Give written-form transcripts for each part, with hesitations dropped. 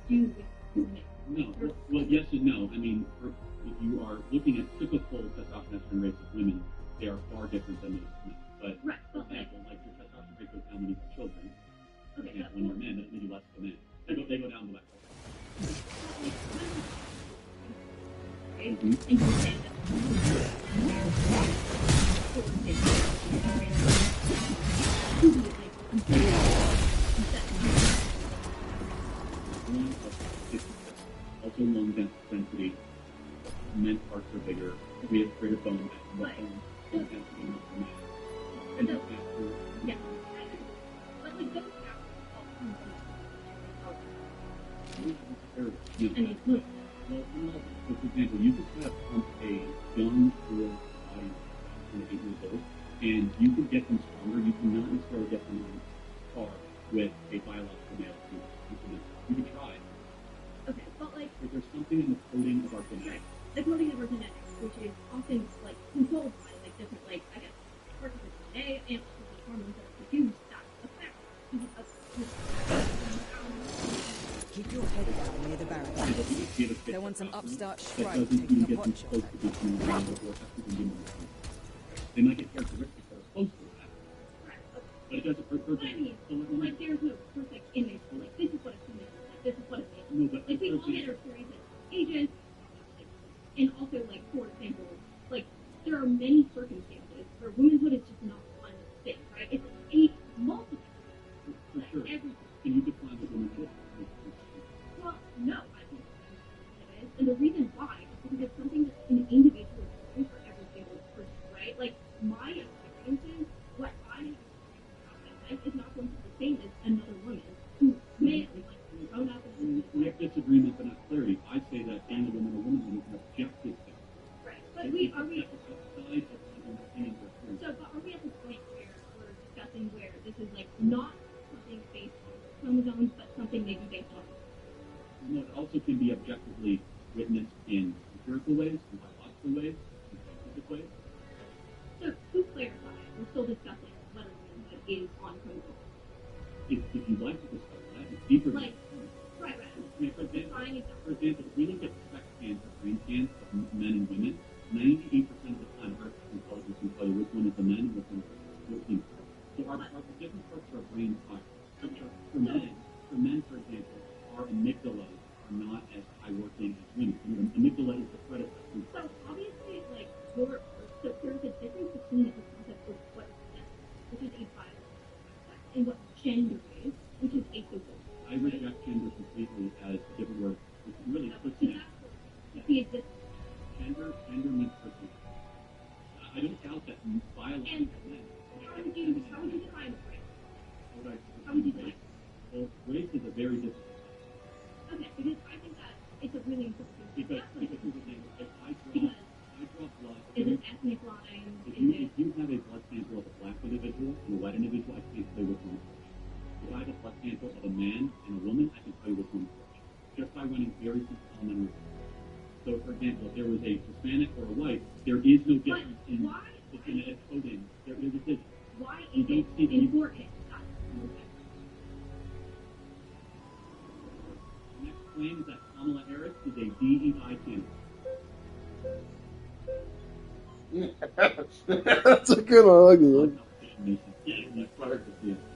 do with women? No. Well, yes and no. I mean, if you are looking at typical testosterone rates of women, they are far different than those of men. But right, for example, like your testosterone rate goes down when you have children. Okay, and when you're a man, maybe less for men. They go down to that. And you say that also lung density, men's parts are bigger, we have greater bone density for men. And yeah. But like those well, for example, you could try to pump a young girl's body from 8 years old, and you could get them stronger. You cannot necessarily get them on par with a biological male. You could try. Okay, but like... But there's something in the coding of our genetics. The coding of our genetics, which is often, like, controlled by, like, different, like, I guess, parts of the DNA and also the hormones that are produced that affect Keep your head down near the barricade. There want some upstart strike taking a watch on that. They might get characteristics that are close to that. Right. But it doesn't perfect. I mean, like, there's no perfect image. Like, this is what a human is. Like, this is what a man is. No, but like, we all get our experiences ages. And also, like, for example, like, there are many circumstances where womanhood is just not one thing, right? It's a multitude. For sure. Everything. Can you define what womanhood is? Well, no, I think it is. And the reason why is because it's something that's an individual experience for every single person, right? Like, my experiences, what I have experienced in my life is not going to be the same as another woman who may have, like, grown up in we have disagreement, but not clarity. I say that being a woman is an objective thing. right. But are we outside of someone's opinion or experience? so, but are we at the point where we're discussing where this is, like, not something based on chromosomes, but something maybe based on... No, it also can be objectively witnessed in empirical ways, in biological ways, in scientific ways. So, to clarify, we're still discussing whether womanhood is on chromosomes. If you'd like to discuss that, it's deeper than Like, right. I mean, for example, if we look at SPECT scans or brain scans of men and women, 98% of the time our intelligence can tell you which one is the men and which one is the female. So our different parts of our brain are. For men, for example, our amygdala are not as high working as women. The amygdala is the predecessor. So obviously, like, so there's a difference between the concept of what sex, which is a biological aspect, and what gender is, which is a social. I reject gender completely as a different word. It's really pussy. Gender means pussy. I don't doubt that biological men. How would you define race? How would you define it? Well, race is a very different. Okay, because I think that it's a really important thing. Because here's the thing, if I draw blood, is it ethnic lines? if you have a blood sample of a black individual and a white individual, I can't tell you which one is which. If I have a blood sample of a man and a woman, I can tell you which one is which. Just by running very simple elementary tests. So, for example, if there was a Hispanic or a white, there is no difference in the genetic coding. There is a difference. Why is it important? The next claim is that Kamala Harris is a DEI candidate. That's a good argument. Good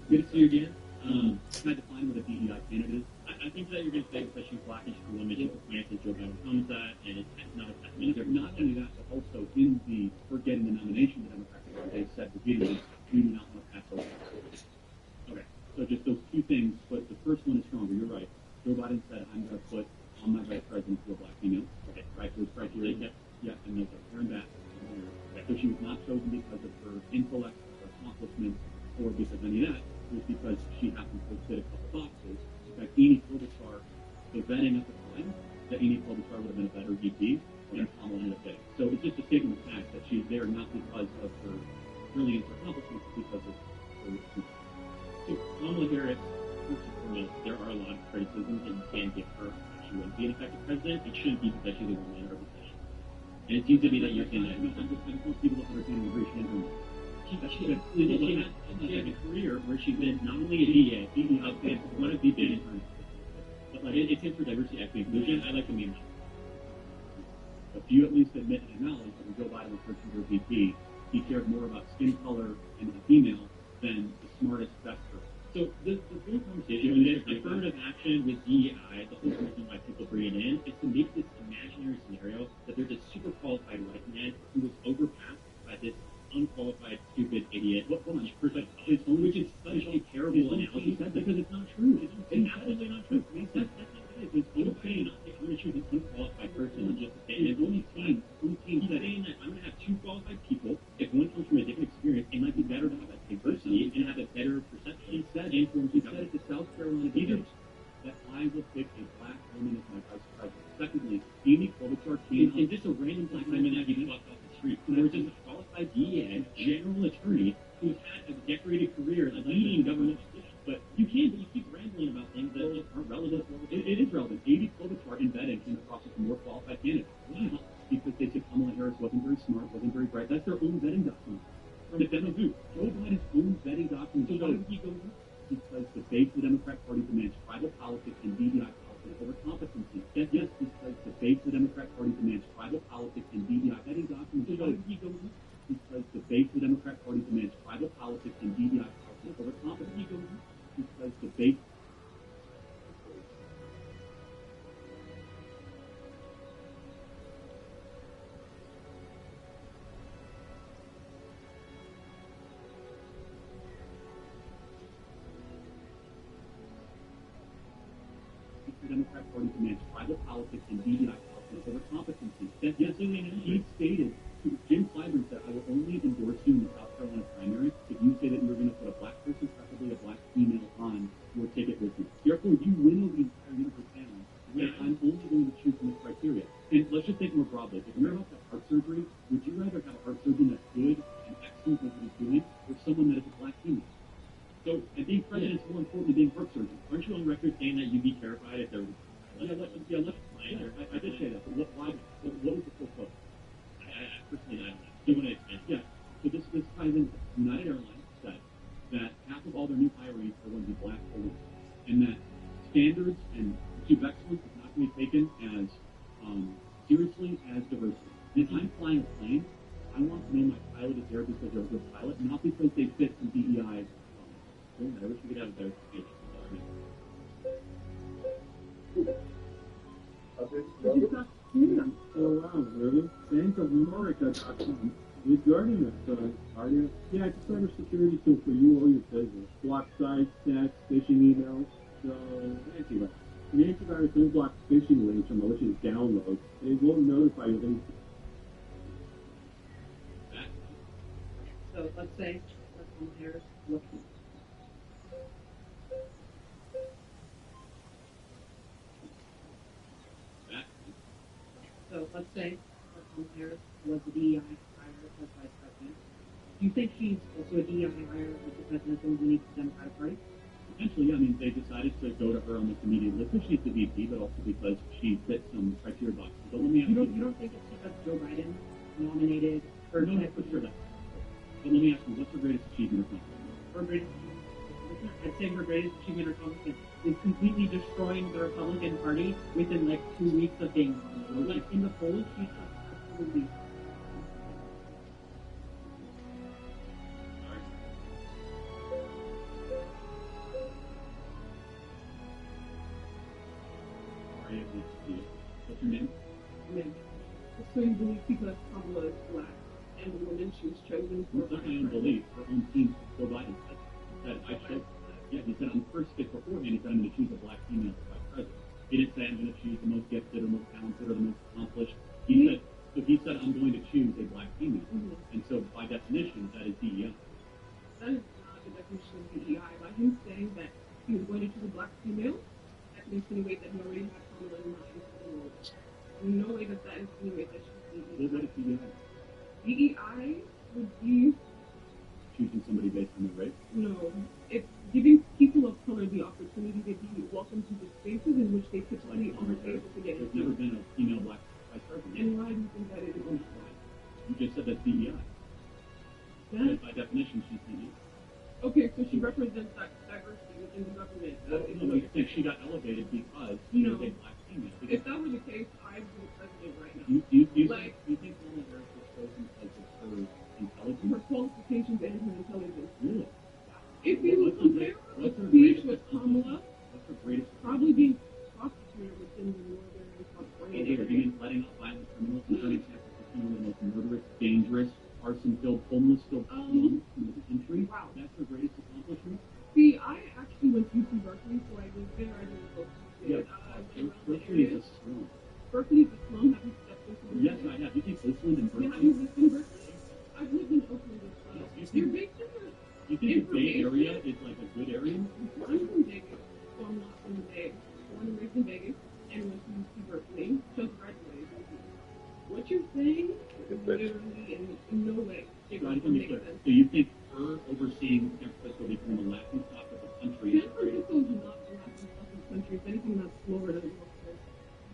to see you again. Can I define what a DEI candidate is? I think that you're going to say that she's black and she's a woman, she's a plant, and Joe Biden comes that, and it's not a they're not only that, but also in for getting the nomination, the Democrats they said repeatedly, we do not want to pass over. Okay, so just those two things, but the first one is stronger. You're right. Joe Biden said, I'm going to put on my vice president to a black female. Okay, right, so it's criteria. Yeah, and no, her and that. So she was not chosen because of her intellect, her accomplishments, or because of any of that. It was because she happened to fit a couple boxes. In fact, Amy Klobuchar, the vetting at the time, that Amy Klobuchar would have been a better VP than Kamala ended up getting. So it's just a statement of fact that she's there not because of her brilliance or accomplishments, but because of her. So Kamala Harris, first and foremost, there are a lot of criticisms that you can give her that she wouldn't be an effective president. It shouldn't be because she's a woman in her position. And it seems to be that you're saying that. Most people don't understand the degree she had. She had a career where she's been not only a DA, but one of the biggest, but like it stands for diversity, equity, inclusion. I like to mean that. A few at least admit and acknowledge that when Joe Biden was searching for VP, he cared more about skin color and a female than the smartest, best person. So the whole conversation, this affirmative action with DEI, the whole reason why people bring it in is to make this imaginary scenario that there's a super qualified white man who was overpassed by this unqualified, stupid idiot. Which is such a terrible analogy because it's not true. It's absolutely not true. That's not what it is. It's okay not to, I'm going to choose an unqualified person just to say, and only team saying that I'm going to have two qualified people. If one comes from a different experience, it might be better to have that diversity and have a better perception. He said it to South Carolina leaders that I will pick a black woman as my vice president. Secondly, Amy Klobuchar is just a random black woman that you walk off the street. There's just a qualified DA, general attorney, who's had a decorated career leading government positions. But you keep rambling about things that just aren't relevant. It is relevant. Amy Klobuchar in vetting came across as a more qualified candidate. Wow. Because they said Kamala Harris wasn't very smart, wasn't very bright. That's their own vetting document. From the Democrats, Joe Biden's own vetting document. So why would he go? Because the base of the Democrat Party demands tribal politics and DEI politics over competency. Yes, because the base of the Democrat Party demands tribal politics and DEI vetting documents. So why would he go? Because the base of the Democrat Party demands tribal politics and DEI politics over competency. Because the base. The Democrat Party demands tribal politics and DEI politics over competency. Yes, he stated, Jim Clyburn said, I will only endorse you in the South Carolina primary if you say that you're going to put a black person, preferably a black female, on your ticket with you. Therefore, you win the entire universe panel, and I'm only going to choose from this criteria. And let's just think more broadly. If you're about to have heart surgery, would you rather have a heart surgeon that's good and excellent at what he's doing, or someone that is a black female? So, and being president is more important than being heart surgeon. Aren't you on record saying that you'd be terrified if there was... I did say that, but what was the full quote? I personally, I don't know. Do you want to explain? Yeah. So this ties into United Airlines said that half of all their new hirees are going to be black or women, and that standards and pursuit of excellence is not going to be taken as seriously as diversity. If I'm flying a plane, I want to know my pilot is there because they're a good pilot, not because they fit some DEI. I wish we could have a better speech. BankofAmerica.com regarding this, are you? Yeah, it's a cybersecurity tool for you or your business. Block sites, texts, phishing emails. So, anyway, an antivirus will block phishing links from malicious downloads. It won't notify you of any. So let's say Kamala Harris looking. So let's say Kamala Harris was the DEI hire as vice president. Do you think she's also a DEI hire as the president of the Democratic Party? Potentially, yeah. I mean, they decided to go to her almost immediately because she's the VP, but also because she fits some criteria boxes. But let me ask you don't think it's because Joe Biden nominated her? No, for sure. But let me ask you, what's her greatest achievement or something? Her greatest achievement? I'd say her greatest achievement or something is completely destroying the Republican Party within like 2 weeks of being nominated. Like in the polls, she's absolutely. What's your name? So you believe because Kamala is black and the woman she was chosen for? It's not my own belief. Her own team, Joe Biden, said I chose. Yeah, he said on the first pick beforehand, he said I'm going to choose a black female as vice president. He didn't say I'm going to choose the most gifted or most talented or the most accomplished. He said I'm going to choose a black female. Mm-hmm. And so by definition, that is DEI. That is not the definition of DEI. By him saying that he was going to choose a black female, that insinuates that he already had Kamala in mind. No way that insinuates that she's DEI. What is DEI? DEI would be choosing somebody based on their race? No. It's giving people of color the opportunity to be welcome to the spaces in which they typically aren't able to get into. There's never been a female black vice president. And why do you think that is? You just said that's DEI. By definition, she's DEI. Okay, so she represents that diversity within the government. I think she got elevated because she was a black female. If that were the case, I'd be the president right now. You think Kamala Harris was chosen because of her intelligence? Her qualifications and her intelligence. Really? If you compare a speech with Kamala, What's her greatest? probably being prosecutor within the northern California area. Letting up violent criminals and turning San Francisco into the most murderous, dangerous, arson-filled, homeless-filled slum in the country. Wow. That's her greatest accomplishment. See, I actually went to UC Berkeley, so I lived there. I didn't go to Berkeley is a slum. Berkeley is a slum. Have you stepped into Berkeley? Yes, I have. You think Oakland and Berkeley? Yeah, have you lived in Berkeley? I've lived in Oakland as well. You're big difference. You think the Bay Area is like a good area? I'm from Vegas, so I'm not from the Bay. Born and raised in Vegas, and went to UC Berkeley. Just graduated. What you're saying, literally, in no way, it Right, doesn't make sense. so you think her overseeing San Francisco becoming a laughing stock of the country San is great? Francisco is not a laughing stock of the country. If anything, that's Florida.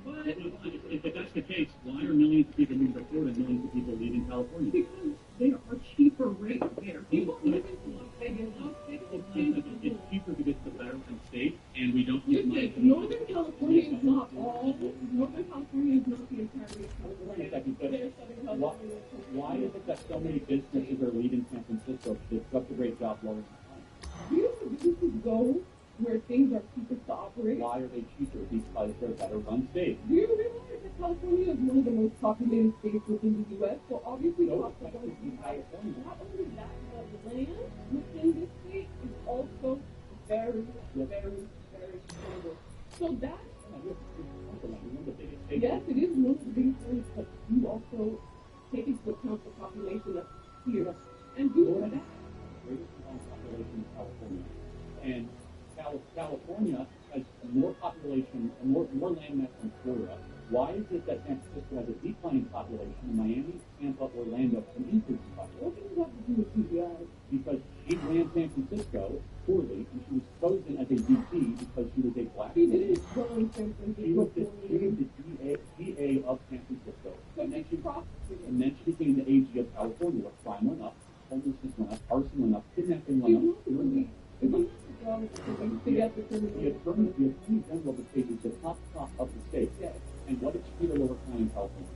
But If that's the case, why are millions of people moving to Florida and millions of people leaving California? because they are cheaper rates there. People moving to Las Vegas. Las Vegas is expensive. It's cheaper because it's a better state, and we don't get money. Listen, Northern California is not all. Northern California is not the entirety of California. They're Southern California. Why is it that so many businesses are leaving San Francisco to do such a great job lowering the crime? Beautiful businesses go where things are cheapest to operate. Why are they cheaper? Because they're better run states. Do you realize that California is one of the most populated states within the U.S.? So obviously, So costs are going to be higher. California. Not only that, but the land within this state is also very, very, very stable. So that, yes, it is one of the biggest states, but you also take into account the population that's here. And due to that, Greatest population in California. And California has more population, more land mass than Florida. Why is it that San Francisco has a declining population and Miami, Tampa, Orlando have an increasing population? what does that have to do with CGI? Because she ran San Francisco poorly, and she was chosen as a VP because she was a black She woman. didn't run San She was Francisco. the DA of San Francisco. So And then she she prosecuted. and then she became the AG of California, where crime went up, homelessness went up, arson went up, kidnapping went up. If I'm not to get the The attorney general of the state is the top of the state. Yes. And what did she do to lower crime in California?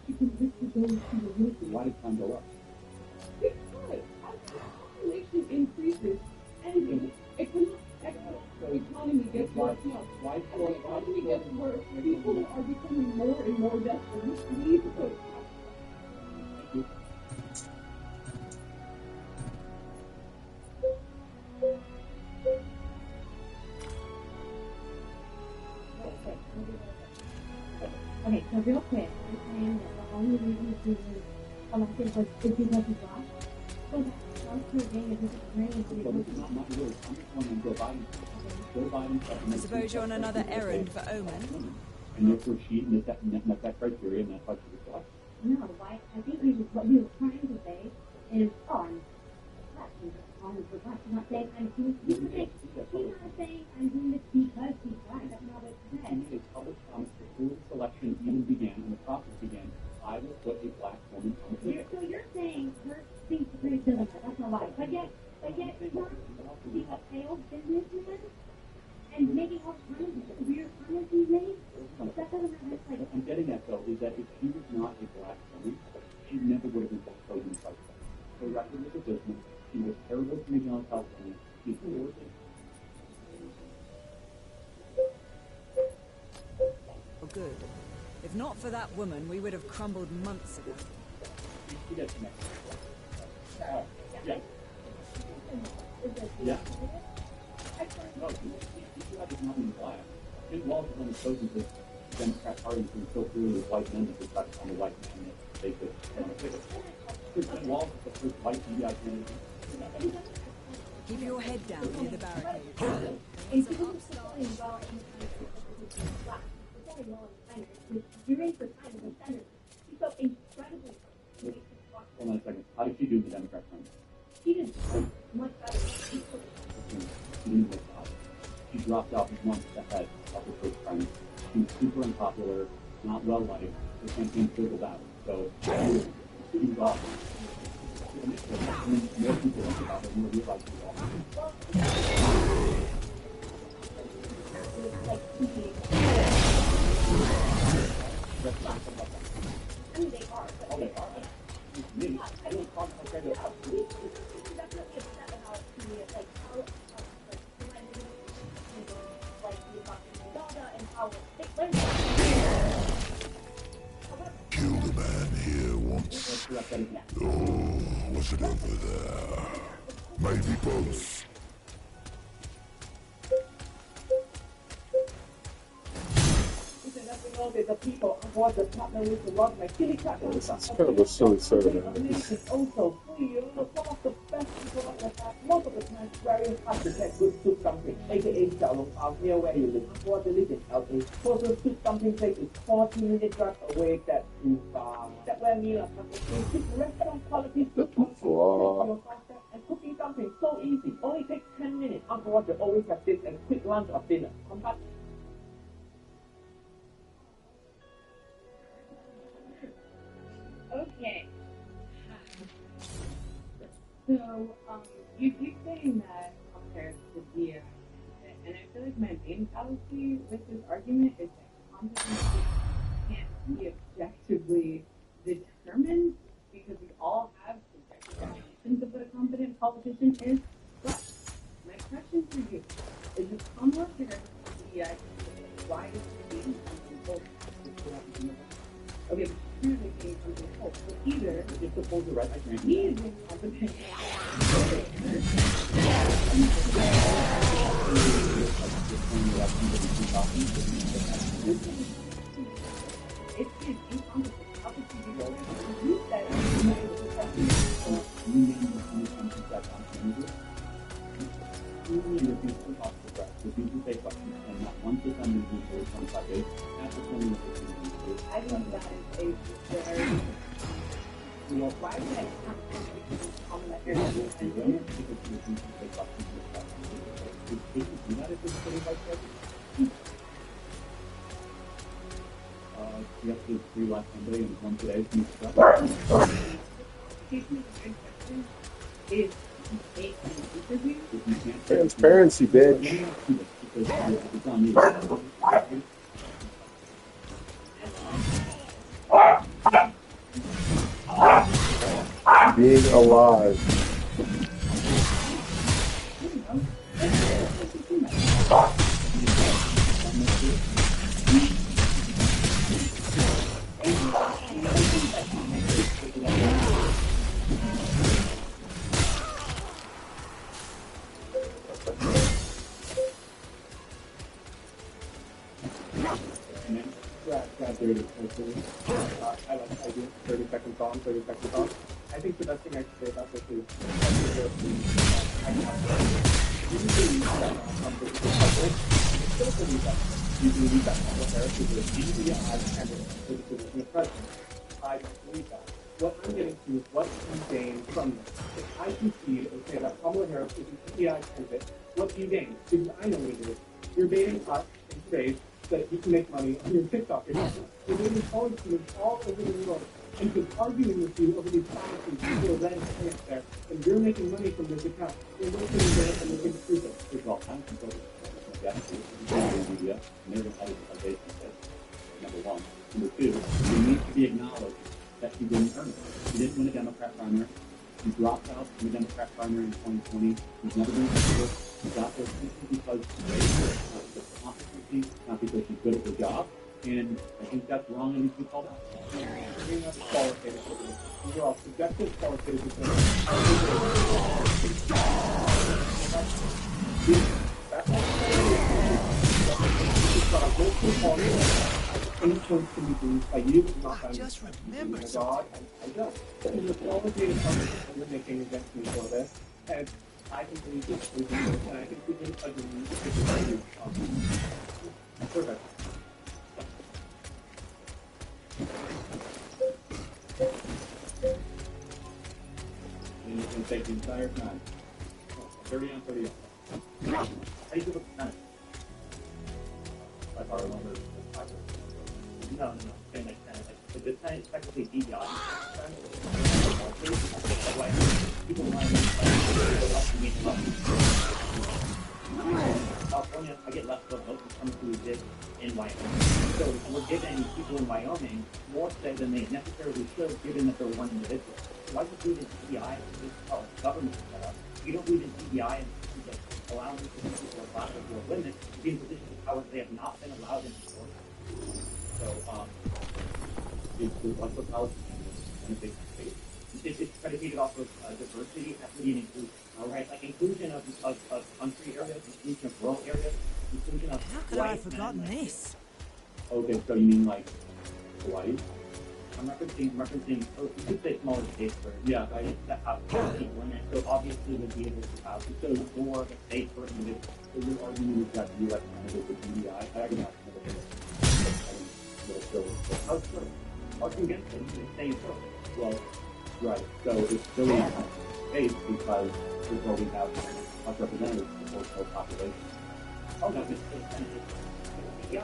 She convicted those who were guilty. Why did crime go up? Because as the population increases and the economy gets worse, Why as the economy gets worse, people are becoming more and more desperate. Which leads to Okay, so real quick, I'm saying that the only reason she was elected was because he's black. So that's also being a disagreement So this is not my word. I'm just going on Joe Biden. Joe Biden. I suppose you're on another errand for Omen. And therefore she met that criteria, and that's why she was selected. No, I think what he was trying to say is, oh, I'm black. He's not saying I'm doing this. He's not saying I'm doing this because he's black. That's not what he said. He made a public promise before the selection even began and the process began. I will put a black woman on the ticket. So you're saying her speech is pretty similar. That's a lie. But yet he's not being a failed businessman and making all kinds of weird comments he's made. That doesn't have like. What I'm getting at, though, is that if she was not a black woman, she never would have been chosen president. Her record was abysmal. She was terrible to Miguel California. She's horrible. Oh, good. If not for that woman, we would have crumbled months ago. She gets next. Yeah. Yeah. No, she had to not in black. His Walsh was only chosen because the Democrat Party was so clearly with white men that they tried to find a white man that they could pick it. Ken Walsh was the first white PDI candidate. Keep your head down near the barricades. And people who performing well in the country is black. Performing well in China. During her time as a senator, she's so incredibly. Hold on a second. How did she do in the Democrat primary? She did much better. She didn't make out. She dropped out months ahead of the first primary. She was super unpopular, not well liked. Her campaign fizzled out. So she was awesome. more people think about it, more realize it's awesome. Like, I mean, they are. But Oh, they are. Me. I don't talk about that. definitely upset about the, like, how, like, the fucking Zelda and how they learn Killed a man here once. Oh, was it over there? Maybe both. The people aboard the partner with a lot of my chili crackers. It's kind of a silly sentiment. Also, some of the best people like that, most of the time, very hard to get good soup dumpling, aka Xiaolong Bao, near where you live. Aboard the Legion LA. Closest soup dumpling place is 40-minute drive away. That is that where me and restaurant quality soup dumpling and cooking dumpling so easy. Only takes 10 minutes. Afterwards, you always have this and quick lunch or dinner. Okay. So, you keep saying that compared to DI, and I feel like my main fallacy with this argument is that competency can't be objectively determined because we all have subjective definitions of what a competent politician is. But my question for you is: if someone here DI, why is he being something okay, but currently being something else. So either Just suppose the right I he is incompetent. If he is incompetent, how could he be able to use that as You refuse to talk to the press, refuse to take questions, and not once is under the 25 days, after 20 minutes, I think that is a very, why would I have to on that area and because you refuse to take questions to the press. Could you do that if it's pretty vice president? You have to do 3 last Sunday and 1 today to meet the press. is a interview. Transparency, bitch. Because it's on you. Being alive. I like the idea. 30 seconds on, 30 seconds off. I think the best thing I can say about this is you can believe that you believe that Kamala Harris is an easy as candidate for the position of president. I don't believe that. What I'm getting to is what you gain from this. If I concede and say that Kamala Harris is an EI candidate, what do you gain? Because I know what it is. You're baiting us in today's that you can make money on your TikTok account. You're baiting college students all over the world into arguing with you over these policies. People are red pants there, and you're making money from this account. You're looking at it and looking through this. First of all, I'm consulting media, and they're going to validation that, number one. Number two, you need to be acknowledged that you didn't earn it. You didn't win a Democrat primary. You dropped out from the Democrat primary in 2020. You've never been elected. You got there simply because you raised not because of competency, not because you're good at the job. And I think that's wrong and needs to be called out. Bringing up qualitative evidence. These are all subjective qualitative any points can be used by you, not by me. Just remember God, and I don't. There's a qualitative argument that you're making against me for this, and I can believe this, and I think we can agree to disagree. Perfect. And it's going to take the entire time. 30 on 30 on. How do you do the percentage? By far longer than 5%. No. It's technically DEI. California, I get less of votes than we did in Wyoming. So we're giving people in Wyoming more say than they necessarily should, given that they're one individual. So I just believe in TBI and this is how government is set up. You don't believe in TBI and allowing people who are classes or women to be in positions of power they have not been allowed in before. So, it's like what politics and a big space. It's predicated off of diversity, equity, and inclusion. All right, like inclusion of country areas, inclusion of rural areas, inclusion of How could I have forgotten this? Okay, so you mean like Hawaii? I'm referencing. Oh, you could say smaller states where that have state limits. So obviously would be able to have so more of a state for individuals. So your argument is that the U.S. candidate would be I can have how true? Argue against it, you say it's true. Well, right. So it's still in space because there's where we have us representatives for the whole population. Oh no, yeah.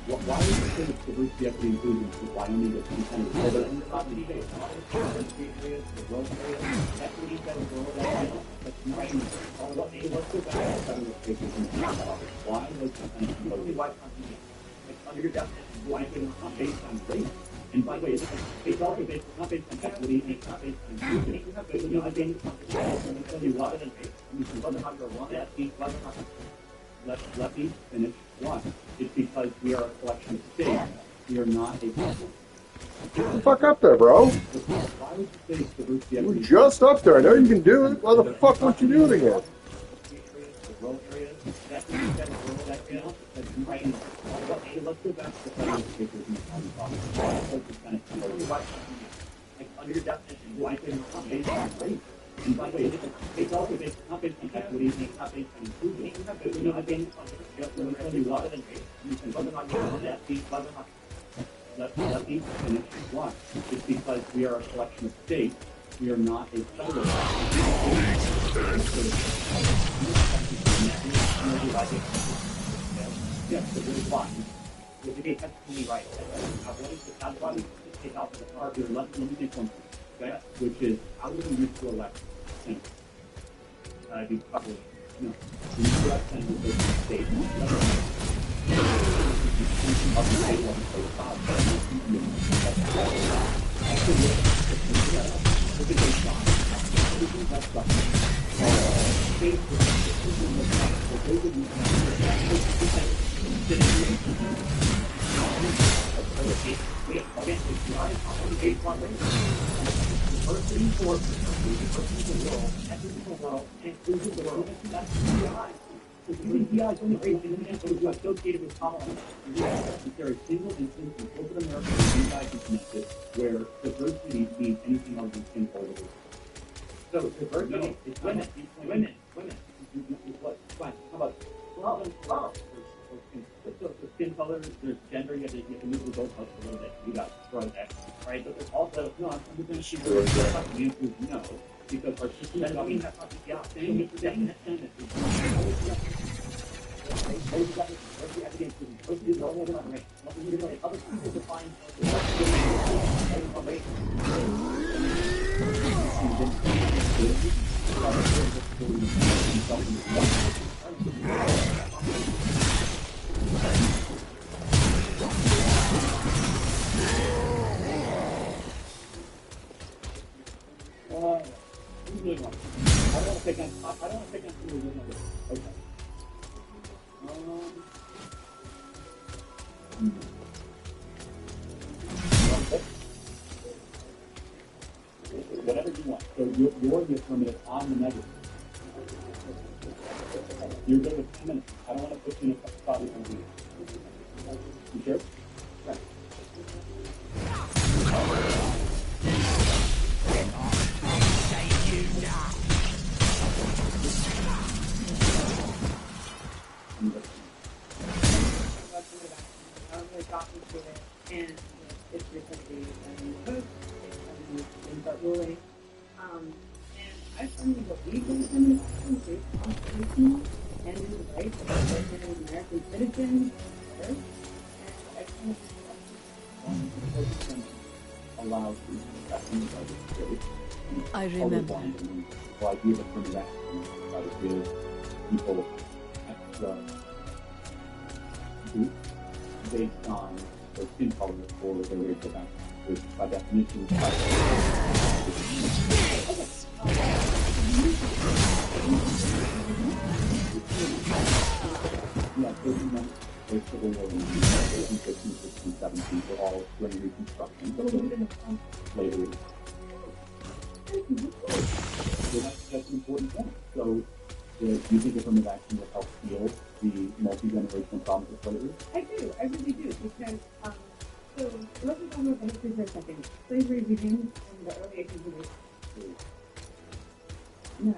Why is it that it's diversity, equity, inclusion? Why don't we get some kind of the rural areas, equity that is rural areas, that's right. What's the value of federal spaces in why was that kind of why under your definition, why is it not based on race? And by the way, it's also based, not based on equity, and it's not based on inclusion. It's not based on let me tell you why. Whether or not you're one, whether or not let me finish one. It's because we are a collection of states. We are not a people. Get the fuck up there, bro. Why would you say diversity? You're just up there. I know you can do it. Why the fuck won't you do it again? Let's go back to the federal spaces under your definition, why is it not based on race? And by the way, it's also based not based on equity, it's not based on inclusion. It's not based on whether than race. Whether or not you're on that seat, whether or not let me finish one. It's because we are a collection of states. We are not a federal yes, but there's one. Which is technically right. That's why we take out the part here. Let me take one thing, okay? Which is, how do we used to elect senators? Be probably, no. We used to elect senators based on state. Of the state level, so it's not associated with Kamala. Is there a single instance in corporate America that you guys have connected where diversity means anything other than skin color? So diversity is women. What? Fine. How about so skin color, there's gender, you have to move the goalpost a little bit. You got right there. Right? But there's also no, I'm going to shoot the answer is no. Because our system is not saying it's the definition. Other people define I don't want to take on okay. Whatever you want. So you're the affirmative, I'm the negative. You're good with 10 minutes. I don't want to put you in a spot with you. You sure? Right. And it's recently post, but ruling. And I find what we've been sending is constitutional and in the rights of American citizens. And I kind of allows the discussion of the space. I remember. The idea of affirmative action try to give people extra boost based on their skin color or their racial background, which by definition is yeah, 30 months for Civil War in 1915, 16, 17 were all during Reconstruction, but later. So that's an important point. So do you think affirmative action will help heal the multi-generational problems of slavery? I do. I really do. Because, so let's talk about the history for a second. Slavery begins in the early 1800s. No.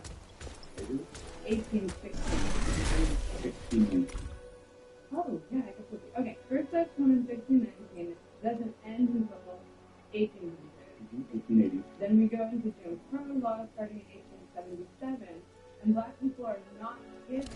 1860. 16. Oh, yeah, I guess we'll see. Okay, first Dutch one in 1619 doesn't end until 1800. 1880. Then we go into Jim Crow law starting in 1877, and black people are not given.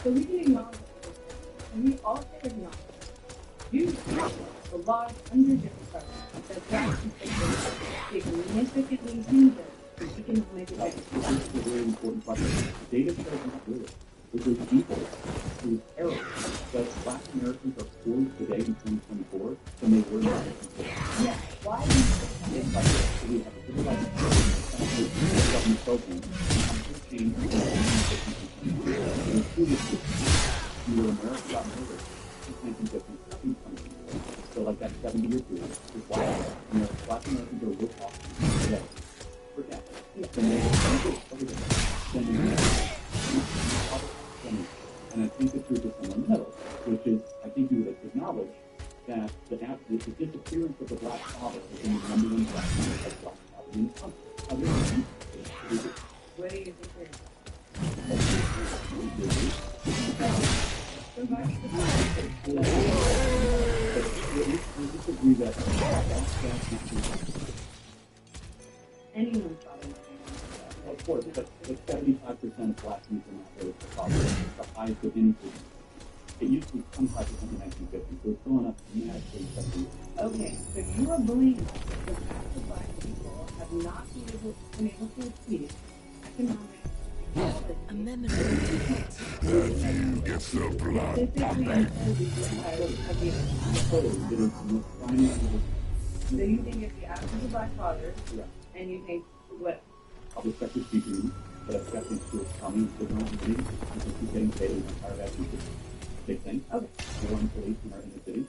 So we can acknowledge it, and we also acknowledge due to the laws under Democracy that black people significantly hinder economic advance. This is a very important question. The data shows not really. It was evil. It was terrible. That black Americans are poorer today in 2024 than they were in 1950. Yeah, why do you think It's like this. We have a civilized government program to change the you were America got murdered in 1950. So like that 70-year period is why black Americans are worse off today. Forget. Then they and I think the truth is somewhere in the middle, which is I think you would acknowledge that the disappearance of the black father is the number one factor of black poverty in the country. What do you think? Disagree that Anyone's father. of course, but 75% of black youth are not really poverty. It's the highest of any group. It used to be 25% in 1950, so it's going up dramatically. Okay, so you are believing the fact that black people have not been able to achieve economic A memory. Gets the blood pumping. So you think if you ask the black father, and you think what? I'll respect his speaking, but I've got things to coming to the city, because he's getting paid in the entire valley. Big thing. Okay. War on police in our inner city,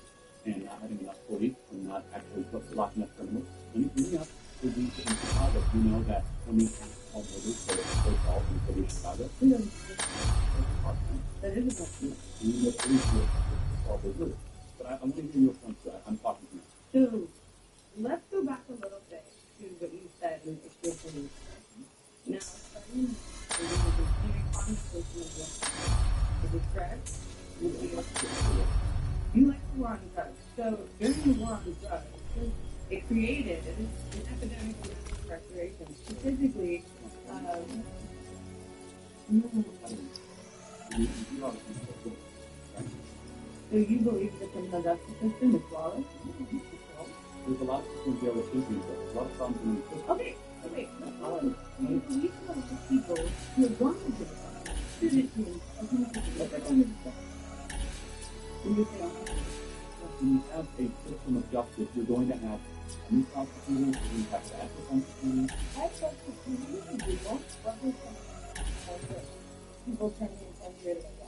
and not having enough police, and not actually locking up criminals. And up would be in Chicago. You know that when we have all murders, so it's so solved in the city of Chicago. That is a question. We know police will solve those murders. But I want to hear your point, so I'm talking to you. So let's go back a little bit to what you said in Issue Police. Now, starting with the continuing conversation of what is it correct? You like the war on drugs. So during the war on drugs, it created an epidemic of incarceration, specifically. So you believe that the criminal justice system is flawless? There's a lot of people in jail that think that there's a lot of problems in the system. Okay. You believe that the people who are going to jail shouldn't be When you have a system of justice, you're going to have new prosecutors, you have to ask the prosecutors. People turning in 10 years ago.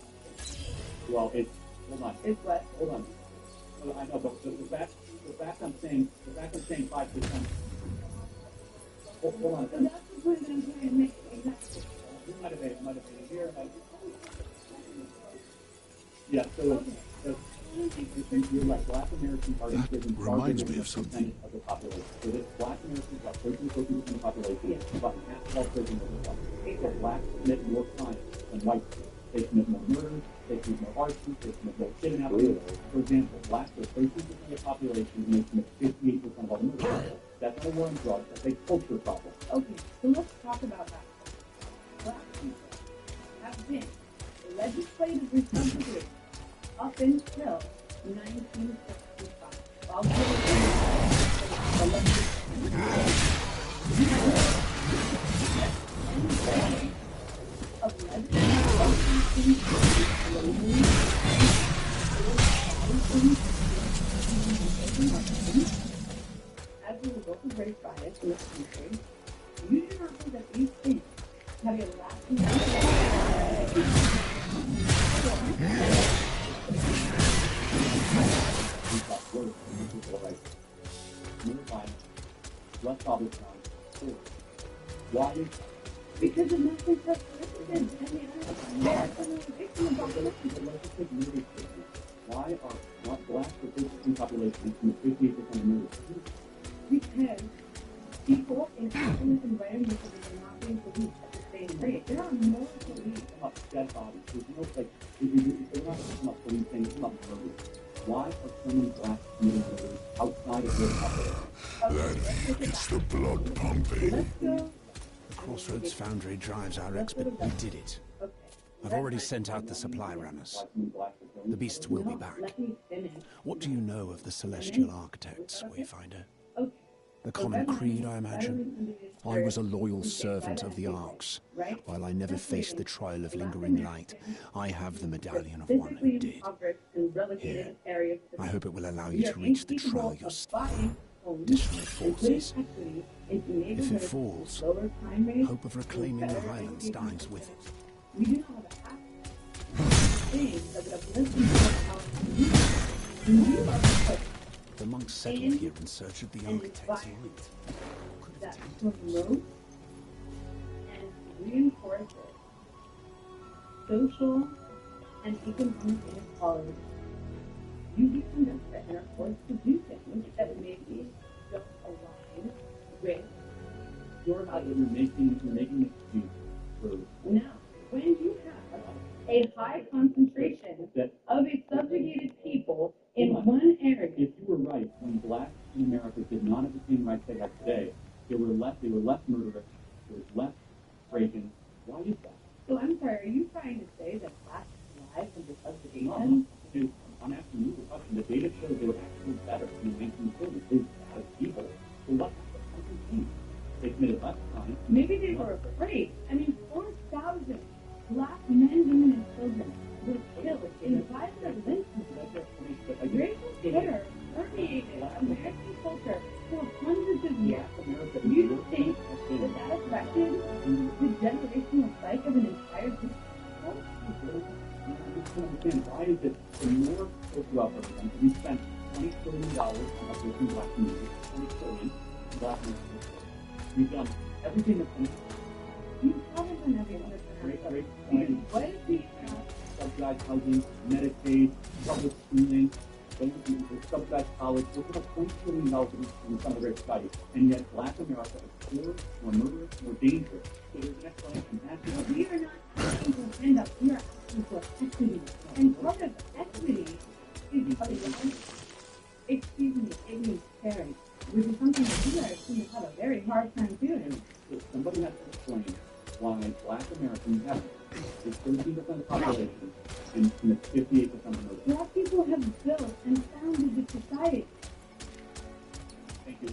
Well, it's, hold on. It's what? Hold on. Well, I know, but the fact I'm saying 5%. Hold on. So that's the point that I'm trying to make. Exactly. You might have made it here. Yeah, so you're right. Black Americans are in prison reminds me of something. Of the population. So this black Americans are 13% of the population, about half of all prisoners are black. So blacks commit more crimes than white schools. They commit more murders, they commit more arsons, they commit more kidnappings. For example, blacks are 13% of the population and they commit 58% of all the murders. That's not a war on drugs, that's a culture problem. Okay, so let's talk about that. Black people have been legislatively subjugated up until 1965. While of as a result of race bias in this country, you do not think that these things have a lasting less public knowledge. Why is that? because of nothing represented. I mean, I'm victim of population. Why are not blacks the 50% population and 58% of murders? Because people in affluent environments are not being policed at the same rate. There are more police. About dead bodies. There's no, like, they're not talking about policing, it's about murders. Why are so many blacks committing murders outside of their population? That gets the blood pumping. Let's go. The Crossroads Foundry drives our expert. We did it. I've already sent out the supply runners. The beasts will be back. What do you know of the Celestial Architects, Wayfinder? The common creed, I imagine? I was a loyal servant of the Arks. While I never faced the trial of lingering light, I have the medallion of one who did. Here, I hope it will allow you to reach the trial yourself. Additional forces. If it falls, hope of reclaiming the Highlands dies with it. We do not have things that would uplift you to our The monks settled here in search of the architect's light. that promote and reinforces social and economic inequality. You become desperate and are forced to do things that maybe don't align with your values. You're making an excuse for Now, when you have a high concentration of a subjugated people in one area, if you were right, when blacks in America did not have the same rights they have today, they were less murderous, there was less break-ins. Why is that? so I'm sorry, are you trying to say that blacks lives under subjugation? No, I'm asking you the question. The data shows they were actually better in the 1940s. They were bad people. So what happened? They committed less crime. Maybe they were afraid. I mean, 4,000 black men, women, and children were killed in violent lynchings. Racial terror permeated American culture for hundreds of years. You don't think that affected the generational psyche of an entire group of people? Why is it the more social outbreak? We spent $20 trillion on uplifting black communities, $20 trillion in black communities. We've done everything that's been You haven't done everything that's been What if we have subsidized housing, Medicaid, public schooling, subsidized college? We're about $20 trillion in some of the great society, and yet black America is poor, more murderous, more dangerous. So there's an explanation. we are not asking for a handout, we are asking for equity. And part of equity is ignorant caring, which is something that you guys seem to have a very hard time doing. So somebody has to explain why black Americans have is 13% of the population and commit 58% of murder. Black people have built and founded the society. Thank you.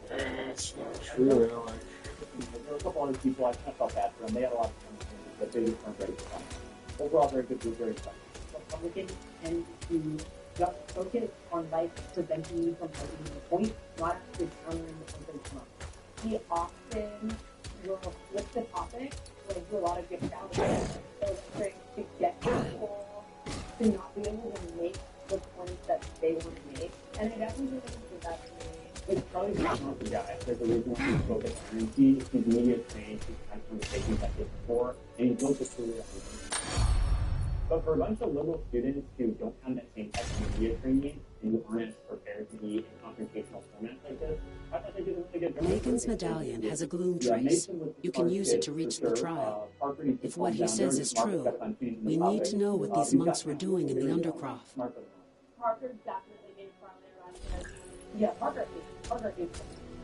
That's not true, Alex. There were a couple other people I felt bad for them. They had a lot of things that they just weren't ready to find. Overall, very good group, very fun. Republicans tend to just focus on life preventing you from making the point, not actually countering the something come up. He often will flip the topic, like do a lot of gift out so trying to get people to not be able to make the points that they want to make. And I definitely think that to me. It's probably not the guy. There's a reason why he's focused on his media trained, he's kind of taking that before, and he built a career on. But for a bunch of liberal students who don't have that same type of media training and who aren't as prepared to be in confrontational formats like this, I thought they did a really good job. Nathan's medallion has a gloom trace. You can use it to reach the trial. If what he says is true, we need to know what these monks were doing in the Undercroft. Parker definitely gave Charlie around here. Yeah, Parker is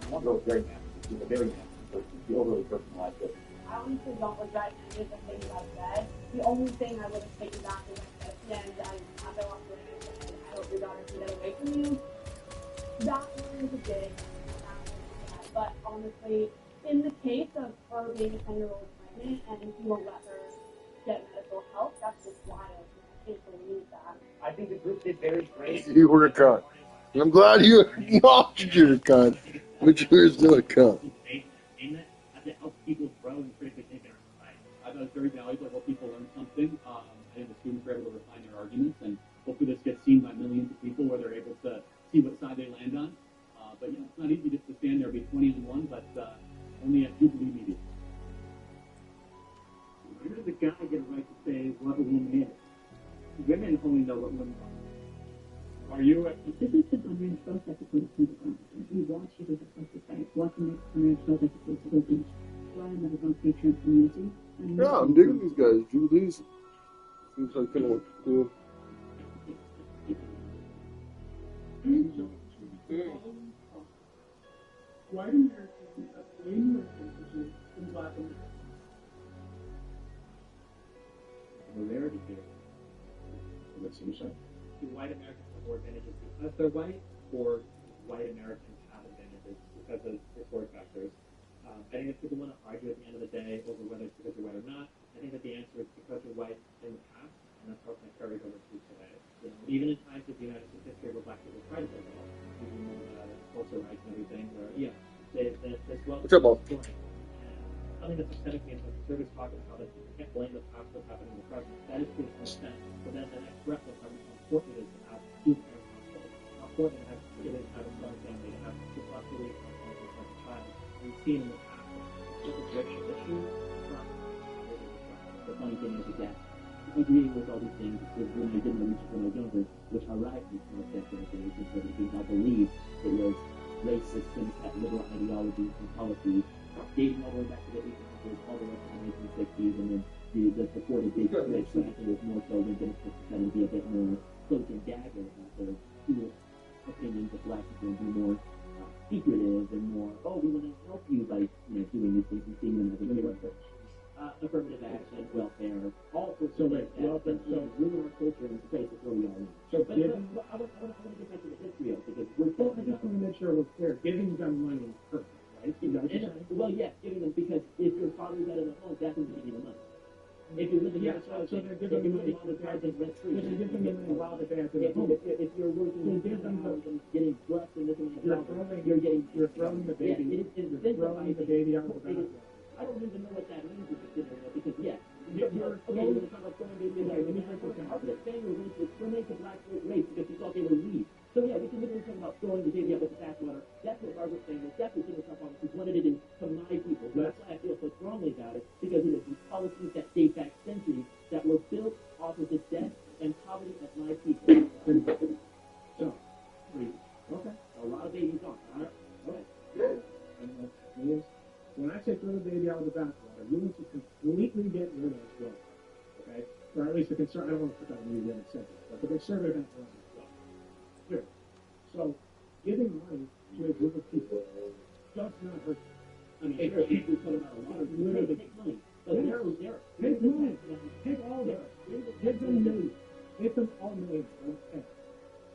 one of those very nasty. He's a very nasty person. He overly personalized it. I honestly don't regret any of the things I said. The only thing I would have taken back is I said at the end, I don't want to and I hope your daughter can get away from you. That one is a big but honestly, in the case of her being a 10-year-old pregnant and he won't let her get medical help, that's just wild. I can't believe that. I think the group did very great. You were a cunt. And I'm glad you acknowledged you're a cunt, but you're still a cunt. As it helps people grow and critically think in our society. I thought it's very valuable. I hope people learn something. I think the students are able to refine their arguments, and hopefully this gets seen by millions of people where they're able to see what side they land on. But yeah, it's not easy just to stand there and be 20 and 1, but only at Jubilee Media. Where does a guy get a right to say what a woman is? Women only know what women are. Are you? This is the Unreal Shows episode of Super. We watch it as a society. Watch the next Unreal Shows episode to go beach. Ryan that is on Patreon community. Yeah, I'm digging these guys. Julie's seems like kind of cool. White Americans have way more attention than Black Americans. Similarity here. What's your say? Do white Americans have more advantages because they're white, or white Americans have advantages because of historic factors? I think if people want to argue at the end of the day over whether it's because you're white or not, I think that the answer is because you're white in the past, and that's how it carries over to today. You know, even in times of the United States history where Black people tried to go well, even culture rights and everything, where this well. What's up, Bob? Something that's upsetting me is when conservatives talk about how that you can't blame the past for what's happening in the present. That is to some extent, but then the next breath of how important it is to have two parent household. How important it is to have a strong family, to have responsibility for a child. We've seen in the past racial issues, the funny thing is that agreeing with all these things is when I didn't reach when I was younger, which arrived in some sense of because I believed it was racist and liberal ideologies and policies dating all the way back to the 1800s, all the way to the 1960s, and then the support of big switch, but I think it was more so than just to be a bit more cloak and dagger about the opinions of Black people and be more secretive and more, we want to help you by doing these things and seeing them as a hero. Affirmative action, welfare, all sorts of things. So ruling our culture is the basis where we are. So I want to get back to the history of it, because I just want to make sure we're clear. Giving them money is perfect, right? Well, yes, giving them, because if your father got in a home, that's going to give you the money. If you live in so they're giving them money to pay the rent free. They're giving them money while they're at the home. If you're working in the house and getting dressed and looking at you're throwing the baby. You're throwing the baby out of the bathroom. I don't even know what that means because yes, you're okay, you're talking about throwing baby out. How could a family race discriminate the Black race because you thought they were weak? So yeah, we can literally talk about throwing the baby out with the bathwater. That's what Barbara's saying. That's what Jimmy Trump wanted it to my people. That's why I feel so strongly about it, because it was these policies that date back centuries that were built off of the death and poverty of my people. So, okay, a lot of babies on. All right. When I say throw the baby out of the bathwater, you need to completely get rid of woke, okay? Or at least the conservative, I don't want to put that on the other sentence, but the conservative influence is woke. Clear. So, giving money to a group of people does not hurt. I mean, sure, people talk about a lot of literally take money. But take money. Take all of it. Give them millions. Give them all millions. Okay.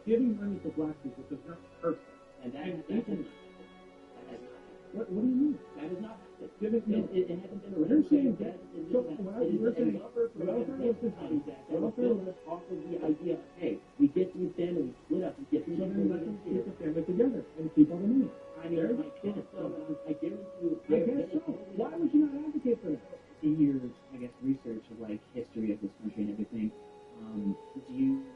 Giving money to Black people does not hurt them. And that is what do you mean? That is not happening. It hasn't been You're saying that. Welfare was off of the idea of, hey, we get these families split up, we get these families keep the family together and keep all the money. I mean, I guarantee you. I guess so. Why would you not advocate for that? In years, I guess, research of history of this country and everything, do you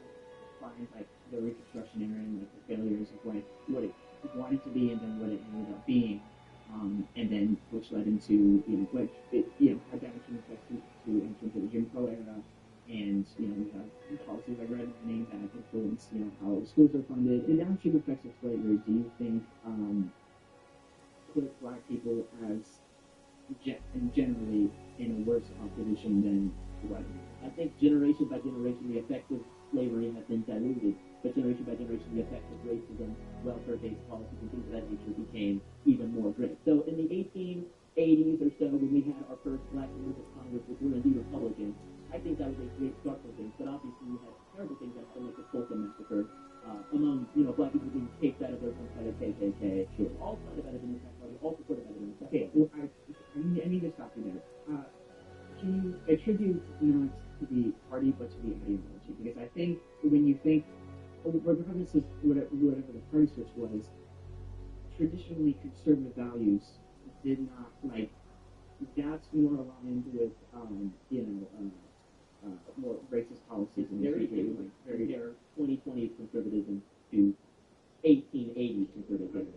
find the Reconstruction era and the failures of what it wanted to be and then what it ended up being? And then which led into had damaging effects to in terms of the Jim Crow era, and we have policies like redlining that influence how schools are funded, and downstream effects of slavery. Do you think put Black people as and generally in a worse position than the white man. I think generation by generation, the effect of slavery has been diluted, but generation by generation, the effect of racism, welfare-based policies, and things of that nature became even more great. So in the 1880s or so, when we had our first black members of Congress, which were indeed Republicans, I think that was a great start for things. But obviously, we had terrible things like the Tulsa massacre, among black people being kicked out of their homes by the KKK. Sure. All supported by the Democrat Party, all supported by the Democrat Party. Okay, well, I need to stop you there. Can you attribute not to the party but to the ideology? Because I think when you think, regardless of whatever the party switch was, traditionally conservative values did not that's more aligned with more racist policies and very different. Very 2020 conservatism to 1880 conservatism.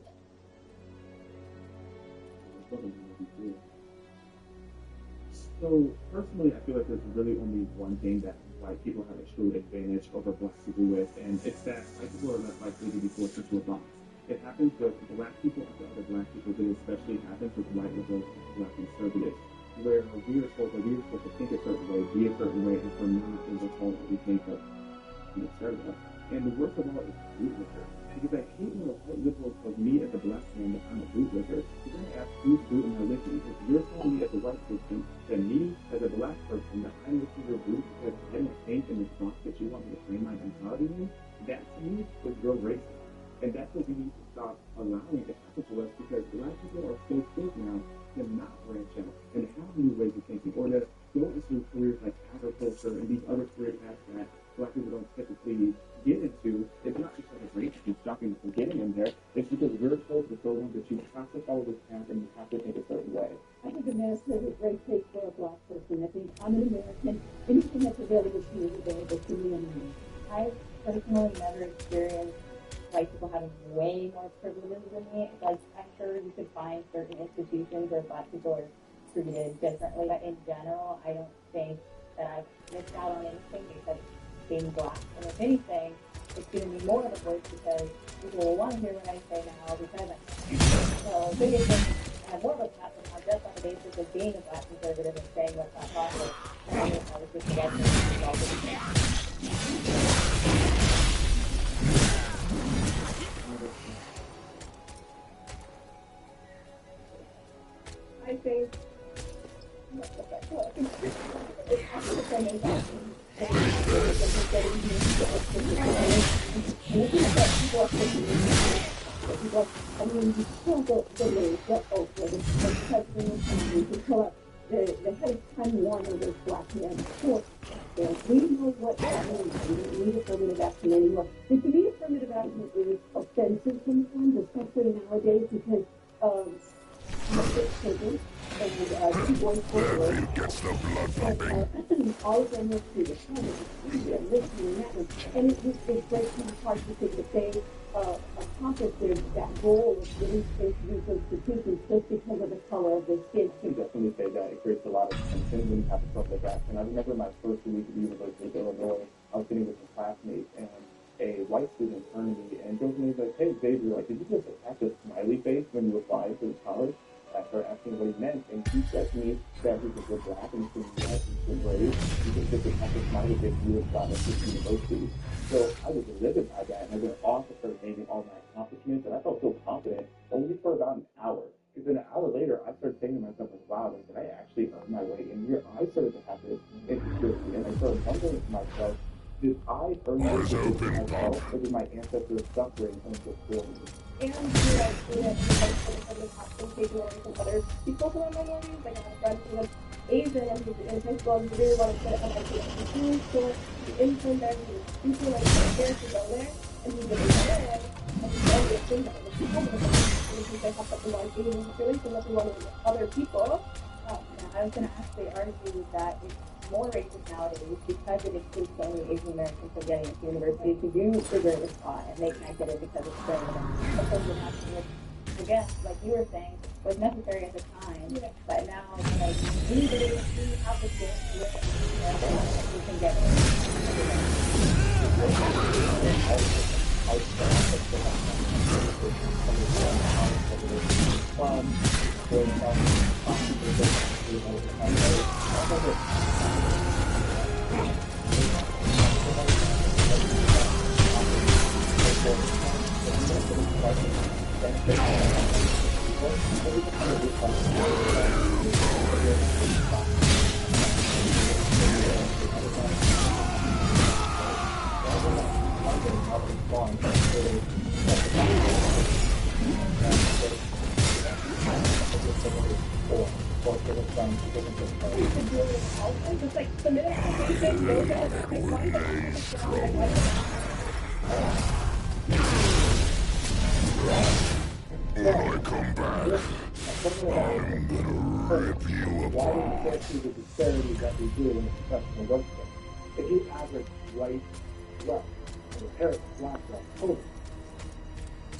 So personally, I feel like there's really only one thing that white people have a true advantage over black people with, and it's that white people are less likely to be forced into a box. It happens with black people after other black people, but it especially happens with white liberals and black conservatives, where we are told that we are supposed to think a certain way, be a certain way, and if we're not, then we're told that we think of etc. And the worst of all is bootlicker. Because I hate when a white liberal tells me as a black man that I'm a bootlicker. You're going to ask who's booting my licking. If you're telling me as a white person that me as a black person that I'm licking your boot because I don't think in the box that you want me to frame my mentality in, that to me is real racist. And that's what we need to stop allowing to happen to us, because black people are so quick now to not branch out and have new ways of thinking, or to go into careers like agriculture and these other career paths that black people don't typically get into. It's not because of race and stopping from getting in there. It's because we're told for so long that you have to follow this path and you have to think a certain way. I think America is a great place for a black person. I think I'm an American. Anything that's available to me is available to me and me. I've personally never experienced white people having way more privileges than me. Like, I'm sure you could find certain institutions where black people are treated differently, but in general, I don't think that I've missed out on anything because being black. And if anything, it's giving me more of a voice because people will want to hear what I say now because so biggest thing, I have more of a platform now just on the basis of being a black conservative and saying what's not possible. And I was just I think I mean, you still the ways that Oprah, the president, to pull up the head of Time Warner was black men. So, we know what that means. We don't need affirmative action anymore. And to me, affirmative action is offensive sometimes, especially nowadays, because children and two boys forward. All of them look through the phone and listening and it just breaks my heart to think that they accomplished that goal of getting space to these institutions just because of the color of their skin. I can definitely say that it creates a lot of tension when you have to talk like that. And I remember my first week at the University of Illinois, I was sitting with some classmates, and a white student turned to me and goes to me like, "Hey, Xavier, like, did you just attach a smiley face when you applied for the college?" I started asking what he meant, and he said to me that because we're black and we're white and we're brave, you can just attach a smiley face and you would have gotten at this university. So I was livid by that, and I went off to start naming all my accomplishments, and I felt so confident only for about an hour. Because then an hour later, I started saying to myself, like, wow, like, did I actually earn my way in here? I started to have this insecurity, and I started wondering to myself, did I earn this position myself, or did my ancestors suffering earn this for me? And some other people who are minorities, like I have a friend who was Asian and he's in high school and he really wanted to get up at the school. The intern there, he was super like scared to go there, and he didn't go there, and he only assumed that it was people with him, and he said, have something like Asian feelings and nothing wrong with other people. I was going to actually argue that it's more racist nowadays because it includes so many Asian Americans from getting into universities who do figure this out and they can't get it because it's so again, like you were saying, was necessary at the time, but now like anybody who has the skills to it, you can get it.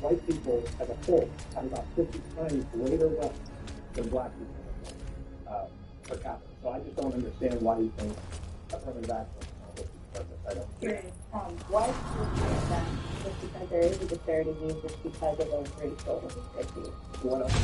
White people as a whole have about 50 times greater wealth than black people per capita. So I just don't understand why you think affirmative action is purpose. I don't. Why do you think that just because there is a disparity means it's because of those racial issues? What else?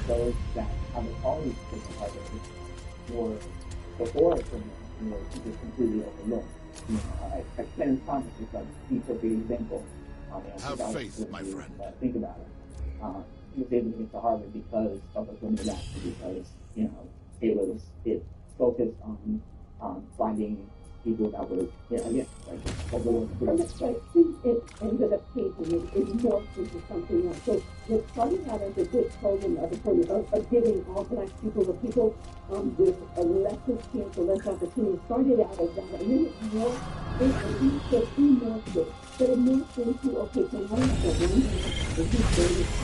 Those that have always taken part of it or before it was just completely overlooked. I spend time with like each of the examples. Have faith, my friend. Think about it. He was able to get to Harvard because of affirmative action, because it focused on finding people that were again I think it ended up changing it morphed into something else. So it started out as a good program of giving all black people, the people with a lesser chance or less opportunity, started out as that, and then it morphed into a few more to it. But it morphed into, okay, so now it's the one that he's going to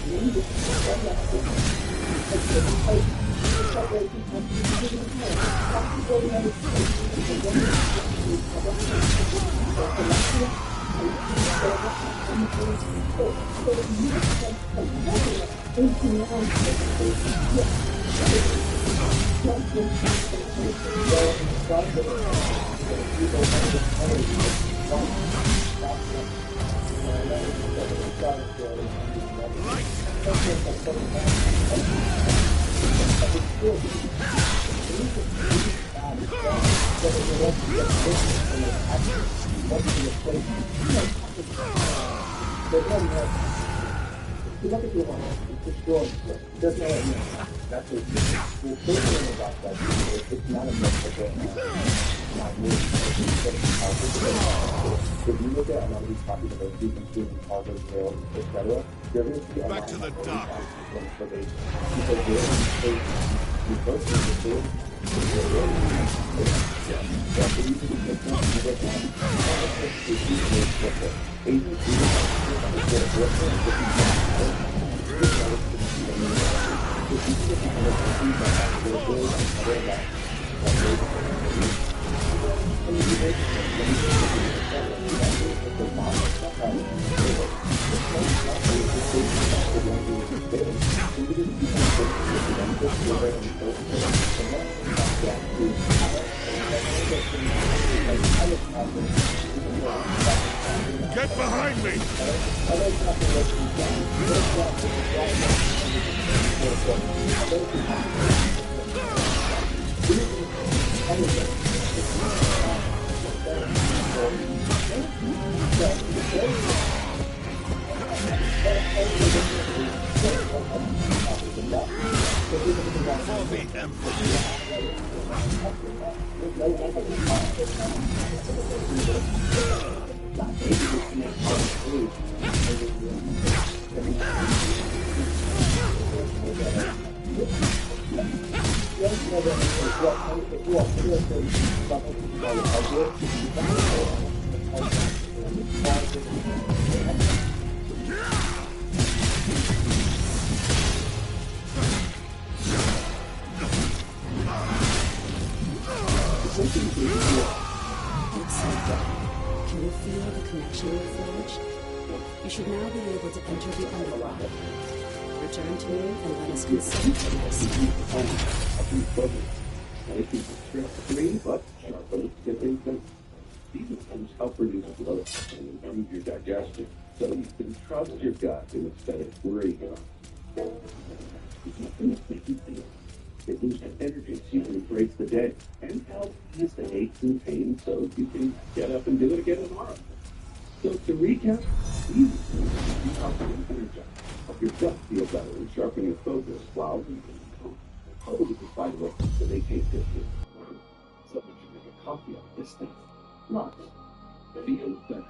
Back to the dock. Get behind me! For the Can you feel the connection you forged? You should now be able to enter the underworld. Return to me and let us consult for this. But these items help reduce bloat and improve your digestion, so you can trust your gut instead of worrying about it. It boosts energy so you can embrace the day and help ease the aches and pains so you can get up and do it again tomorrow. So to recap, these things help you energize, help your gut feel better and sharpen your focus while you can totally decide what to maintain distance. Someone should make a copy of this thing. Lux feels better.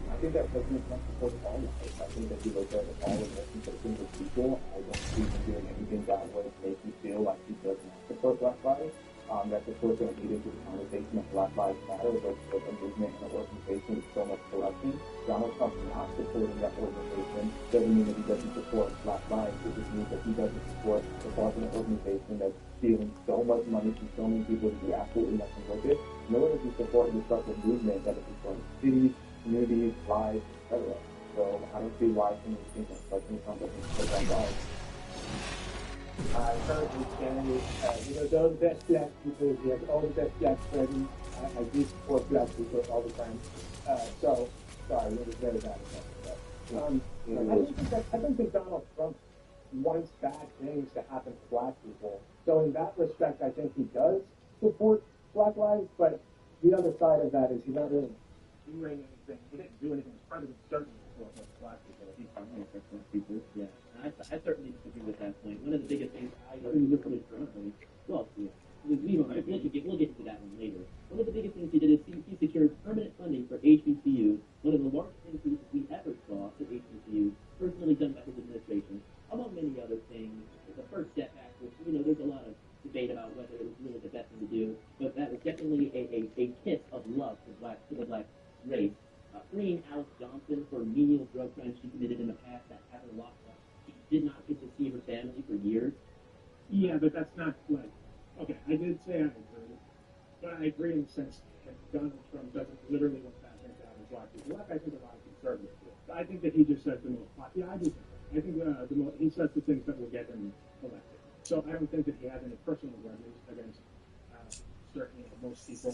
I think that President Trump supports all life. I think that he looks at all American citizens as people. I don't see him doing anything that would make me feel like he does not support Black Lives. That's of course going to lead into the conversation of Black Lives Matter, but a movement and an organization with so much corruption. Donald Trump not supporting that organization doesn't mean that he doesn't support Black Lives. It just means that he doesn't support the fraudulent organization that's stealing so much money from so many people to do absolutely nothing with it. Nor does he support the disruptive movement that is destroying cities, communities, lives, etc. So I don't see why some of these things like President Trump doesn't support Black Lives. I heard this guy, all the best black people, he has all the best black friends. I do support black people all the time. So, sorry, it was very bad. I don't think Donald Trump wants bad things to happen to black people. So in that respect, I think he does support Black Lives, but the other side of that is he's not really doing anything. He didn't do anything. His president certainly support black people. He's primarily for black people. Yeah, I certainly disagree with that point. One of the biggest things I learned from Trump, well, yeah, we'll get to that one later. One of the biggest things he did is he secured permanent funding for HBCUs, one of the largest increases we ever saw for HBCUs, personally done by his administration, among many other things. The first step back, which, there's a lot of debate about whether it was really the best thing to do, but that was definitely a kiss of love to the black race. Freeing Alice Johnson for menial drug crimes she committed in the past that happened locked up. She did not get to see her family for years. Yeah, but that's not like, okay, I did say I agree, but I agree in the sense that Donald Trump doesn't literally want bad things to happen to black people. Like I think a lot of conservatives do. I think that he just says the most popular. Yeah, I do think that. I think he says the things that will get him elected. So I don't think that he has any personal grudges against certainly most people.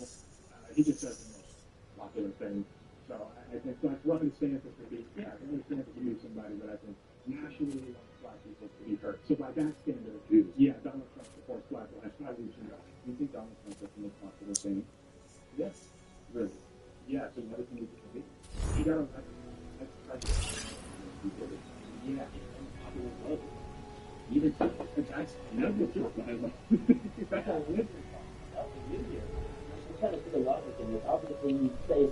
He just says the most popular thing. So I think like Ron DeSantis would be, Ron DeSantis would be somebody that I think nationally wants black people to be heard. So by that standard, Donald Trump supports Black Lives Matter. You think Donald Trump is the most popular thing? Yes. Really? Yeah, so what can we do? You got to yeah, popular vote. Even that's never true. That's a liberty. I'm trying to see the logic in this. Obviously, you say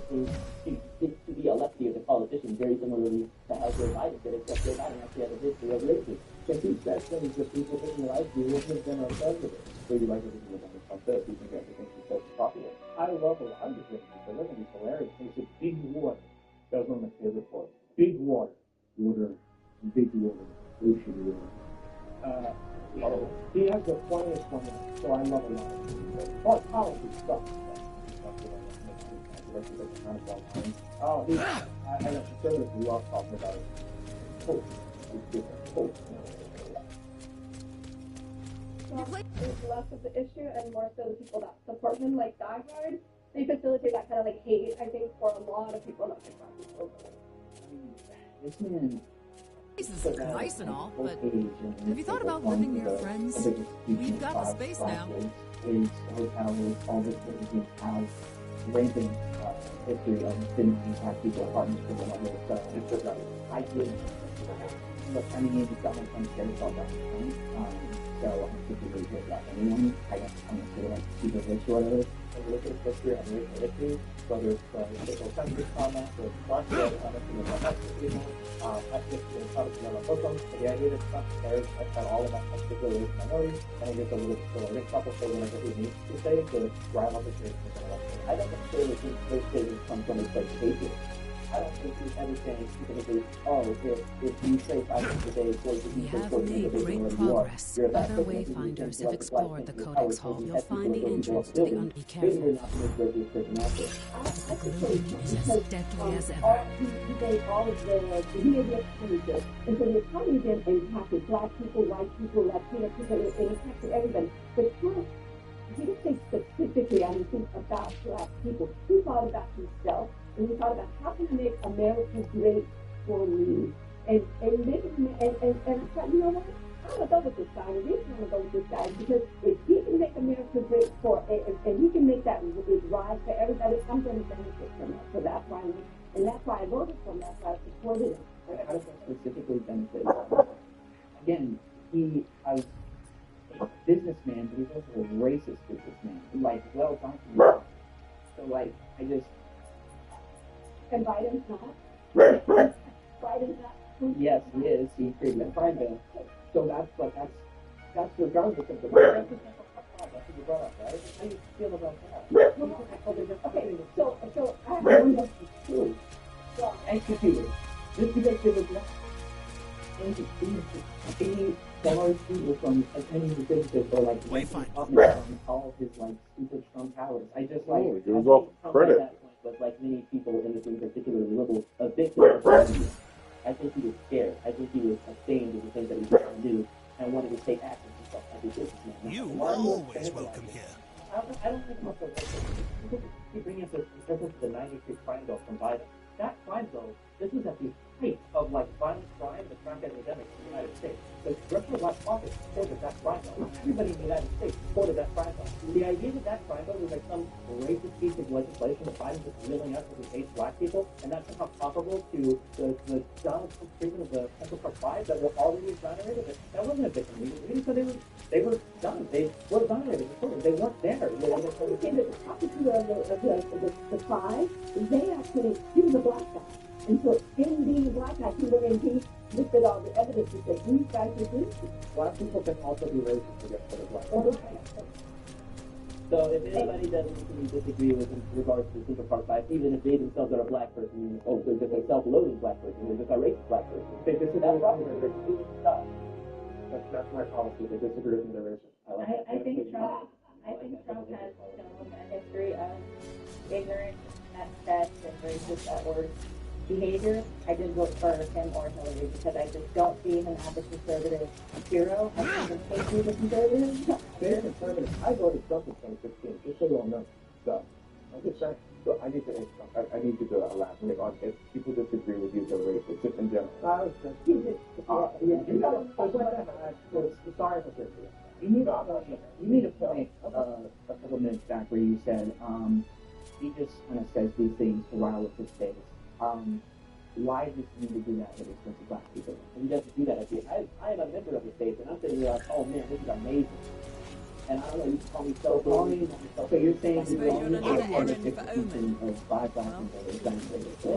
to be elected as a politician, very similarly to how Joe Biden did, except Joe Biden actually has a history of racism. But he says things that people didn't like. He wasn't dinner on Thursday. So you like everything like this, you think everything is so popular. I love a lot of the things, but they're going to be hilarious. It's a big water. That was one of my favorite parts. Big water. Water. Big water. Ocean water. He has the funniest one, so I love a lot of it. But policy stuff. Oh, I conservatively love talking about it. Coach. It's different. Coach. Is less of the issue and more so the people that support him, like Die Hard. They facilitate that kind of like hate, I think, for a lot of people, not just black people. This man. This is nice and all, but have you thought about living near friends? We've got the space now. Is hotels, all the things we have rampant history of didn't have people apartments for one another. So it's just I did. Look, I mean, it's got my friends get yourself back to so I'm super good about anyone. I'm not sure like super rich or whatever. And look at history and racial history, whether it's racial census comments or martial comments in the people, ethnic comments in the Muslims. The idea that stuff cares about all of that particular race minorities, and I guess a little bit of a couple say whatever he needs to say to drive up the change. I don't necessarily think those statements come from a place hatred. I don't think he's ever saying specifically, oh, if you say 5 times a day, or if you say 4 times a day, Great progress. Other Wayfinders have explored the Codex Hall. You'll find the entrance to the Be careful. The gloom is as deadly as ever. He made all of the expenditures. And so the economy then impacted black people, white people, Latino people, it impacted everybody. But Trump, he didn't say specifically, I think about black people. He thought about himself. And we thought about how can I make America great for me, and make it, and I thought, you know what, I'm gonna go with this guy, and we're gonna go with this guy because if he can make America great for, and he can make that rise for everybody, I'm gonna benefit from that. So that's why, that's why I voted for him. That's why I supported him. How does that specifically benefit? Again, he has a businessman, but he's also a racist businessman, like well documented. So like, I just. And Biden's not. Biden's not. Yes, he is. He created a crime bill. So that's regardless of the that's what you brought up, right? How do you feel about that? Okay, so I have one that's true. And computer. Just because there was not any people from attending the businesses or like Wayfinder all of his like super strong powers. I just like it was all credit. But like many people in this particular level of victim, I think he was scared. I think he was ashamed of the things that he was trying to do and wanted to take action and stuff like this. You are always welcome here. I don't think about the keep bringing up the reference to the 93 crime bill from Biden. That crime bill, this was at the height of like violent crime and the crack epidemic in the United States. The Republican Black Caucus supported that crime bill. Everybody in the United States supported that crime bill. The idea that that crime bill was like some racist piece of legislation that Biden just willing out because he hates black people, and that's somehow comparable to the Donald Trump treatment of the Central Park Five that were already exonerated. That wasn't a victim. We said they were done. They were exonerated. They weren't there. Talking to the five, they actually, he was a black guy. And so, him being a black guy, he went and he looked at all the evidence and said, these guys are guilty. Black people can also be racist against other black people. So if anybody doesn't disagree with in regards to the Central Park Five, even if they themselves are a black person, or they're just a self-loathing black person, they're just a racist black person. They disagree with their That's my policy. They disagree with their race. I think Trump has shown a history of ignorant, upset, and racist at-word behavior. I did vote for him or Hillary because I just don't see him as a conservative hero. I see him taking the conservative. They're conservative. I voted Trump in 2016, just so you all know. So, I'm just saying. So I need to I need you to elaborate on if people disagree with you, they're racist, just in general. Sorry for this. You made a point a couple of minutes back where you said he just kind of says these things to rile up his base. Why does he need to do that with expensive black people? And he doesn't do that at the I am a member of the state, and I'm sitting here like, oh man, this is amazing. And I don't know, you can call me so you're saying he's wrong on the execution of 5 black people that are demonstrated. So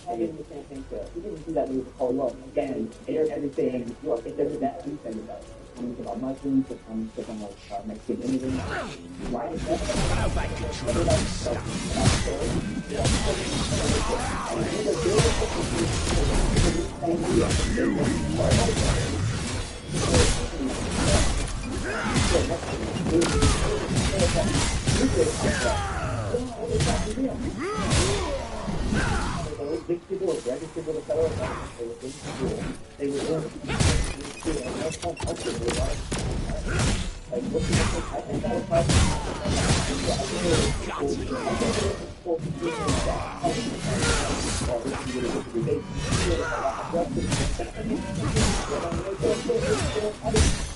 I'm getting the same thing too. He didn't do that with the whole law. Again, everything, if there's a bad thing about it. comments about Muslims, the comments about Mexican immigrants. Why is that? These people were registered with the federal government. They were in school. They were doing school, and that's not helpful. They were like, what do you think? I think that was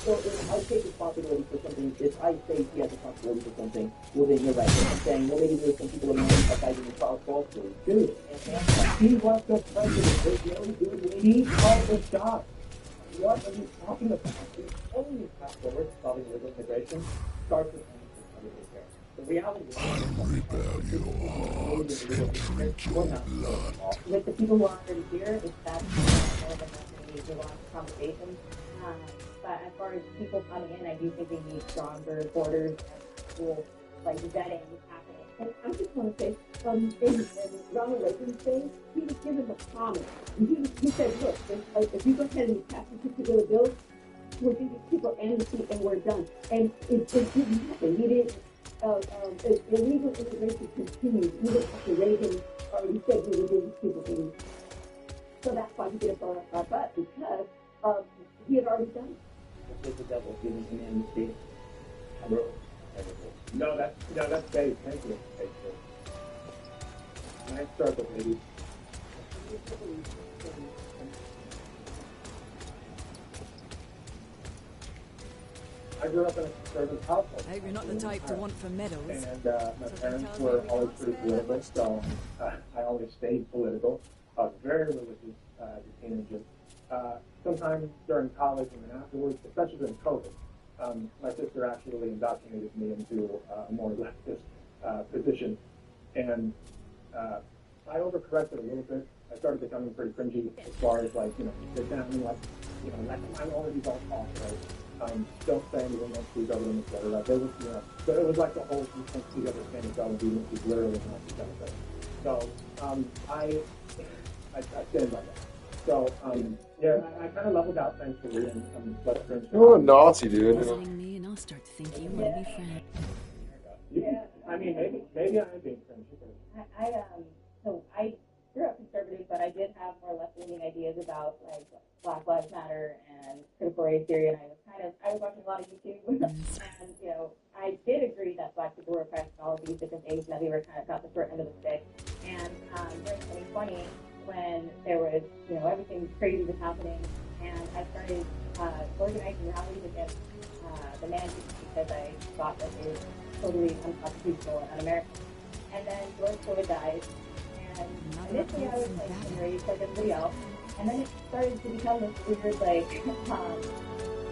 if I take responsibility for something, if I say he has responsibility for something, well then you're right. I'm saying, well maybe there's some people in America fighting in Charles falsely. Dude, he was the president. He called the shot. What are you talking about? The only path forward to solving illegal immigration starts with the reality is Unrebel your hearts and drink your blood. With the people who are already here, it's that more than nothing. We want conversations. But as far as people coming in, I do think we need stronger borders and schools, like vetting happening. And I just want to say, in Ronald Reagan's day, he was given the promise. He said, look, if you go ahead and pass the $50 bill, we're giving people amnesty and we're done. And it didn't happen. He didn't. Illegal immigration continued even after Reagan already said we were giving people things. So that's why he did it on our butt, because he had already done it. That's the devil giving him amnesty. No, that's Dave. Thank you. Nice circle, baby. I grew up in a conservative household. I hope you're not the type to want for medals. And my parents were always pretty political, so I always stayed political. I was very religious as a teenager. Sometime during college and then afterwards, especially during COVID, my sister actually indoctrinated me into a more leftist position. And I overcorrected a little bit. I started becoming pretty cringy as far as sit down and let the minorities all talk, right? Don't say anything next to each other in the Twitter. Like, it was like the whole you can't see other things on TV is literally not the kind of thing. So I stand by that. So I kind of leveled out thanks to Lee and less cringe. You're a Nazi, dude. Puzzling me, and I'll start to think you want to be friends. Yeah, I mean maybe I am being cringy. So I grew up conservative, but I did have more left-leaning ideas about like Black Lives Matter and critical race theory, and I was watching a lot of YouTube, and I did agree that Black people were oppressed in all of these different things, and that we were kind of got the short end of the stick. And during 2020, when there was everything crazy was happening, and I started organizing rallies against the mandates because I thought that it was totally unconstitutional and un-American. And then George Floyd died. And initially I was enraged like everybody else, and then it started to become this weird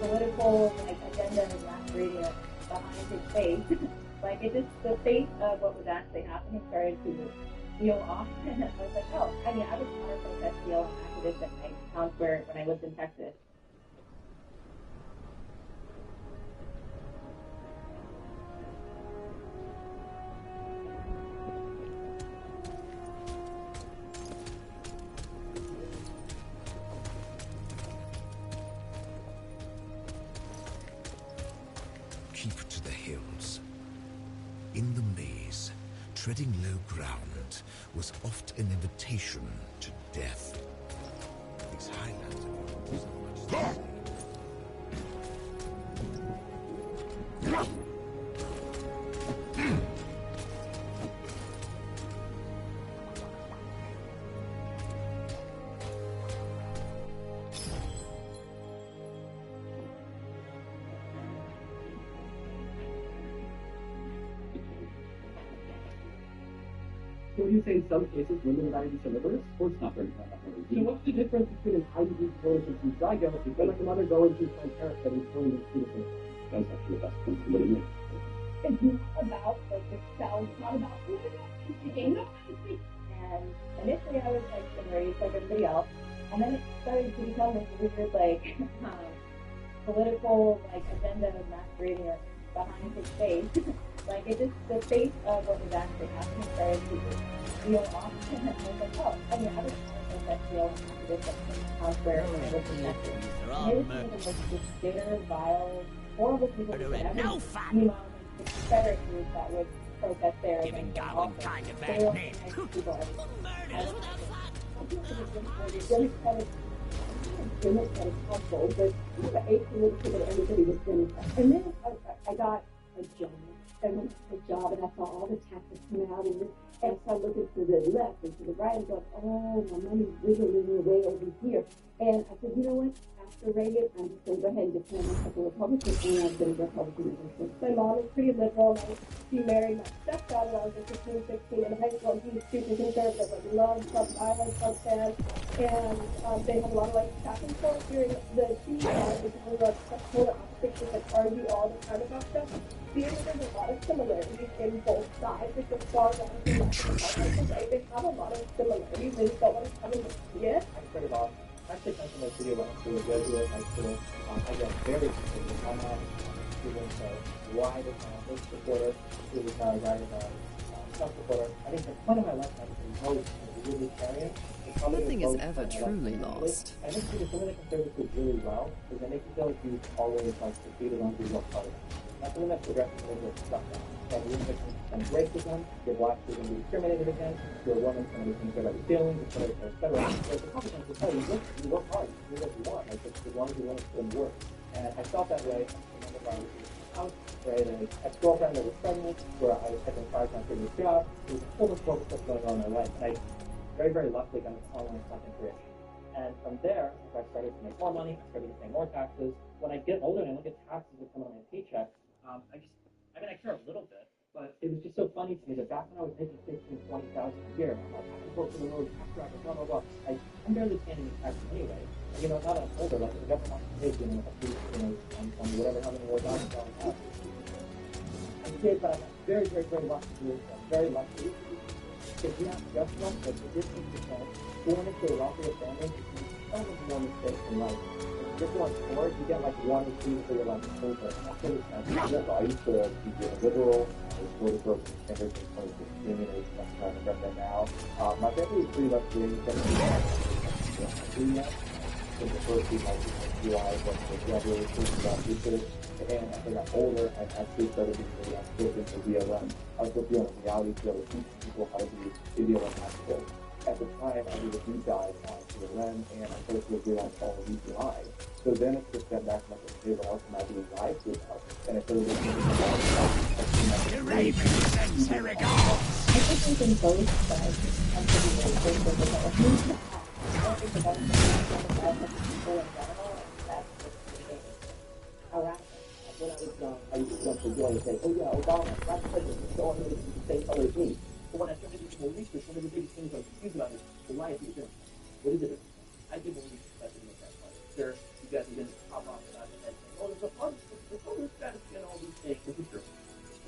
political agenda masquerading behind his face. The face of what was actually happening started to feel off, and I was like, oh, I was counter-protest deal and activist at my town square when I lived in Texas. Keep to the hills. In the maze, treading low ground was oft an invitation to death. These highlands are so much. So you say in some cases women are IUD deliverers? Or it's not very bad. So what's the difference between an IUD donation and zygote? If you let the mother go into Planned Parenthood and turn into fetus, that's actually the best thing to do. It's not about the cells, it's not about And initially I was enraged like everybody else, and then it started to become this weird political like agenda masquerading or behind his face. Like it just the face of what was actually happening started to feel off to him. I was like, oh, I mean, I was think that feel activist where it was protected. And they were some of the most bitter, vile, horrible people who could ever be. Meanwhile, the Confederate group that would protest there against them also. They were nice people. Democratic household, but we were apolitical that everybody was Democrat. And then I got a job. And when I got a job and I saw all the taxes come out and I started looking to the left and to the right and going, oh, my money's wiggling away over here. And I said, you know what? After Reagan, I'm just going to go ahead and declare myself a Republican, and I've been a Republican ever since. My mom is pretty liberal. She married my stepdaughter when I was 15, 16, and I well, he's super conservative. Like, love Trump, I was Trump fan. And they have a lot of like back and forth during the tea time, which is like polar opposites that argue all the time about stuff. There's a lot of similarities in both sides. It's as far as Interesting. they have a lot of similarities. They just don't want to come in yet. I started off, I actually sent them a video when I was doing graduate high school. I got very conservative. I'm not student, wide Bush supporter, who was writing Trump supporter. I think the point of my life has been most libertarian. Nothing is ever truly lost. I think because some of the conservatives do really well is they make you feel like you always like succeeded on your work hard. That's something that's progressive liberal stuff now. So you're going to some racism, you're black, you're going to be discriminated against, you're a woman, somebody's going to care about your feelings, et cetera. So the Republicans will tell you, look, you work hard, you do what you want, like as long as you want to put in work. And I felt that way. I remember I was in the house, right, and a ex-girlfriend that was pregnant, where I was taking 5 months previous job. There was a whole bunch of stuff going on in my life. And I very, very luckily got an online content creation. And from there, I started to make more money, I started to pay more taxes. When I get older and I look at taxes that come on my paycheck, I care a little bit, but it was just so funny to me that back when I was making $15,000, $20,000 a year, I'm like, I can go to the road, tax bracket, blah, blah, blah. I'm barely paying any taxes anyway. And, now that I'm older, like, the government wants to pay, a piece, on whatever, how many more dollars I have. I'm good, but I'm very, very, very lucky to do it. I'm very lucky. Because you have just one, but the 15%, born into a wealthier family, you so much more mistakes in life. If you're going forward, you get like 1 or 2 for your life over. And that's really sensitive. I used to be a liberal. I was voted for standards in 2016, and it's kind of right now. My family is pretty much doing something yet. So the first thing I realized was that I really thinking about research. And as I got older, I actually started being really active into VLM. I was supposed to be on a reality show to teach people how to do video and active. At the time, I did a deep dive on VLM, and I started to realize all of these lies. So then it's just that back to my okay, what else am I doing live to about? And I started looking at the ravens and Terragons. I think in both sides, I'm pretty very grateful for that. I don't think the best thing is people in general, and that's just harassment. When I was young, I used to jump for joy and say, oh yeah, Obama, Black president, so I'm going to do the same color as me. But when I started to do more research, one of the biggest things I was confused about is, well, why is he different? What is it? I did more research about the that part. Sure, you guys are going to pop off about it and say, oh, there's a part of the color strategy and all these things. This is true.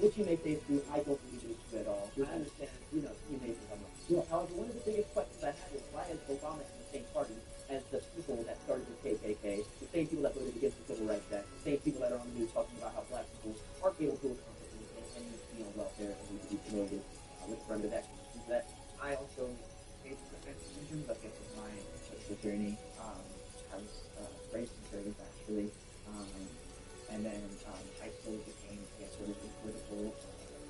Which you may say is true. I don't believe it's true at all. I understand, you may think I'm wrong. However, one of the biggest questions I had is, why is Obama in the same party as the people that started the KKK, the same people that voted against the Civil Rights Act, the same people that are on the news talking about how black people aren't able to accomplish and need to be on welfare and need to be promoted with affirmative action. That I also made some defense decisions. I guess my political journey has very conservative actually, and then high school became sort of political,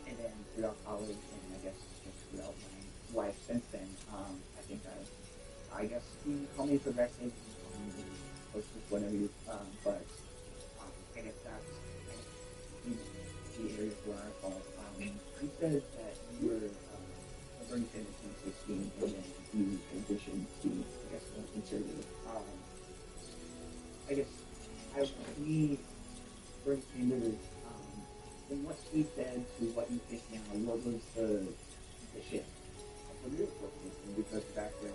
and then throughout college and I guess just throughout my life since then, I think I guess you can call me progressive, close to whatever you, but I guess that's the areas where I fall. You said that you were Bernie Sanders in 2016, and then you transitioned to, I guess, more conservative. I guess we Bernie Sanders, from what he said to what you think now, what was the shift? For me, because back then I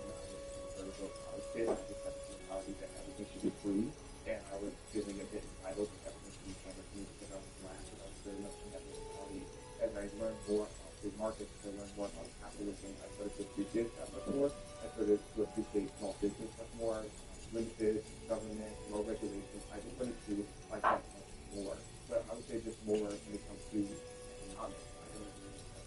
was kid, I just had to see policies that everything should be free, and I was feeling a bit entitled to everything should be covered for me because I was black, and I was very much in that mentality. As I learned more about free markets, I learned more about capitalism, I started to appreciate that much more. I started to appreciate small business much more. limited government, low regulations. I just wanted to like that much more. But I would say just more when it comes to economics. I don't agree with that.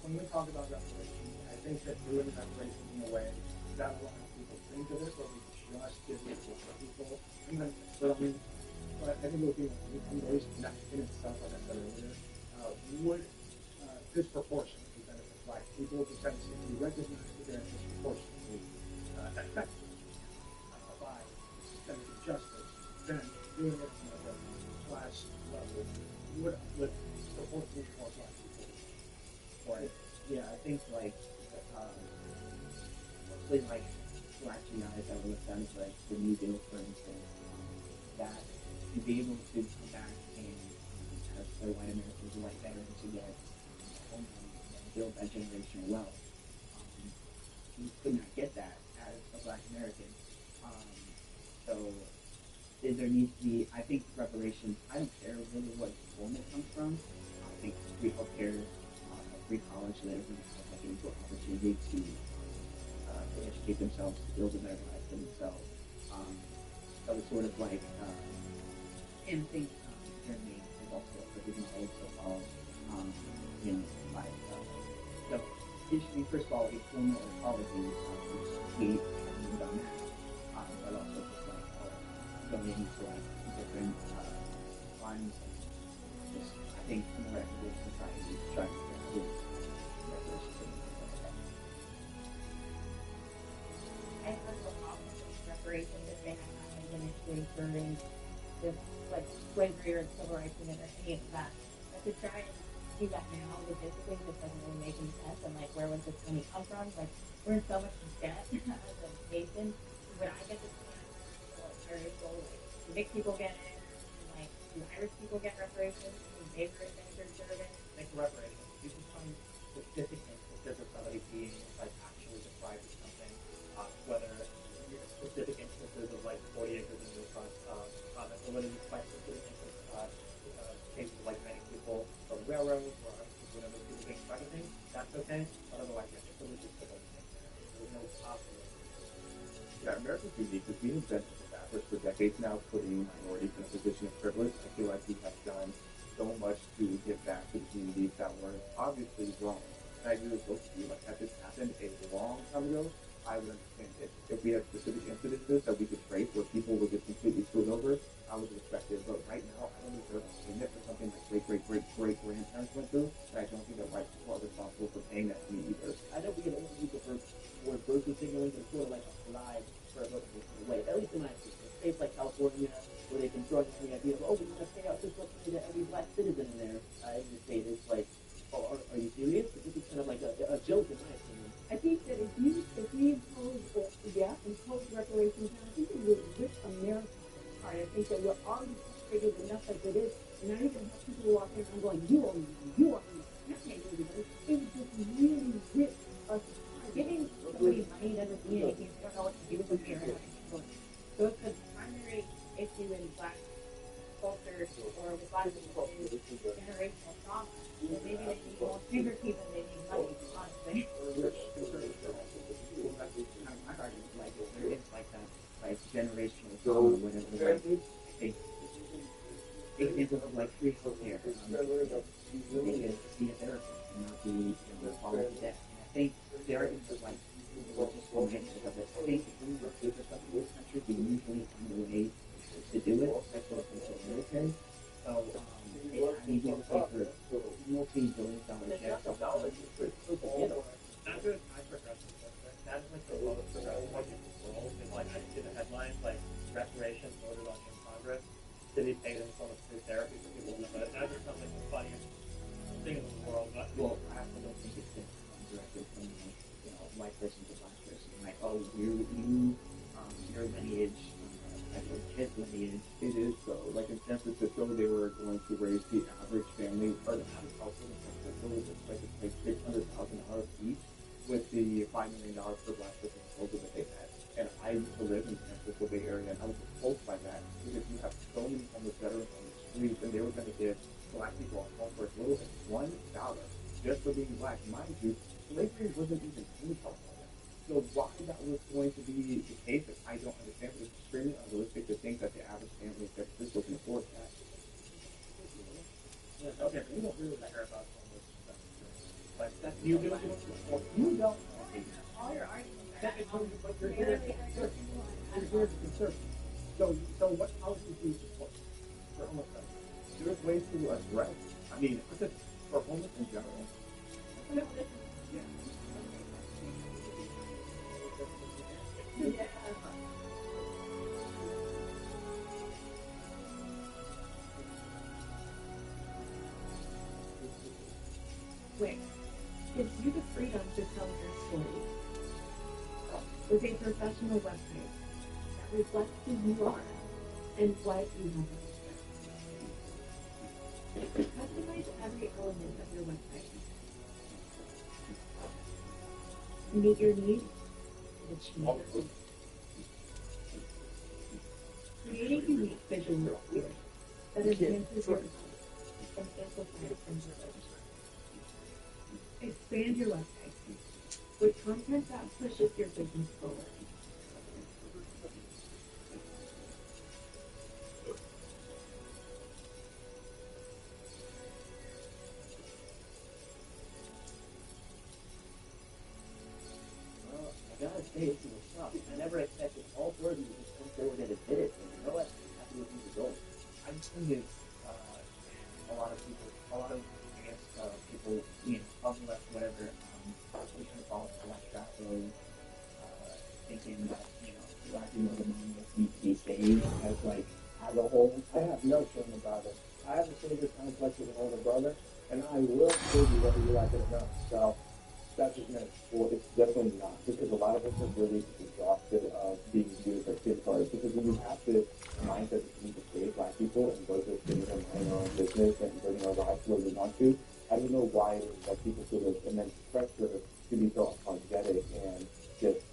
When we talk about reparations, I think that doing reparations in a way that a lot of people think of it, but we just give it to people. And then, but I think looking at income based, that in itself, like I said earlier, would disproportionately benefit black people because if you recognize that they're disproportionately affected by systemic injustice, then doing it on like a class level would uplift proportionally more black people. Right. Yeah, I think like mostly like black GIs that were sent like the New Deal, for instance, that to be able to come back and as the white Americans, the white veterans to get homeland and build that generational wealth. You could not get that as a black American. So there needs to be, I think, reparations. I don't care really what form it comes from. I think free healthcare, free college, let everyone have like an equal opportunity to educate themselves, to build a better life for themselves. So it's sort of like, and I think Germany is also a good model so-called, you know, like, so issuing, first of all, a formal apology, we haven't done that, but also just like donating to like different funds. Just, I think, in the reputable society, trying to get good reparations and things like that. I heard what often reparations if they have not been initially during this like slavery or civil rights movement or any of that. But to try and do that now logistically just doesn't really make any sense. And like, where would this money come from? Like, we're in so much debt as a nation. Would I get this money out of Irish gold? Like, do mixed people get it? Like, do Irish people get reparations? Do they were indentured servants? Like reparations, you can find specific instances of somebody being like actually deprived of something, whether specific instances of like 40 acres in your front, or whether you find specific instances, cases like many people from railroads or whatever people being deprived of things, that's okay, but otherwise, yeah, it's a logistical thing. There's no possible. Yeah, America's unique because we have been in this effort for decades now, putting minorities in a position of privilege. I feel like we have done so much to give back to the communities that were obviously wrong. And I agree with both of you. Like, had this happened a long time ago, I would understand it. If we had specific incidences that we could trace where people were just completely screwed over, I would respect it. But right now, I don't deserve payment for something my great-great-great-great-grandparents went through, and I don't think that white people are responsible for paying that to me either. I know we can only use the word virtue signaling, but it's sort of like a slide for a way. At least in my opinion, states like California, where they can throw the idea of, oh, we want to pay out this much money to every black citizen in there. In the state, it's like, oh, are you serious? This is kind of like a joke in my opinion. I think that if we impose reparations, I think it would rip America apart. I think that we're already frustrated enough as it is. And now you're going to have people walking around going, you owe me, you owe me. That can't do it. It would just really rip us apart. Giving somebody money doesn't mean anything. They don't know what to do with it or how to handle it. So it's the primary issue in black culture or with black people is generational trauma. So maybe they need more bigger people than they need money, honestly. I argue like there is like that like generational trauma whenever like they examples of like free healthcare. They get to see a therapist and not be followed to death. And I think the argument of like just romantic of it. I think if we were good for something in this country, we usually find a way to do it, especially if it's military. So I mean, we would pay for multi-billion-dollar checks. Not good high progressive, but that's like the lowest progressive one in the world. And like I see the headlines like reparations voted on in Congress to be paid in the form of free therapy for people who live. That just sounds like the funniest thing in the world. But well, I also don't think it's directly from white person to black person. Like, oh, your lineage, like your kid's lineage. It is so. Like in San Francisco, they were going to raise the average family or the average household in San Francisco was expected to pay $600,000 each, with the $5 million per black person proposal that they had. And I used to live in the San Francisco Bay Area, and I was repulsed by that because you have so many homeless veterans on the streets, and they were going to give black people a home for as little as $1. just for being black. Mind you, slavery wasn't even in California. So why that was going to be the case, I don't understand. But it's extremely unrealistic to think that the average family in San Francisco can afford that. Yeah, okay, but you don't really care about all this stuff. Like, that's you don't. You don't. All your arguments. That is what you're here to conserve. You're here to conserve. So what policies do you support for homelessness? There's ways to address. I mean, for homeless in general. Yeah. Wait, gives you the freedom to tell your story with a professional website that reflects who you are and what you have to share. Customize every element of your website to meet your needs and achieve your goals. Create a unique visual experience that enhances your life and amplifies your life. Expand your website with content that pushes your business forward. Well, I gotta say, this was tough. I never expected all four of you to just come forward and admit it. And you know what? Happy with these results. I think it's a lot of people, I guess, people, of the left, whatever, we kind of fall into that trap of thinking that, black people are the monoliths need to be saved as a whole. I have no shame about it. I have a savior complex with an older brother, and I will save you whether you like it or not. So that's just me. Well, it's definitely not, because a lot of us are really exhausted of being used as kid cards. Because when you have this mindset that you need to save black people and go to the city and run your own business and bring our lives where we want to, I don't know why it is that people feel this immense pressure to be so apologetic and just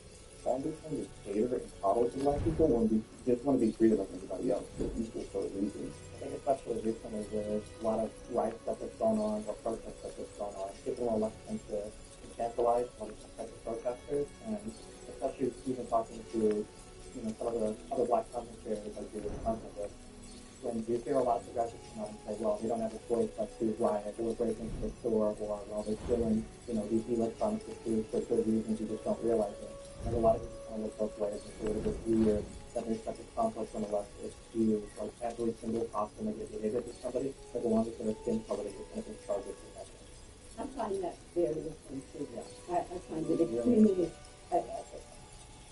always trying to cater and coddle to black people when we just want to be treated like everybody else. We're equal for a reason. I think especially recently there's a lot of riot stuff that's going on, or protest stuff that's going on. People are less tend to capitalize on some type of protesters, and especially even talking to some of the other black commentators like you're talking with, when you hear a lot of progressives come out and say, well, we don't have a choice but to riot or break into the store, or well, they're stealing these electronics for good reasons, you just don't realize it. And a lot of people kind of look both ways and feel a bit weird that there's such a complex on the left issue, like every single possible negative behavior to somebody, as long as their skin color is going to be charged with that. I find that very offensive. I find it extremely,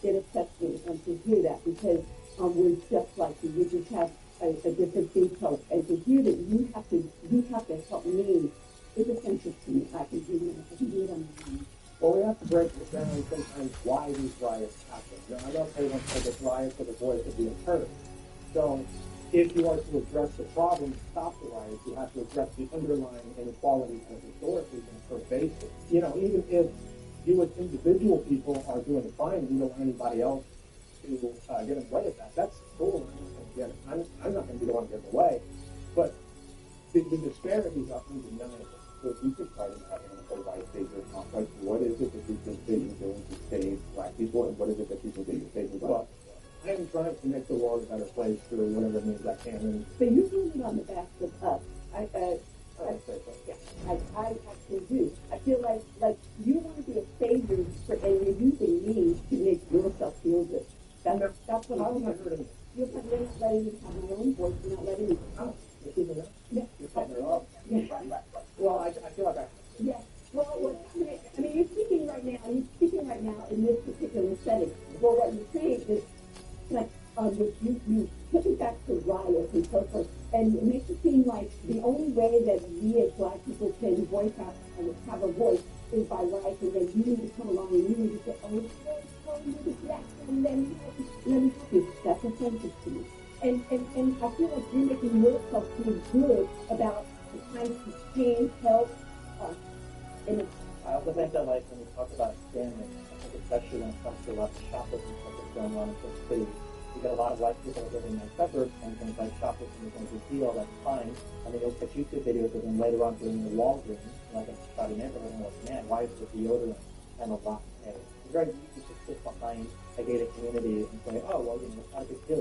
it upsets me to hear that, because we're just like you. We just have a different skin color. And to hear that you have to help me is offensive to me. I can do it on my own. Well, we have to break it down sometimes why these riots happen. I know everyone said it's riots for the voice of the unheard. So if you are to address the problem, stop the riots, you have to address the underlying inequalities that historically been pervasive. Even if you as individual people are doing fine, you don't want anybody else to get in the way of that. That's cool. I'm not going to be the one to get in the way. But the disparities are undeniable. So if you could try to have a white savior complex, what is it that you think that you're doing to save black people, and what is it that you think that you're saving black? I am trying to make the world a better place through whatever means I can. And so you're doing it on the backs of us. I actually do. I feel like you want to be a savior, and you're using me to make yourself feel good. That's what I'm hearing. You're not letting me have my own voice. You're not letting me talk. You're cutting her off. Well, I feel like yeah. Well, I mean, you're speaking right now in this particular setting. Well, what you're saying is, like, you took it back to riots and so forth, and it makes it seem like the only way that we as black people can voice out and have a voice is by riots, and then you need to come along and you need to say, oh, and then let me help you. That's offensive to me. And I feel like you're making yourself feel good about the kind of change, help, and I also think that, like, when we talk about scamming, I think especially when it comes to a lot of shoplifting stuff that's going on in the city, you get a lot of white people are living in their suburbs and things like shoplifting is no big deal, that's fine. And then you'll put YouTube videos of them later on doing the Walgreens, like a shoddy neighborhood, and like, man, why is there deodorant and a lot of hay? It's very easy to sit behind a gated community and say, oh, well, it's not a big deal,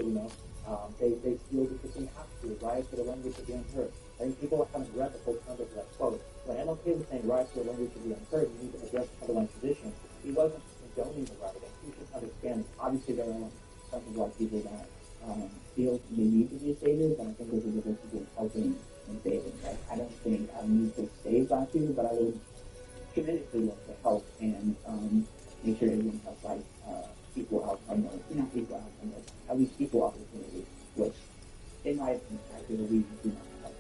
They steal because they have to, riot for the language of the unheard. I think people haven't read the whole context of that quote. When MLK was saying riot for the language of the unheard, you need to address the underlying position. He wasn't condoning the rioting. He was just understanding. Obviously, there are some people like people that feel they need to be savers, and I think there's a difference between helping and saving. Like, I don't think I need to save Black people, but I would committedly look to help and make sure everyone has like equal outcome, or not equal outcome, but at least equal opportunity, which, in my opinion, I feel we do not have.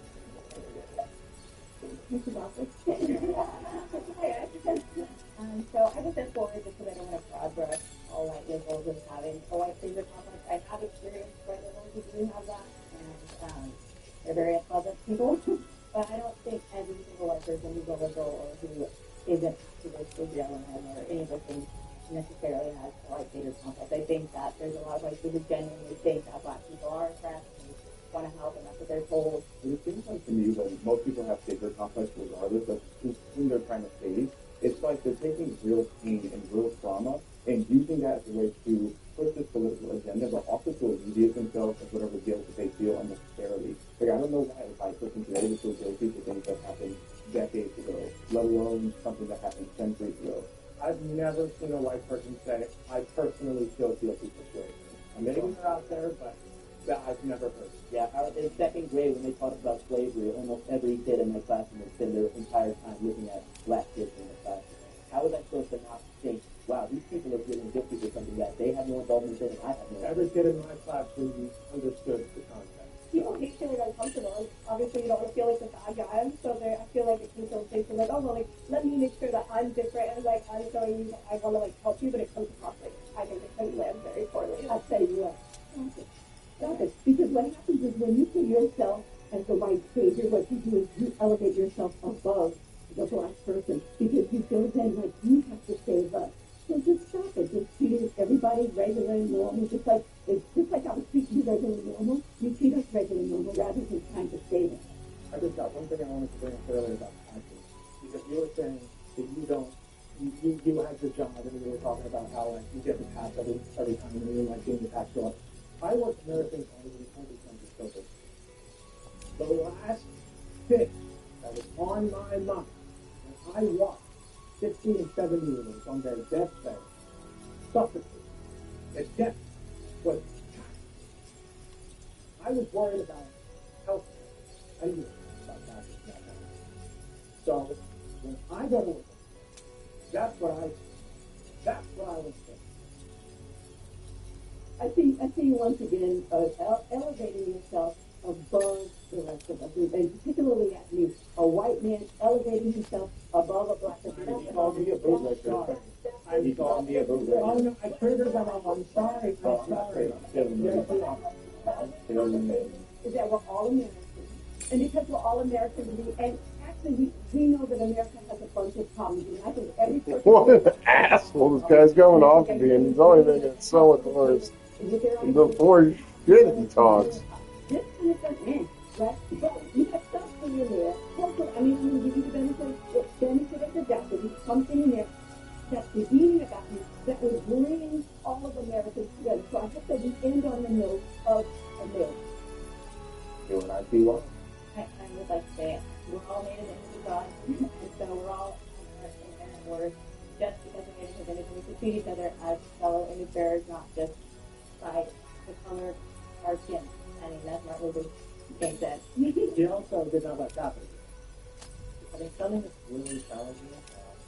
So I just forward just because I don't want to broad all white liberals as having a white savior complex. I have experienced white liberals who do have that, and they're very unpleasant people. But I don't think every single white person who's a liberal or who isn't activist or yelling or any of those things necessarily has a white savior complex. I think that there's a lot of white people who genuinely think that Black people are oppressed and want to help, and that's what they're told. It seems like to me that most people have savior complex regardless of whom they're trying to save. It's like they're taking real pain and real trauma and using that as a way to push this political agenda, but also to alleviate themselves of whatever guilt that they feel unnecessarily. Like, I don't know why a white person today would feel guilty for things that happened decades ago, let alone something that happened centuries ago. I've never seen a white person say, I personally feel guilty for slavery. Maybe they're out there, but that I've never heard. Yeah, in second grade, when they talked about slavery, almost every kid in my classroom would spend their entire time looking at Black kids in the classroom. How was I supposed to not think, wow, these people are feeling guilty for something that they have no involvement in and I have no involvement in? Every kid in my classroom understood the context. People hate feeling uncomfortable. Obviously, you don't want to feel like the bad guy, so I feel like it can feel safe to like, oh, well, like, let me make sure that I'm different, and like, I'm showing you that I want to like help you, but it comes across like, I think it can land very poorly. I'll say you are. Stop it. Because what happens is when you put yourself as the white savior, what you do is you elevate yourself above the Black person, because you feel then like you have to save us. So just stop it. Just treat everybody regular and normal, just like I would treat you regular and normal. You treat us regular and normal rather than trying to save us. I just got one thing I wanted to bring up earlier about taxes, because you were saying that you had your job, and you were talking about how like you get the tax every time, and you like doing the tax bill. I worked American Family 2020 focus. The last thing that was on my mind when I watched 16 and 17-year-olds on their deathbed suffocate, the death was tax. I was worried about health care. I didn't know about taxes that time. So when I go to work, that's what I was thinking. I see you once again elevating yourself above the rest of us, and particularly at you, a white man elevating himself above a Black person. You called me a bootlegger. You called me a bootlegger. Oh no, I triggered them all. I'm sorry. I'm sorry. Is that we're all Americans, and because we're all Americans, and actually we know that America has a bunch of problems, and I think every person. What an asshole this guy's going off to be, and he's only making it so much worse. Before shit he talks. This kind of stuff in, right? So you have stuff in your there. I mean, I'm going to give you the benefit of the doubt that there's something in there that's redeeming about you that will bring all of Americans together. So I hope that we end on the note of America. You and I see what? I would like to say we're all made in the image of God, and so we're all American, and we're just because we're made in His image, we should treat each other as fellow image bearers, not just by the color of our skin. I mean, that's not Luther King said. You also did not about capitalism. I think something that's really challenging.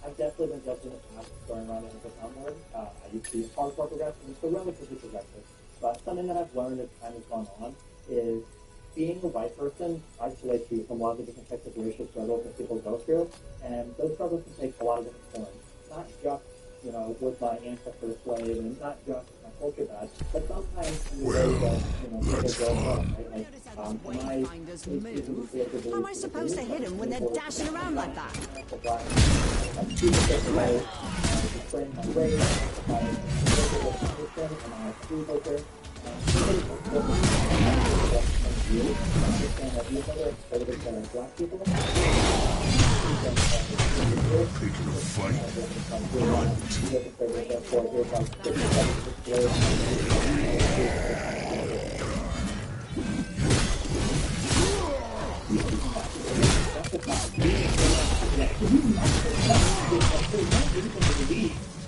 I've definitely been guilty in the past going around in the word. I used to be hardcore progressive, and still relatively progressive. But something that I've learned as time has gone on is being a white person isolates you from a lot of the different types of racial struggles that people go through, and those struggles can take a lot of different forms. Not just, was my ancestor a slave, and not just my culture bad, but sometimes in the way that, That's fun. Notice how these wayfinders move? How am I supposed to hit them when they're dashing around like that? Picking a fight?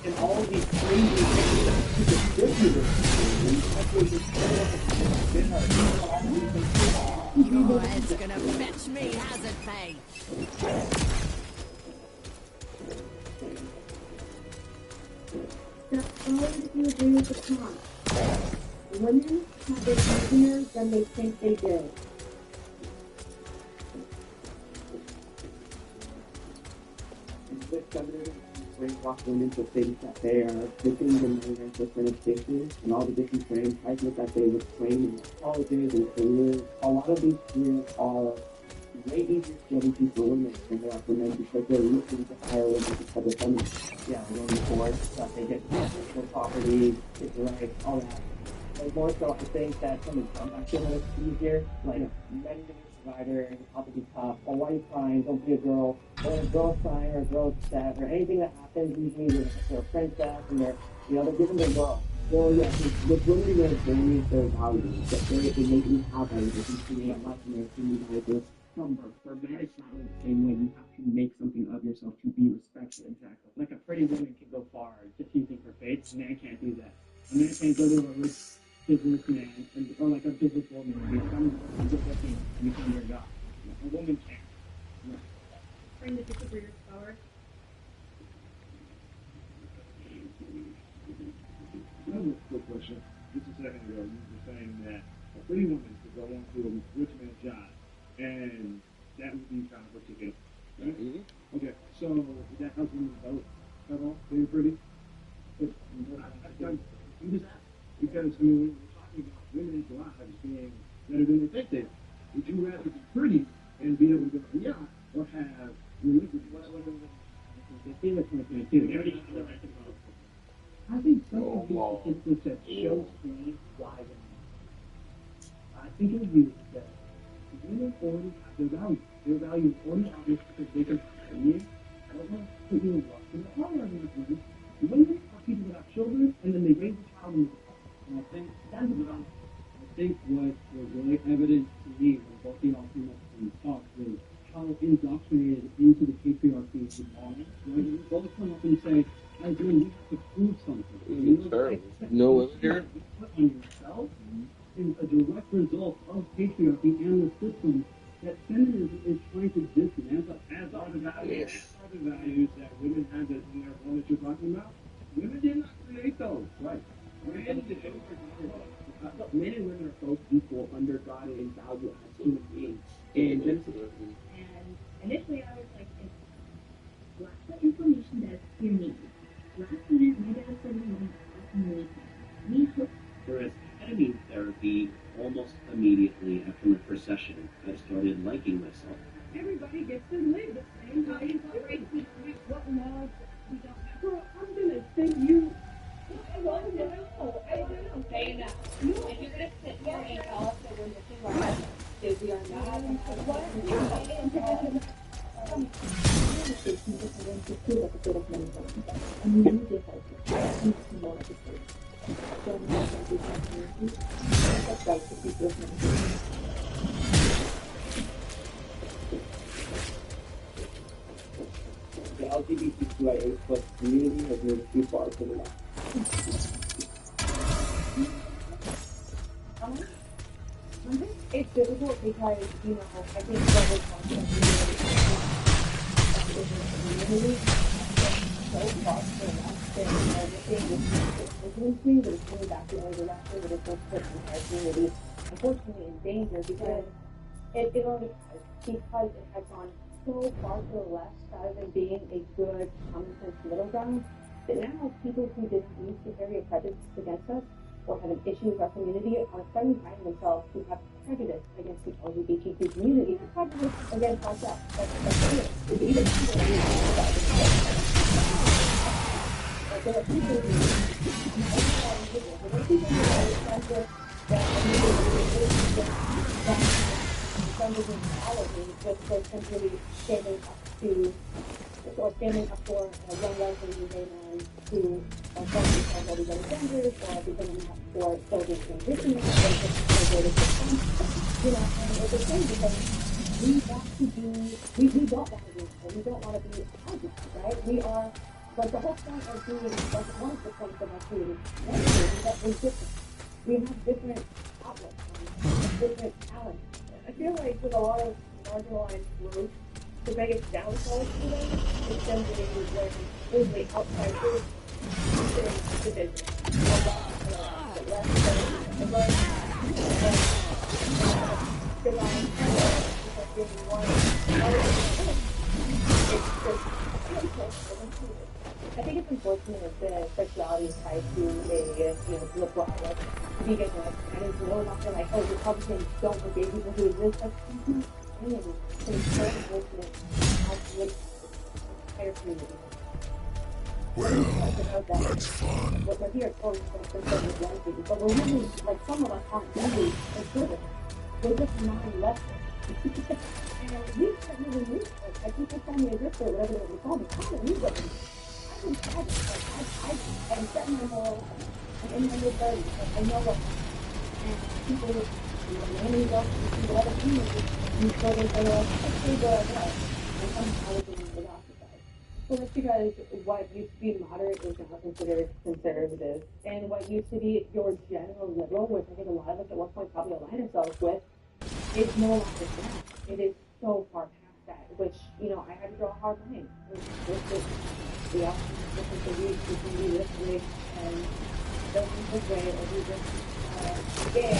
And all these crazy Your head's gonna fetch me hazard pay. That's all if you agree with the top. Women have it easier than they think they do. With feminism, brainwash women to think that they are victims and murderers for certification, and all the different training types that they were trained in colleges and careers. A lot of these careers are way easier to get into for women than they are for men because they're looking to hire women because of feminists. Yeah, women force that they get for property, it's right, all that. But more so, I think that some of the actually when it's easier, like men being a provider, how to be tough, a white sign, don't be a girl, or a girl sign, or a girl step, or anything that happens, usually they're a princess, and they're given their girl. Well, yeah, with women, they're very their values, that they make you have values, if you see that much, and they're seeing you guys from birth. For men, it's not really the same way. You have to make something of yourself to be respected. Exactly. Like a pretty woman can go far just using her face. A man can't do that. A man can't go to a rich businessman or like a businesswoman and become good looking and become your god. A woman can't. No. Bring the disagreeer's power. I have a quick question. Just a second ago, you were saying that a pretty woman could go on to a rich man's job, and that would be kind of particular. Right? Mm-hmm. Okay, so would that help you vote at all, being pretty? You just asked. Because, I mean, when we're talking about women's lives being better than they think they are, would you rather be pretty and be able to go to the yacht or have religion? They feel it's going to do. They already have the right to vote. I think some of these instances that shows me why women. I think it would be that women already have their value. Their value is already obvious because they can hire you. I don't want to put you in love. There's a lot of women. Women are people that have children and then they raise the child in the And I think what was really evident to me when both of y'all came up and talked was how indoctrinated into the patriarchy we are. Right? You both come up and say, as women, you have to prove something. No women here? You put on yourself is a direct result of patriarchy and the system that feminism is trying to dismantle, as are the values. Yes. Are the values that women have that in their role that you're talking about? Women did not create those. Right. Men and women are both equal under God and value as human beings. And initially I was like, lack of information that you need. Last minute, my dad said we hope. Whereas ketamine therapy, almost immediately after my first session, I started liking myself. Everybody gets to live the same way. What laws we don't have. Girl, I'm gonna send you. I want to know. I want to know. Say that. And you're gonna sit here and tell us that we're missing our if we are The LGBTQIA+ community has moved too far to the left. It's difficult because, you know, I think what we're talking community so far to the left and everything is listening to, but it's really back to the left, but it's also put the entire community, unfortunately, in danger because it already has, because it has gone so far to the left rather than being a good common sense middle ground that now people who didn't used to carry a prejudice against us or have an issue with our community are starting to find themselves who have prejudice against the LGBTQ community, prejudice against ourselves. That's real. Even there are people who just for simply standing up to or standing up for young lesbians and gay men who are calling themselves already genders or becoming up for children transitioning or you know, and it's a shame because we want to be, we don't want to be, we don't want to be outlaws, right? We are, but the whole point of being, like one of the points of us being lesbians is that we're different. We have different outlooks, different talents. I feel like with a lot of marginalized groups, the biggest downfall to them is them being when only outside groups division. I think it's unfortunate that sexuality is tied to a, liberal outlook to begin with, and it's no longer like, oh, Republicans don't want gay people who exist. That's not it's so unfortunate how the entire community. Well, that's fun. We're here totally conservative lesbians, but we're really, like, some of us aren't really conservative. We're just non-leftist. And we can't really move. Like, people call me a grifter or whatever they call me. I don't need them. I'm private. Like, I'm setting my morals. I'm in my mid-30s. Like, I know what and people, nannies up, people other communities, these children say, well, okay, good, and somehow we're being ostracized. So that's because what used to be moderate is now considered conservative, and what used to be your general liberal, which I think a lot of us at one point probably aligned ourselves with, is no longer that. It is so far past that, which, I had to draw a hard line. The option is to be this way and don't be this way, or be this gay.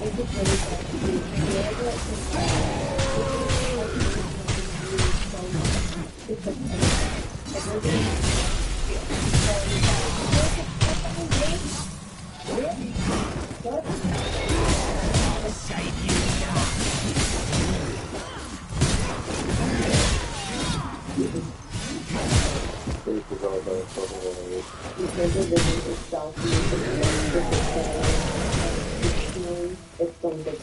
It's just really hard to be it's going to take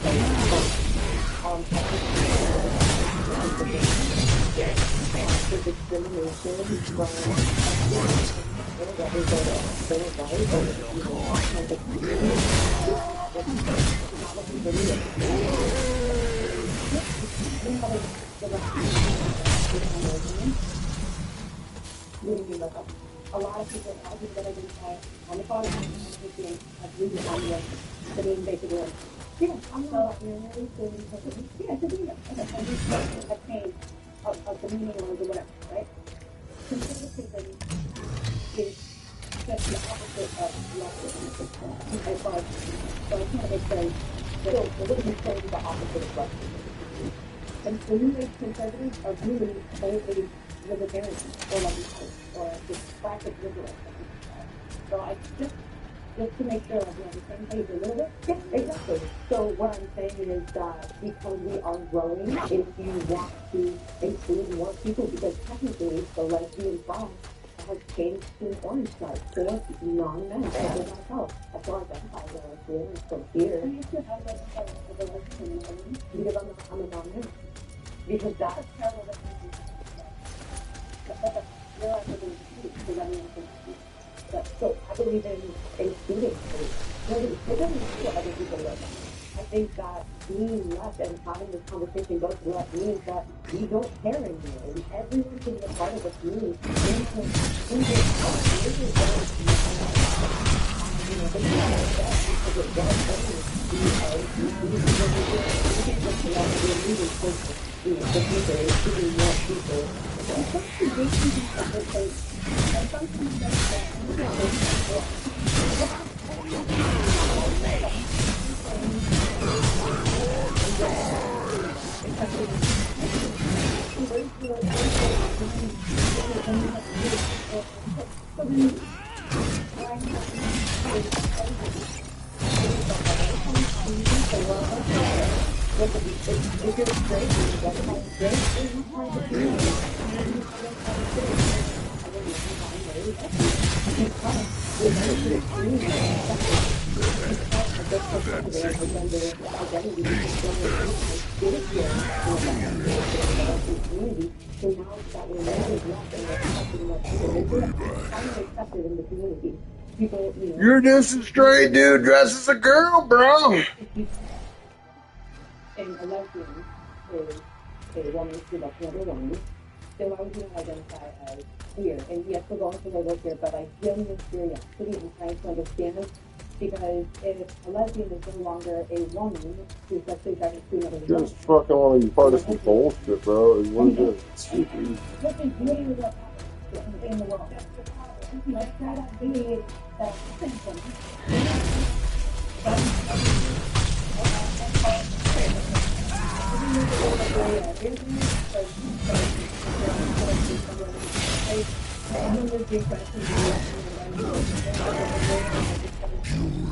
a lot of people that have been on the phone have really on the main basically like, yeah, I'm not about your marriage, yeah, to be a change of the meaning or whatever, right? Conservatism is just the opposite of leftism as far as, so it kind of makes sense that it wouldn't say the opposite of leftism. And the new conservatives are really only libertarians or leftists or just classic liberals. So I just to make sure we're on the same page a little bit. Yeah, exactly. So what I'm saying is that because we are growing, if you want to include more people, because technically the lesbian class has changed to an orange card for non-men, such as myself. As far as I'm lesbian, I'm still here. And you should have that as a lesbian, because I'm a non-man. Because that's terrible that you're actually because I mean, so I believe in including it doesn't matter what other people look like. I think that being left and having this conversation go through us means that we don't care anymore. And everyone can be a part of the community. If you're straight, you identify as straight, you're not part of the community. And you identify as straight, I don't know, non-binary, because the LGBT community is accepted. Because of this perspective of gender identity, because gender sometimes didn't feel in the community. So now that we're moving left and we're accepting more individuals, finally accepted in the community. People, you know. You're just a straight dude dressed as a girl, bro. And a lesbian is a woman, so that's number one. Then why would you not identify as queer? And yes, we're going through the work here, but I genuinely curiosity and trying to understand, because if a lesbian is no longer a woman who's sexually attracted to another woman, Just fucking want to be part of some bullshit, bro. Is what it is. what is really what happens in the world? Let's try to be that symptom.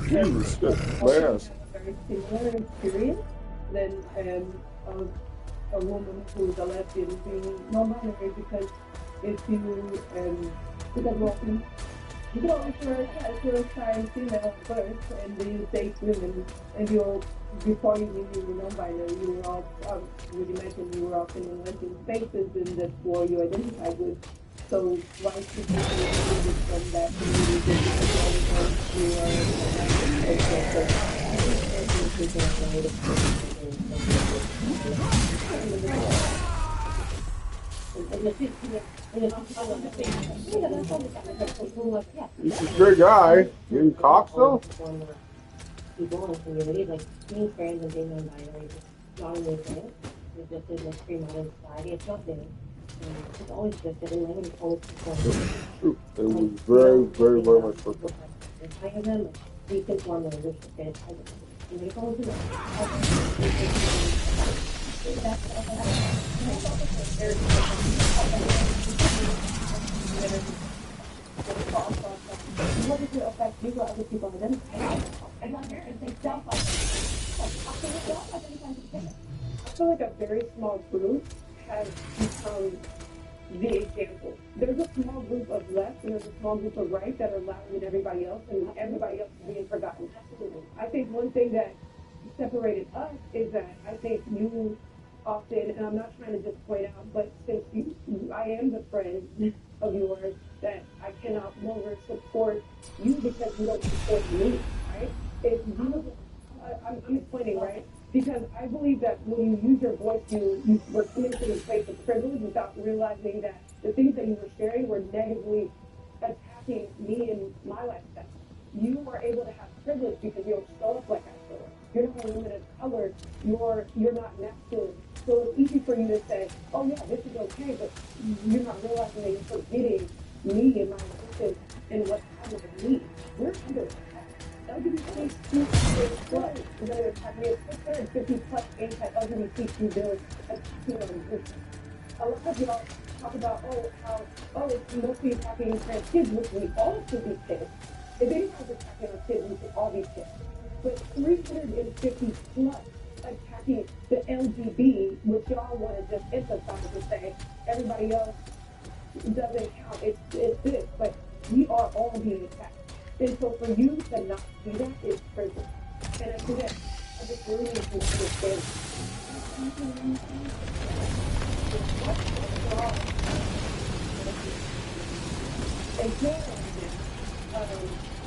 Jesus, yes. Very similar experience than a woman who's a lesbian being non-binary, because if you because well, you can always first-time female at birth, and then you date women, and you're before you knew you were non-binary, you were all you mentioned you were often in lesbian spaces, and that's what you identified with. So why should you be excluded from that community because you He's a great guy. You cock though? People in the community, like being trans and being non-binary, is not a new thing. It's just in this pre-modern society. It's not new. It's always existed, and women always performed. It was very, very, very much perfect. I have them, we conform them, they're fit. And they go into what does it affect you or other people identify? I feel like a very small group has become the example. There's a small group of left and there's a small group of right that are louder than everybody else, and everybody else is being forgotten. I think one thing that separated us is that I think you often, and I'm not trying to just point out, but since I am the friend of yours, that I cannot longer support you because you don't support me, right? If you, I'm explaining, right? Because I believe that when you use your voice, you were coming to the place of privilege without realizing that the things that you were sharing were negatively attacking me and my lifestyle. You were able to have privilege because you don't show up like I show up. You're not a woman of color. You're not masculine. So it's easy for you to say, oh yeah, this is okay, but you're not realizing that you're forgetting me and my existence and what's happening with me. We're under attack. LGBTQ plus, we're going to attack me. 650 plus anti-LGBTQ bills attacking our existence. A lot of y'all talk about, it's mostly attacking trans kids, which we all should be pissed. If anyone's attacking our kids, we should all be pissed. But 350 plus attacking the LGB, which y'all want to just emphasize and say everybody else doesn't count. It's this, but we are all being attacked. And so for you to not see that is privilege. And I think that I just really need to understand. And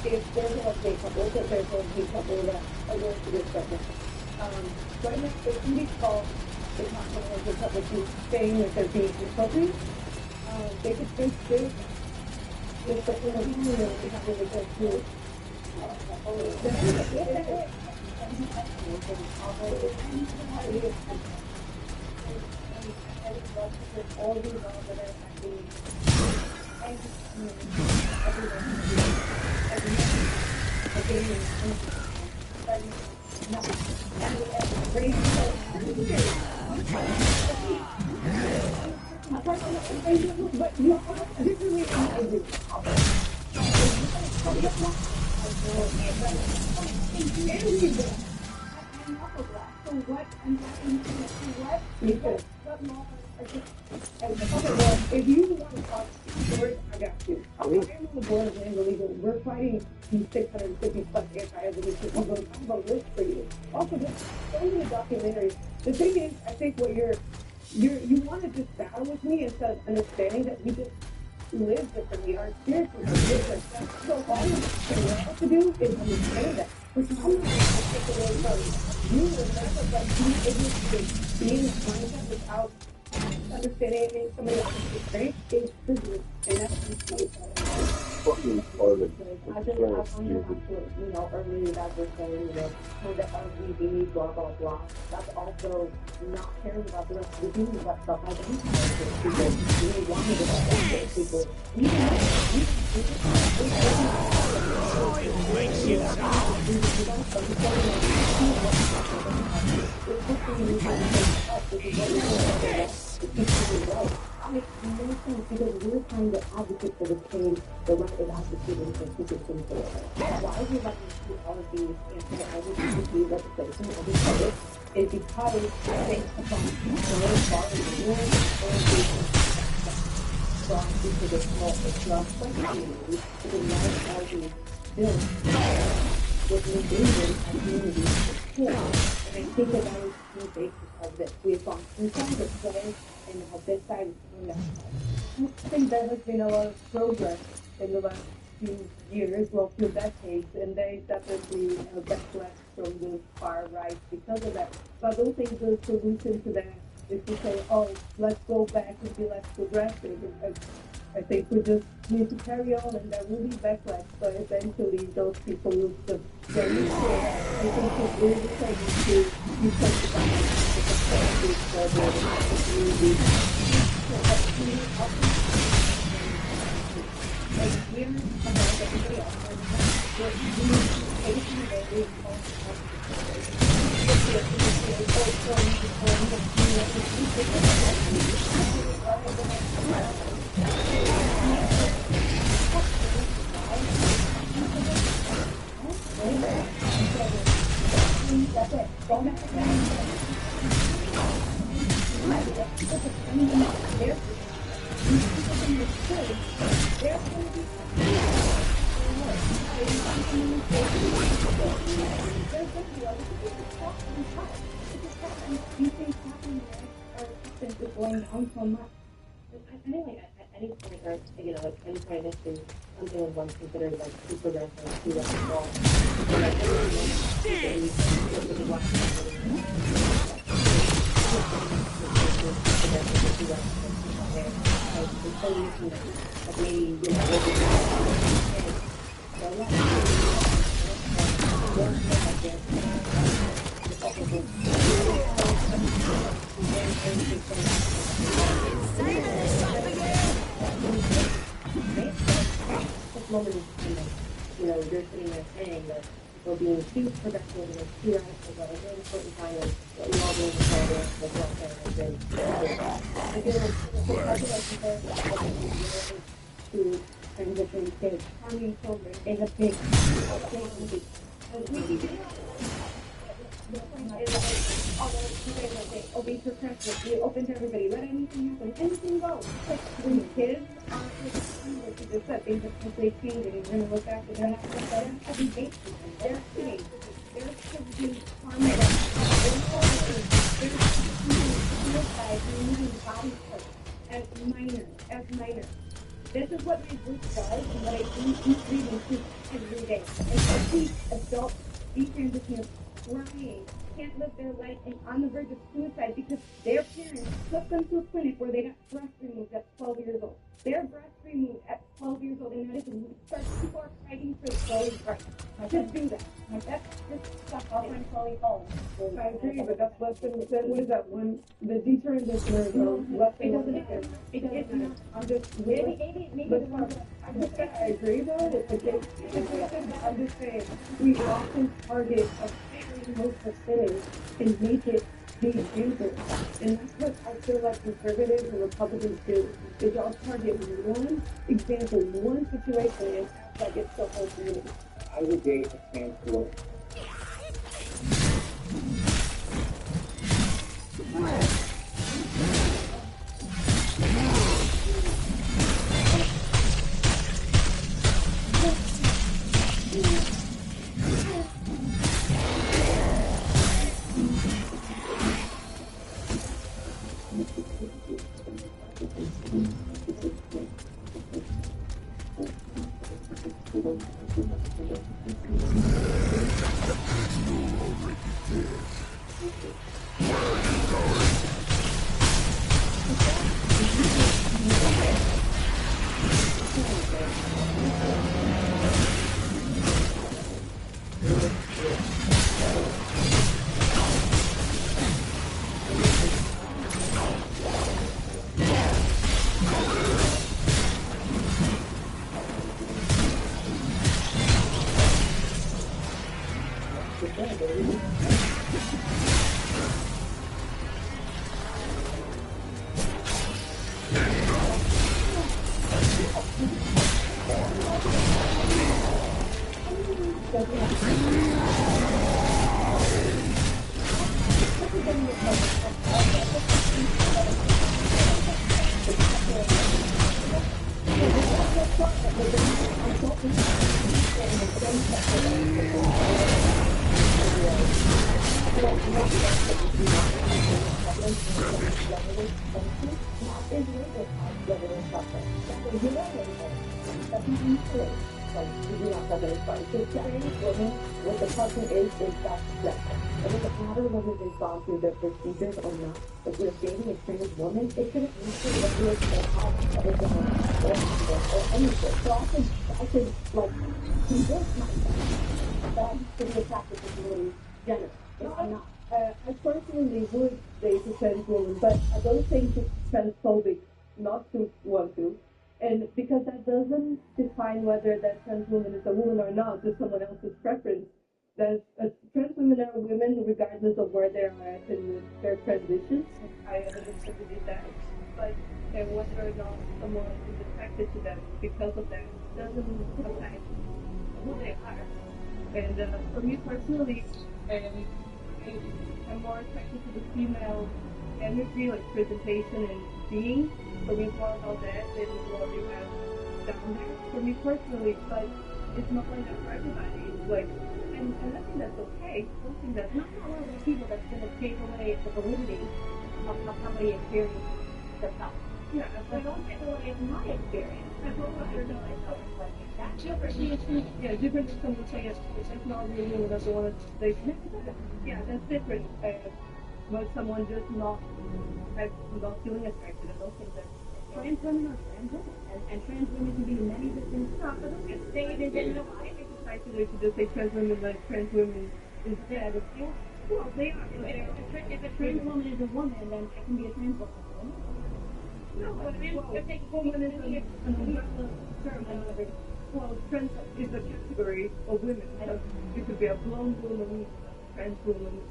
if there's a gay couple, if there's a gay couple that are going to this segment, right now, it can be called, it's not one of the couple who's saying that they're being inappropriate. They could think this, especially when you have to go through. All these laws that are happening, but you this is what I do. so what? I'm asking you for what? Because what laws are just, okay, well, if you want to talk afterwards, I got you. I am on the board of land illegal. We're fighting these 650 plus anti-evolution people. I'm going to list for you. Also, there's so many documentaries. The thing is, I think what you want to just battle with me instead of understanding that we just live differently. Our experiences are different. So all you have to do is understand that. Which I'm not going to take away from you or whatever, but being able to be in this mindset without understanding somebody else's experience is privilege. And that's Fucking retarded. I just, I wonder after, you know, earlier you guys were saying, you know, for the LGBT, blah, blah, blah. That's also not caring about the rest of the community, but the identity people really wanted to accept people. It makes no sense because we're trying to advocate for the change the right is advocating for citizens for. Why are we letting see all of these anti-LGBT legislation and these public is because based upon very far ignorance or strong traditional communities because now all these bills with endangering our communities before. And I think that that is the basis of this. We've gone through Congress today and have this side and that side. I think there has been a lot of progress in the last few years, well, few decades, and they definitely have backlash from the far right because of that. But I don't think the solution to that is to say, oh, let's go back and be less progressive. I think we just need to carry on and there will be backlash, but eventually those people will just get used to it. I think it's really important to be sensitive to the families for the community. Like we're about everybody else, we're taking away that's it. Don't have to going down so much. I think like at any point or you know, like any point in history, something was once considered like too progressive, too left of wall. Moment you know, you're sitting there saying that people being too productive and too radical, but at any point in time, what we all doing is all the welfare has been. I feel like to transition kids, harming children is a big thing. Although you guys might say, oh, be progressive, be open to everybody, let anything happen, anything goes. Like when kids are what you just said, things are completely changing, and you're going to look after them, they're heavy bases, they're kids, they're kids being harmed, they're suicide, removing body parts as minors. This is what my group does, and what I do each reading to every day. And I see adults detransitioning, crying, can't live their life, and on the verge of suicide because their parents took them to a clinic where they got breast removed at 12 years old. Their breast removed at 12 years old, and now people are fighting for voting rights to do that. That's just stuff I'll find Chloe home. I agree, but that's less than, what is that one, the detransitioners are less than 1%. It doesn't matter. I'm just, I agree though, I'm just saying, we often target a very most percentage and make it these users. And that's what I feel like conservatives and Republicans do, is y'all target one example, one situation, and act like it's the whole community. I would date a trans woman. What the question is that sex. And if the other woman is gone through the procedures or not, if you're dating a trans woman, it shouldn't matter what your or anything. So I could like convince myself that to be attracted to somebody gender. If I'm not. I personally would date a trans woman, but I don't think it's transphobic not to want to. And because that doesn't define whether that trans woman is a woman or not, just someone else's preference. That trans women are women regardless of where they're at in their transition. I understand that. But whether or not someone is attracted to them because of that doesn't affect who they are. And for me personally, I'm more attracted to the female energy, like presentation and being. For me, it's more about that than what they have down there. For me personally, but it's not like that for everybody. Like, and I think that's okay. I think that's not one of those people that's going to take away the validity of how somebody experiences themselves. Yeah, but don't take away my experience. That's what I feel myself. Like, that's different. Yeah, different than someone saying it's not really what I want to say. Yeah, that's different. But someone just not feeling attracted. I don't think that's trans women are trans women, and trans women can be many different. No, but look at they didn't know why they decided to just say trans women like trans women instead of well, they are. If a trans woman is a woman, then I can be a trans woman. No, but if they woman is an umbrella term, well, trans is a category of women. So you could be a blonde woman, trans woman.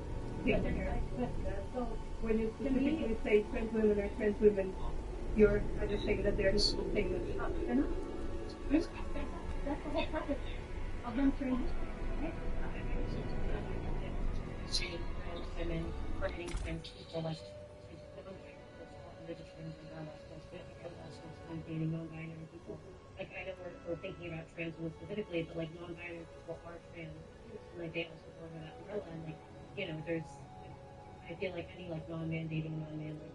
So when you specifically say trans women or trans women, you're kind of saying that they're the same as us. They're not. That's the whole purpose of them trans, right? Women creating trans people like dating non-binary people. Like I know we're thinking about trans women specifically, but like non-binary people are trans, and like they also go under that umbrella. And like there's, I feel like any like non-man dating non-man, like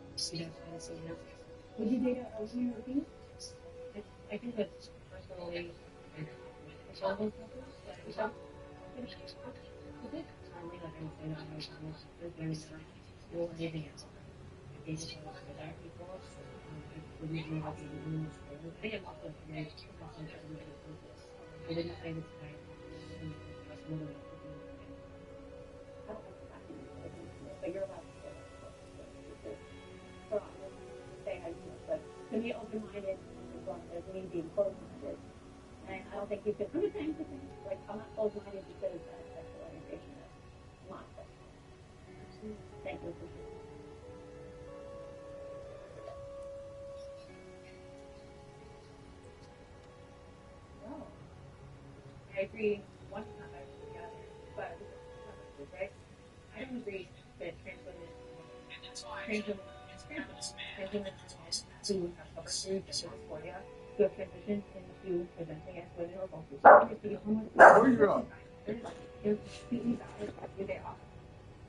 would you date a woman or a female? I think that's personally it's all those couples. Like I would say that or anything else. I dated other people. I wouldn't know how to do this. I think I'm also very I didn't say this guy. But you're allowed to say how you feel. But to be open-minded doesn't mean being closed-minded. And I don't think you can. I'm just saying, like, I'm not closed-minded because sexual orientation is not sexual. Thank you. No. I agree. One time I was together, but right? I don't agree that trans women who have suffered through gender dysphoria who have transitioned into presenting as women or both. Where are you going? They're completely valid who they are.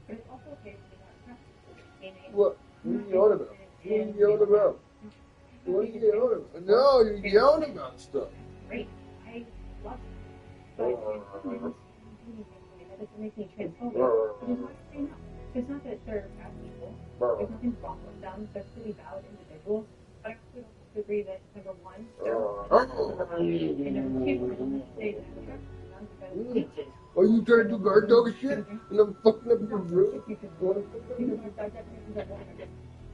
But it's also okay with our preferences. What? What are you yelling about? What are you yelling about? What are you yelling about? No, you're yelling about stuff. Great. I love it. But that doesn't make me transphobic. Which is why I say no. It's not that they're bad people. There's nothing wrong with them. They're pretty valid individuals. But I also don't have to agree that, number one, they're and number two, I don't have to say that I'm attracted to them because Are you trying to do guard dog shit? And I'm fucking up your room?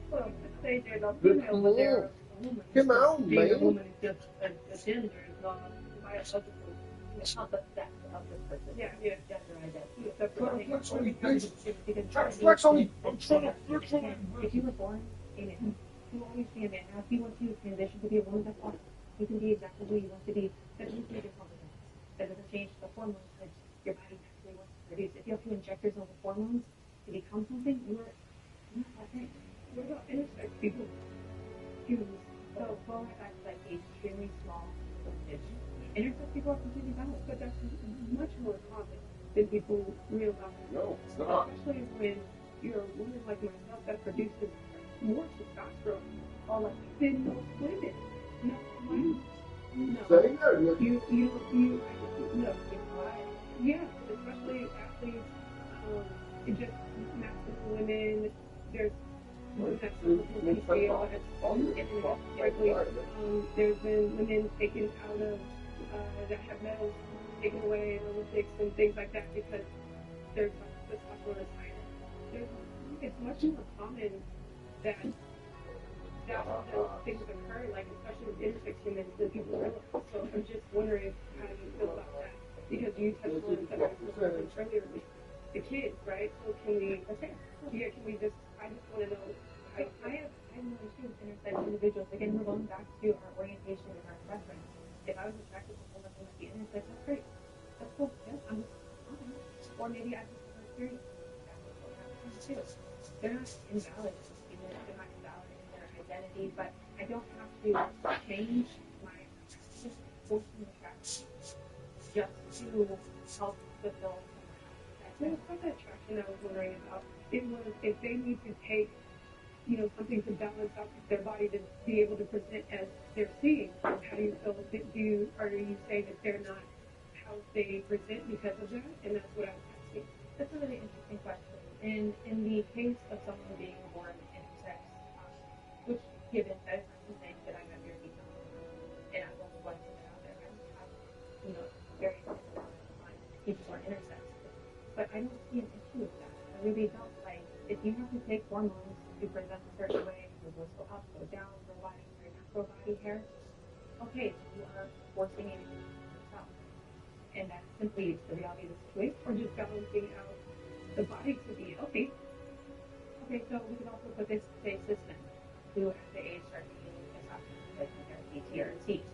Well, let's say they're not female, but they're a woman. Come on, Being a man. woman is just a gender, is not biological. It's not the sex of the person. Yeah, gender identity. It's Try to flex on me. I'm trying to flex on me. If you were born a man, you will always be a man. Now, if you want to transition to be a woman, that's awesome. You can be exactly who you want to be. That doesn't change your confidence. That doesn't change the hormones that your body naturally wants to produce. If you have to inject yourself with hormones to become something, you're not that thing. What about intersex people? Humans. So going back to like the extremely small percentage, intersex people are completely valid, but that's much more common than people realize. No, it's not. Especially when you're a woman like myself that produces more testosterone, or like than most women. No, no. Say that. No. Yes, especially athletes, just masculine women. There's there's been women taken out of that have medals taken away in Olympics and things like that because there's testosterone is higher. It's much more common that things occur, like especially with intersex humans, than people realize. So I'm just wondering how you feel about that because you touched on something earlier with the kids, right? So can we just? I just want to know. I have no issue with intersex individuals. Again, we're going back to our orientation and our preference. If I was attracted to someone who might be intersex, that's great. That's cool. Yeah, I'm okay. Or maybe I just have experience. That's what happens too. They're not invalid. They're not invalid in their identity, but I don't have to change my forcing attraction just to help fulfill someone else. Some of the attraction I was wondering about, it was if they need to take something to balance out their body to be able to present as they're seeing. How do you feel? Are you saying that they're not how they present because of that? And that's what I was asking. That's a really interesting question. In the case of someone being born intersex, which given that it's not the thing that I have your details and I don't want to put it out there, I have very similar people who are intersex. But I don't see an issue with that. I really don't. Like, if you have to take hormones to present a certain way, your voice go up, go down, your body, your natural body hair, okay, you are forcing it yourself. And that's simply the reality of the situation, or just balancing out the body to be healthy. Okay, so we could also put this, say, system, who at the age start taking testosterone replacement therapy, TRT.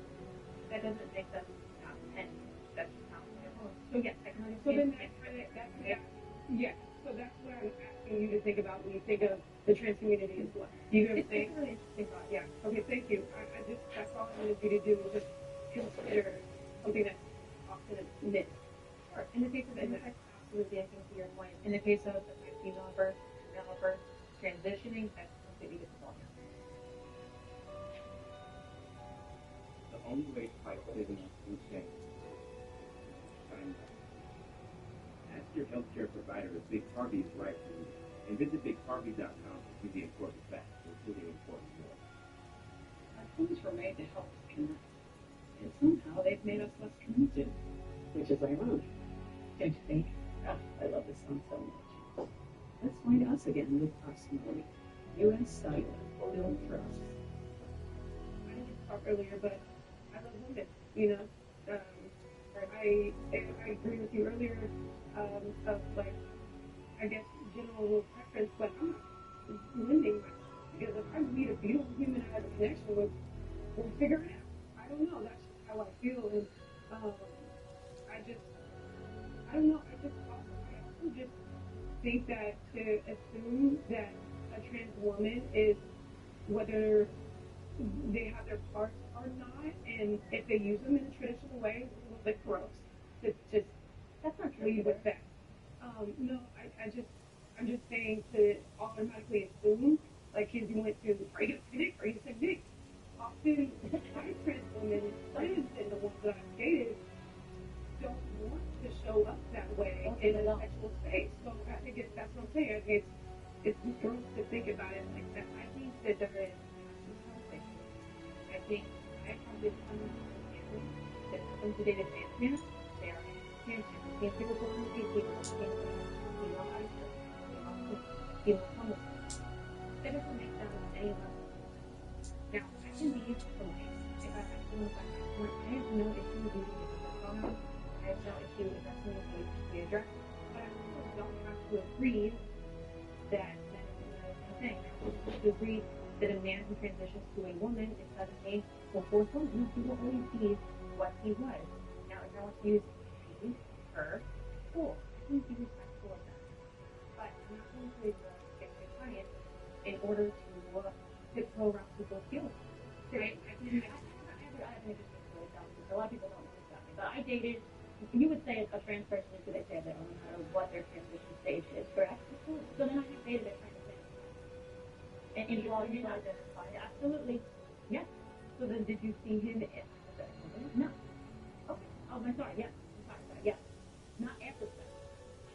That doesn't make them not men. That's just not their hormones. So yes, I can understand. So then so that's what I'm asking you to think about when you think of the trans community as well. You know what I'm saying? It's a really interesting thought. Yeah. Okay, thank you. That's all I wanted you to do was just consider something that's often a myth. Sure. In the case of intersex, absolutely, I think to your point. In the case of female birth, male birth, transitioning, that's completely different ballgame. The only way to fight business is change. Ask your healthcare provider if Big Harvey is right for you, and visit BigHarvey.com to see the important facts, including important more. Our homes were made to help us connect, and somehow they've made us less connected, which is ironic. Don't you think? Oh, I love this song so much. Let's find us again with Personally. U.S. Cellular, built for us. I didn't talk earlier, but I love women, I agree with you earlier of like, I guess, general preference, but I'm not limiting myself because if I meet a beautiful human I have a connection with, we'll figure it out. I don't know. That's just how I feel, and I don't know. I also just think that to assume that a trans woman is whether they have their parts or not, and if they use them in a traditional way, it's a little bit gross. To just that's not true with that. No, I'm just saying to automatically assume, like, kids you went to, are you gonna are you gonna dick? Often, my trans women, friends, and the ones that I've dated, don't want to show up that way in a sexual space. So I think that's what I'm saying. It's girls to think about it like that. I think that there is something. I think I have this understanding that some today advancements, they are cancer. Cancer was born with 18 months, cancer, homelessness. That doesn't make sense on any level. Now, I can be polite if I have someone I have no issue with using different pronouns. I have no issue with that's something that needs to be addressed. But I also don't have to agree that is the same thing. I don't have to agree that a man who transitions to a woman is suddenly or forced woman. No, he will always be what he was. Now, if I want to use he, her, cool. I can be respectful of that. But I'm not going to get defiant in order to tiptoe around people's feelings. Right? I have an interesting story to tell because a lot of people don't know this about me. But I dated, you would say a trans person is who they say they are, no matter what their transition stage is, correct? So then I have dated a trans man. And you identify? Absolutely. Yes. So then did you see him at the company? No. Okay. Oh, I'm sorry. Yes. I'm sorry. Yes. Not after sex.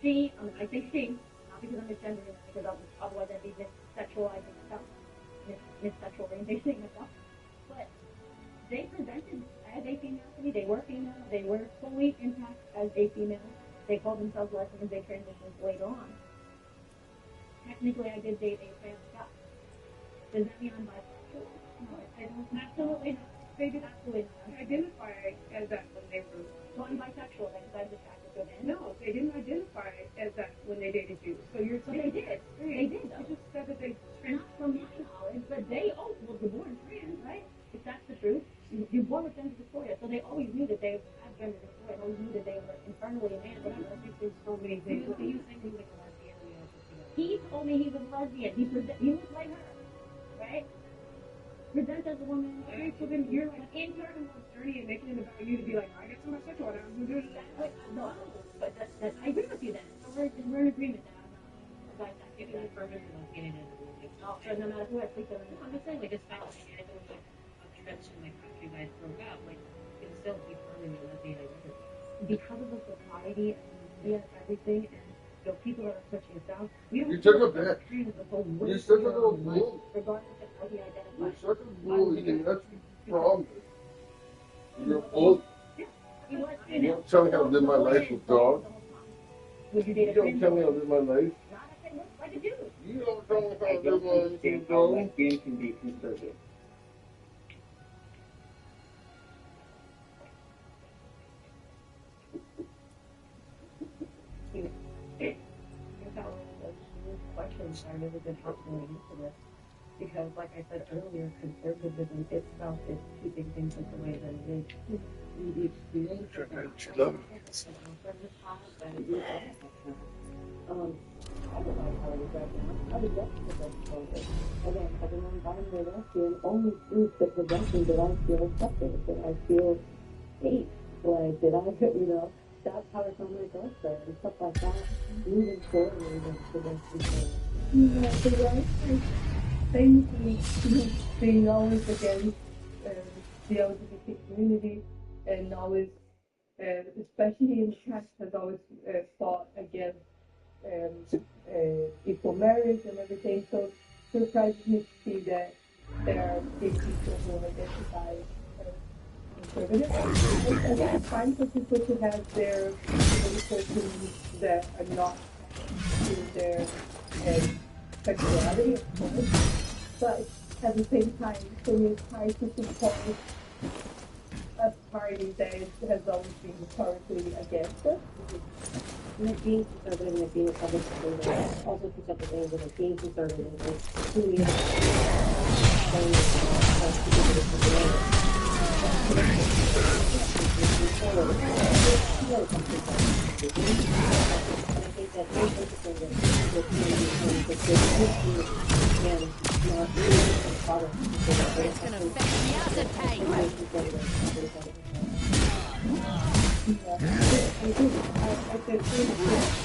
She, I say she, not because I'm misgendering, because otherwise I'd be missexualizing myself, missexual orientation myself. But they presented as a female to me. They were female. They were fully intact as a female. They called themselves lesbians. They transitioned later on. Technically, I did date a trans guy. Does that mean I'm bisexual? No, I don't. Absolutely not. They did absolutely not identify as that when they were. So I'm bisexual then because I was attracted to a man? No, they didn't identify as that when they dated you. So you're saying. They did. They did, though. You just said that they. Not from my knowledge, but they, well, you're born trans, right? If that's the truth, you're born with gender dysphoria, so they always knew that they had gender dysphoria, always knew that they were internally a man. But I think there's so many things. So you think he was like a lesbian? He told me he was lesbian. He was like her, right? Present as a woman. Okay, so then you're like in your journey and making it about you to be like, I get so much sexual, I don't know who does that. No, but that I agree with you then. So we're in agreement that I'm not bisexual. Giving you permission on getting in. So no matter who I sleep with, I'm just saying, like, this fact, like, I don't like a transition, like, after you guys broke up, like, you can still be firmly a lesbian identity. Because of the society and the media and everything, and, you know, people that are switching us down, we don't You took a bit. You such a little bull. regardless of how we identify. You're such a bully, and that's the problem. You're a bull. You know what? You don't tell me how to live my life with dogs. Would you date a don't tell me how to live my life. Not if it looks like a dude. You don't tell me how I to don't live my life understand with how dogs. lesbian can be conservative. Questions are really good help going into this because, like I said earlier, conservatism itself is keeping things like the way that it is. The experience of I don't know how it is right now. I would love to go forward. Again, everyone bottom of the lesbian only through the progression that I feel accepted, that I feel safe, like that I could, you know. That's how it's on my doorstep and stuff like that. Moving forward and the rest of the yeah, so right, things being always against the LGBT community and always, especially in church, has always fought against equal marriage and everything. So it surprises me to see that there are gay people who identify conservative. I think it's fine for people to have their persons that are not to their sexuality, of course. But at the same time, for me, it's hard to support a party that has always been historically against us. And being conservative and being a public figure, also two separate things, and being conservative is who we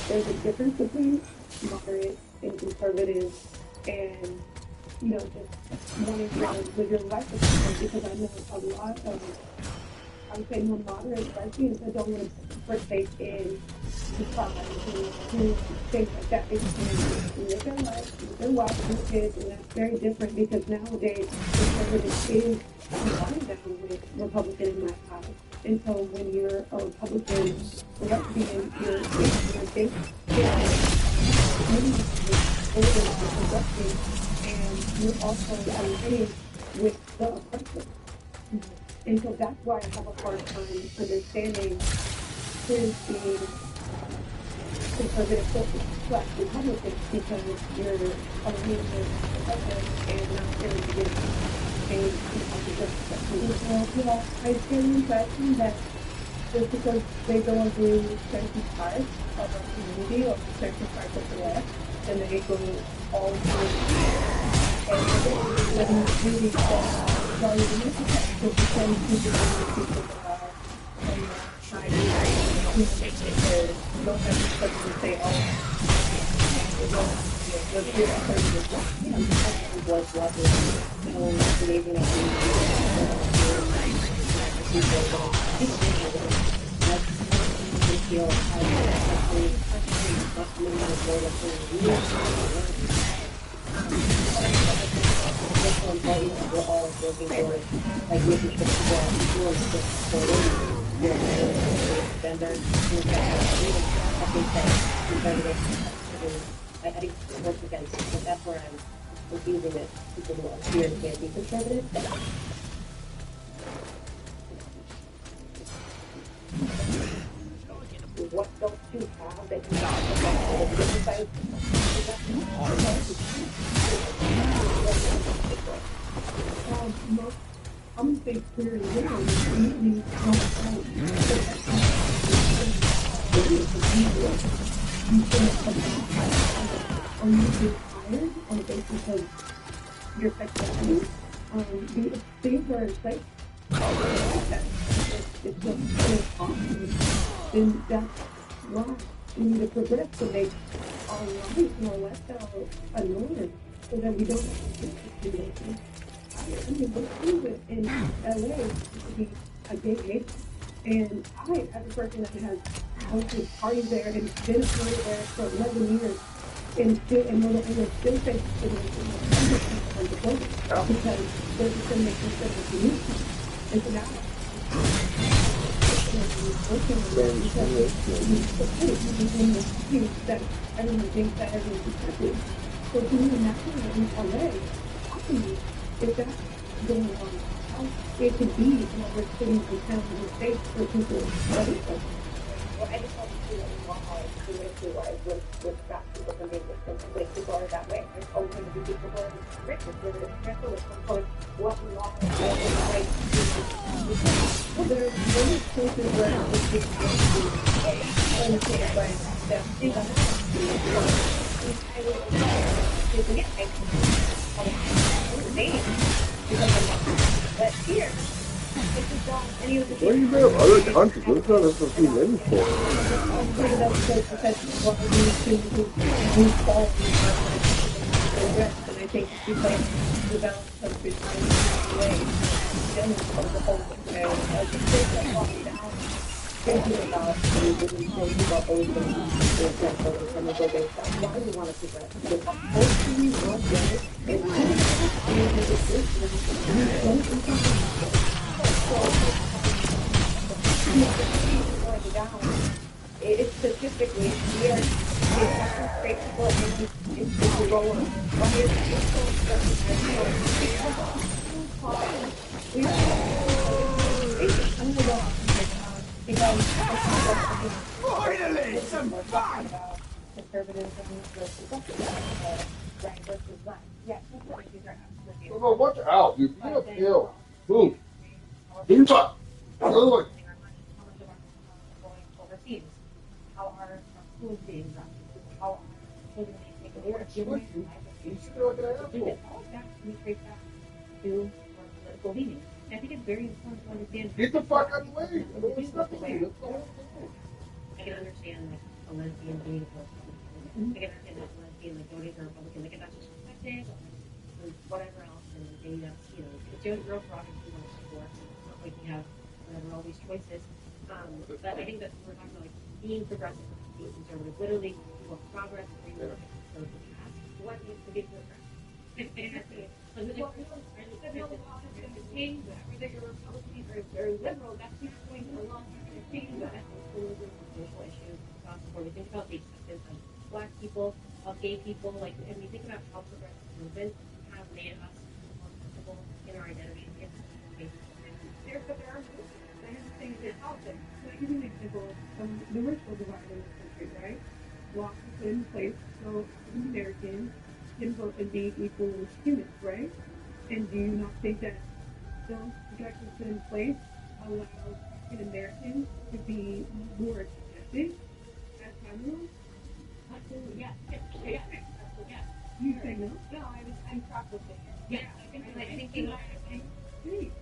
there's a difference between moderate and conservative and, you know, just wanting to live your life with people, because I know a lot of, I would say, more moderate lesbians that don't want to partake in the pride and things like that. They just want to live their life with their wife and their kids, and that's very different because nowadays conservative is combining them with Republican in my eyes. And so when you're a Republican lesbian, you're dating and you're also aligning with the oppressor. And so that's why I have a hard time understanding who's being conservative slash Republican, because you're aligning with the oppressor and not really getting paid well, I get the impression that just because they don't agree with certain parts of our community or certain parts of the left, then they go all the way. And they're not really valuing it, because the same people that are on the side don't have the stuff to say, oh, let's do it. Was lovely, you know, believing that feel we're all working towards, like, making sure people are supported, vendors, I think that conservative, I think it works against it, but that's where I'm confusing it. People who are here can't be conservative. What don't you have that you got? I'm gonna say clearly, communities don't or you get hired on the basis of your sexuality. Things are in place. It's just awesome. Then that's why we need to progress to make our life more lifestyle annoying, so that we don't have to situation. I mean, we're proven in LA to be a gay nation. And I, as a person that has hosted parties there and been affiliated there for 11 years, and we're the only still face situation on the building, because they're discrimination instead of community. And so now, that everyone thinks that everyone's accepted. So can you imagine that in LA, possibly, if that's going on, how it could be in other cities and towns and states for people that is like. Well, I just want to see how community-wise with black people can be different. People are that way. There's always going to be people who are racist, who are careful with some sort of what law is right. Well, there are many places where it's being undertaken by them. But here, where you been? Other countries? What's not a few names for? And I think because developed such a way, then the whole thinking about always going to be from the go-based stuff. Why do we want to progress? Because hopefully one day, it's specifically here, it's great people and it's the role of what is Finally, some fun! Conservatism versus right versus left. Yes, No, watch out, dude. Get uphill. Move. Move up. Other way. Overseas. How are schools being run? How are children being taken care of? All of that we trace back to political leaning. And I think it's very important to understand. Get the fuck out of the way. I don't want nothing. I can understand like a lesbian being like if a lesbian like voting for a Republican, like if that's just respected or whatever else, and maybe that's it's your real prerogative to want to support. It's not like you have whatever all these choices. But I think that we're talking about like being progressive, being conservative. Literally, you want progress, or you want to look at the past. What needs to be progressive? Change that. Whether you're Republican or liberal, that's not going to allow you to change that. Social issues across the board. We think about the acceptance of Black people, of gay people, and we think about how progressive movements have made us more comfortable in our identity. There are things in politics. So I give you an example of the racial divide in this country, right? Laws were put in place so Americans can vote and be equal as humans, right? And do you not think that those protections put in place allow an American to be more accepted as criminals? Absolutely, yes. Yeah. You say no? No, I'm processing it. Yeah,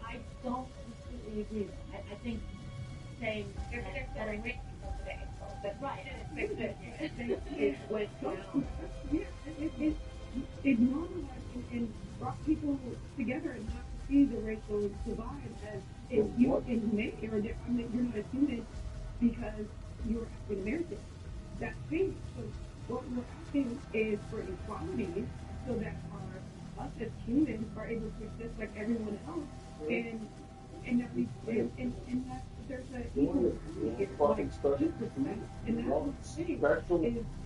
I don't completely agree. I think saying that I make people today, that's right. It normalized and brought people together and not to see the racial divide as if you may or you're not a human because you're African American. That's changed. So what we're asking is for equality so that us as humans are able to exist like everyone else and that there's an equal fucking special and that's what I'm saying.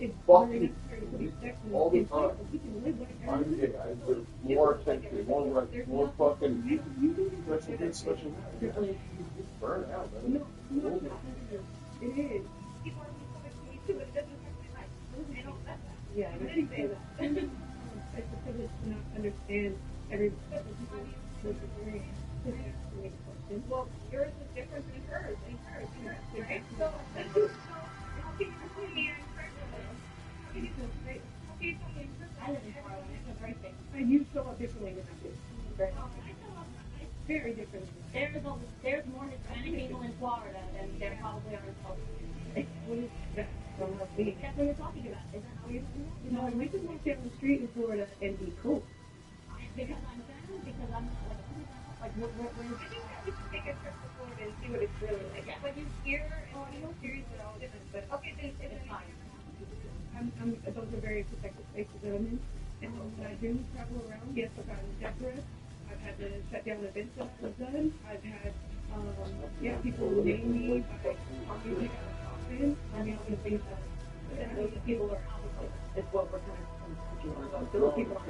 It's fucking necessary to be sexual all the time. We can live like I'm gay. I deserve more attention, more rights, more fucking special burn out, man. No, it is. People are being too, but it doesn't affect my life. I don't let that. Yeah, I think that. It's a privilege to not understand every well, yours is different than hers, right? So, how can you tell me I live in Florida, it's a great thing. And you show up differently than I do. Very different. There's more Hispanic people in Florida than there probably are in Tulsa. What is that? That's what you're talking about. Is that how you're doing it? No, we can walk down the street in Florida and be cool. Because I'm down, because I'm like we're I think that we should take a trip to Florida and see what it's really like. Yeah. When you hear series are all different, but okay, then it's fine. Those are very protected places that I'm in. And when I do travel around, yes, I've gotten death threats. I've had to shut down events that I've done. I've had people name me by music out of coffin. I mean, all the things that those people are out. It's what we're kind of those people are.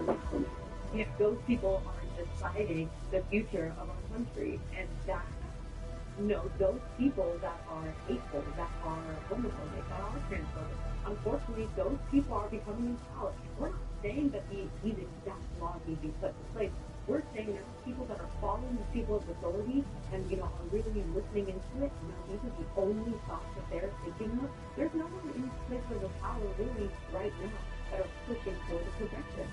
Yeah, those people are deciding the future of our country, and that those people that are hateful, that are homophobic, that are transphobic, unfortunately, those people are becoming in power. We're not saying that these exact laws need to be put in place. We're saying that people that are following the people of authority and are really listening into it, these are the only thoughts that they're thinking of. There's no one in places of power really right now that are pushing for the progression.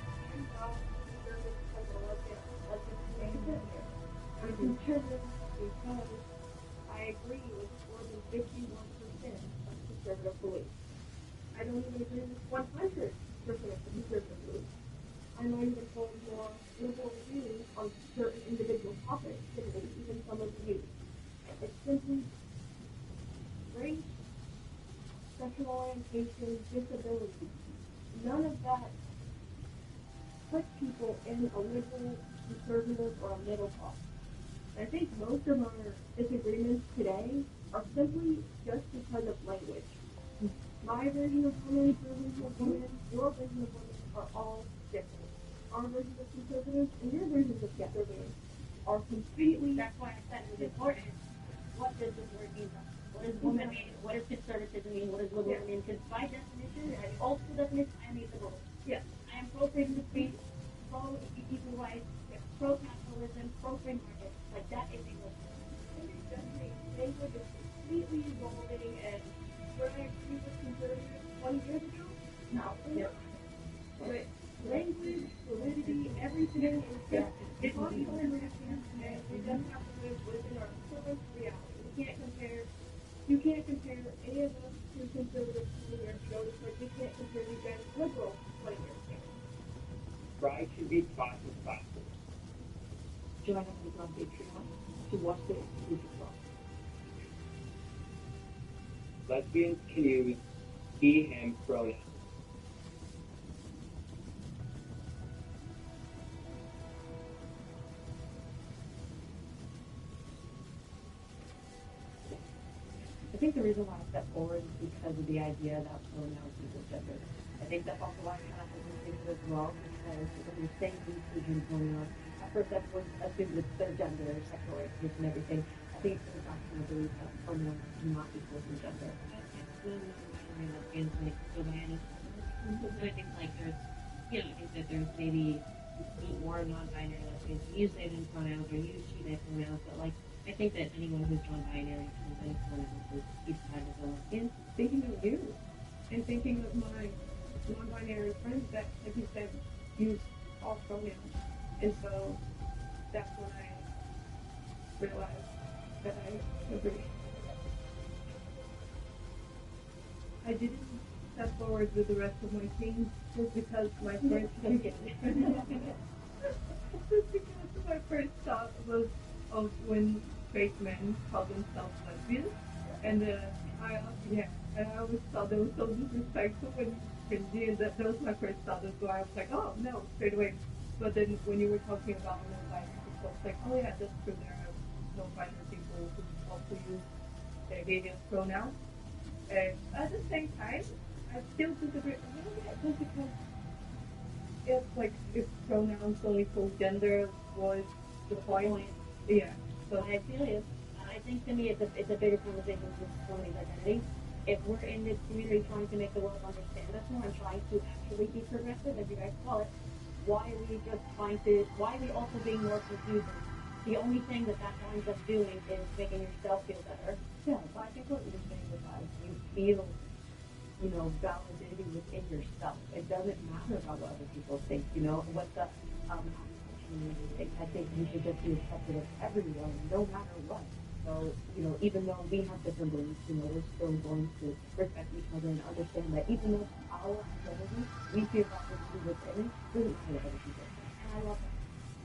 I'm conservative because I agree with more than 51% of conservative beliefs. I don't even agree with 100% of conservative beliefs. I might even hold more liberal views on certain individual topics than even some of you. It's simply race, sexual orientation, disability. None of that puts people in a liberal, conservative, or a middle class. I think most of our disagreements today are simply just because of language. My version of women, your version of women, your version of women are all different. Our versions of conservatives and your versions of conservatives are completely. That's why I said it was important. What does this word mean? What does woman mean? What does conservatism mean? What does liberal mean? Because by definition, and old school definition, I am a liberal. Yes. I am pro-freedom of speech, pro-equal rights, pro-capitalism, pro-free market. Like, that is a liberal. Language is completely evolving, and where I agree with conservatives 20 years ago, no. But language, validity, everything is just, it's all people understand, and we just have to live within our current reality. You can't compare any of us to conservatives who are noticed, like we can't compare you guys try to be fast and faster. Join us on Patreon to watch the exclusive vlog. Lesbians can use he, him pronouns. I think the reason why I stepped forward is because of the idea that pronouns equal gender. I think that's also why I kind of hesitated as well, because when you're saying inclusion pronouns, at first everyone assumes it's their gender, sexual orientation, and everything. I think it's back to the belief that pronouns do not equal to gender. I think like there's, you know, I think that there's maybe more non-binary lesbians who use they them pronouns or use she they pronouns, but like I think that anyone who's non-binary can use pronouns is each time as a lesbian. Thinking of you and thinking of my non-binary friends that, like you said, use all pronouns, and so that's when I realized that I agree. I didn't step forward with the rest of my team just because my first just because my first thought was of when straight men call themselves lesbians, and I always thought that was so disrespectful when you did that. That was my first thought. That's why I was like, oh no, straight away. But then when you were talking about non-binary people, it's like, oh yeah, that's true. There are non-binary people who also use their gay pronouns. And at the same time, I still disagree a little bit just because if pronouns only for gender was the point. Yeah. So I feel you. I think to me it's a bigger conversation than somebody's identity. If we're in this community trying to make the world understand us more and trying to actually be progressive, as you guys call it, why are we also being more confusing? The only thing that winds up doing is making yourself feel better. Yeah, so I think what you're saying is that you feel, validated within yourself. It doesn't matter about what other people think, what the community thinks. I think you should just be accepted of everyone, no matter what. So, even though we have different beliefs, we're still going to respect each other and understand that even though our identity, we feel validated within it, doesn't matter what other people think. And I love that.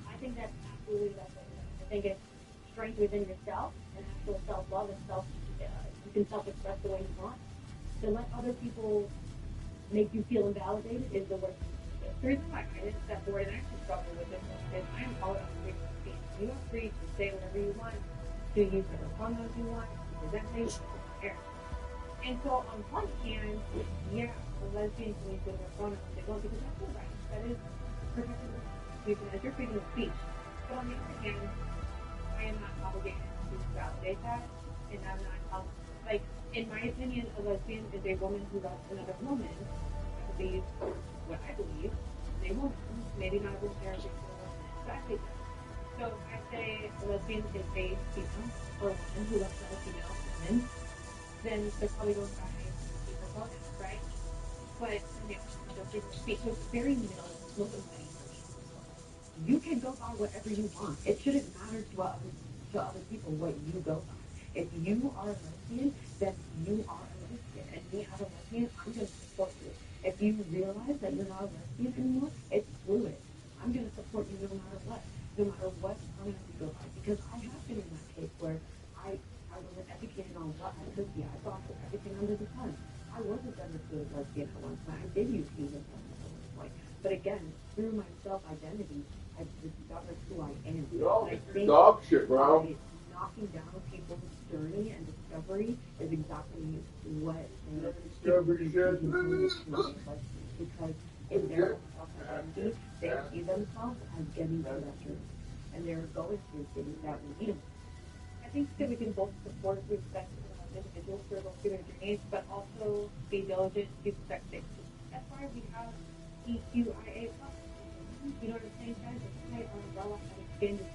I think that's absolutely that's it. I think it's strength within yourself and actual self-love and you can self-express the way you want. To let other people make you feel invalidated is the worst thing to do. The reason why I didn't step forward and actually struggle with this is I am all about freedom of speech. You are free to say whatever you want, to use whatever pronouns you want, to present how you want. And so on one hand, yeah, the lesbians can use whatever pronouns they want because that's their right. That is protected. You can have your freedom of speech. But on the other hand, I am not obligated to validate that, and I'm not in my opinion, a lesbian is a woman who loves another woman. I believe what I believe is a woman. Maybe not a therapist, but I think that. So if I say a lesbian is a female or a woman who loves another female woman, then they're probably going by equal pronouns, right? But then the freedom of speech was very minimalistic. You can go by whatever you want. It shouldn't matter to other people what you go by. If you are a lesbian, then you are a lesbian. And me as a lesbian, I'm going to support you. If you realize that you're not a lesbian anymore, it's fluid. I'm going to support you no matter what. No matter what pronoun you go by. Because I have been in that case where I wasn't educated on what I could be. I thought of everything under the sun. I was a gender-fluid lesbian at one point. I did use he and him at one point. But again, through my self-identity, I've discovered who I am. I think dog shit, bro. Knocking down people's journey and discovery is exactly what discovery shit. Because in their self-identity, they see themselves as getting to that journey. And they're going through things that we need. I think that we can both support, respect individuals for going through their journeys, but also be diligent to protect safety. That's why we have EQIA+. You know what I'm saying, guys? It's my umbrella and expanded.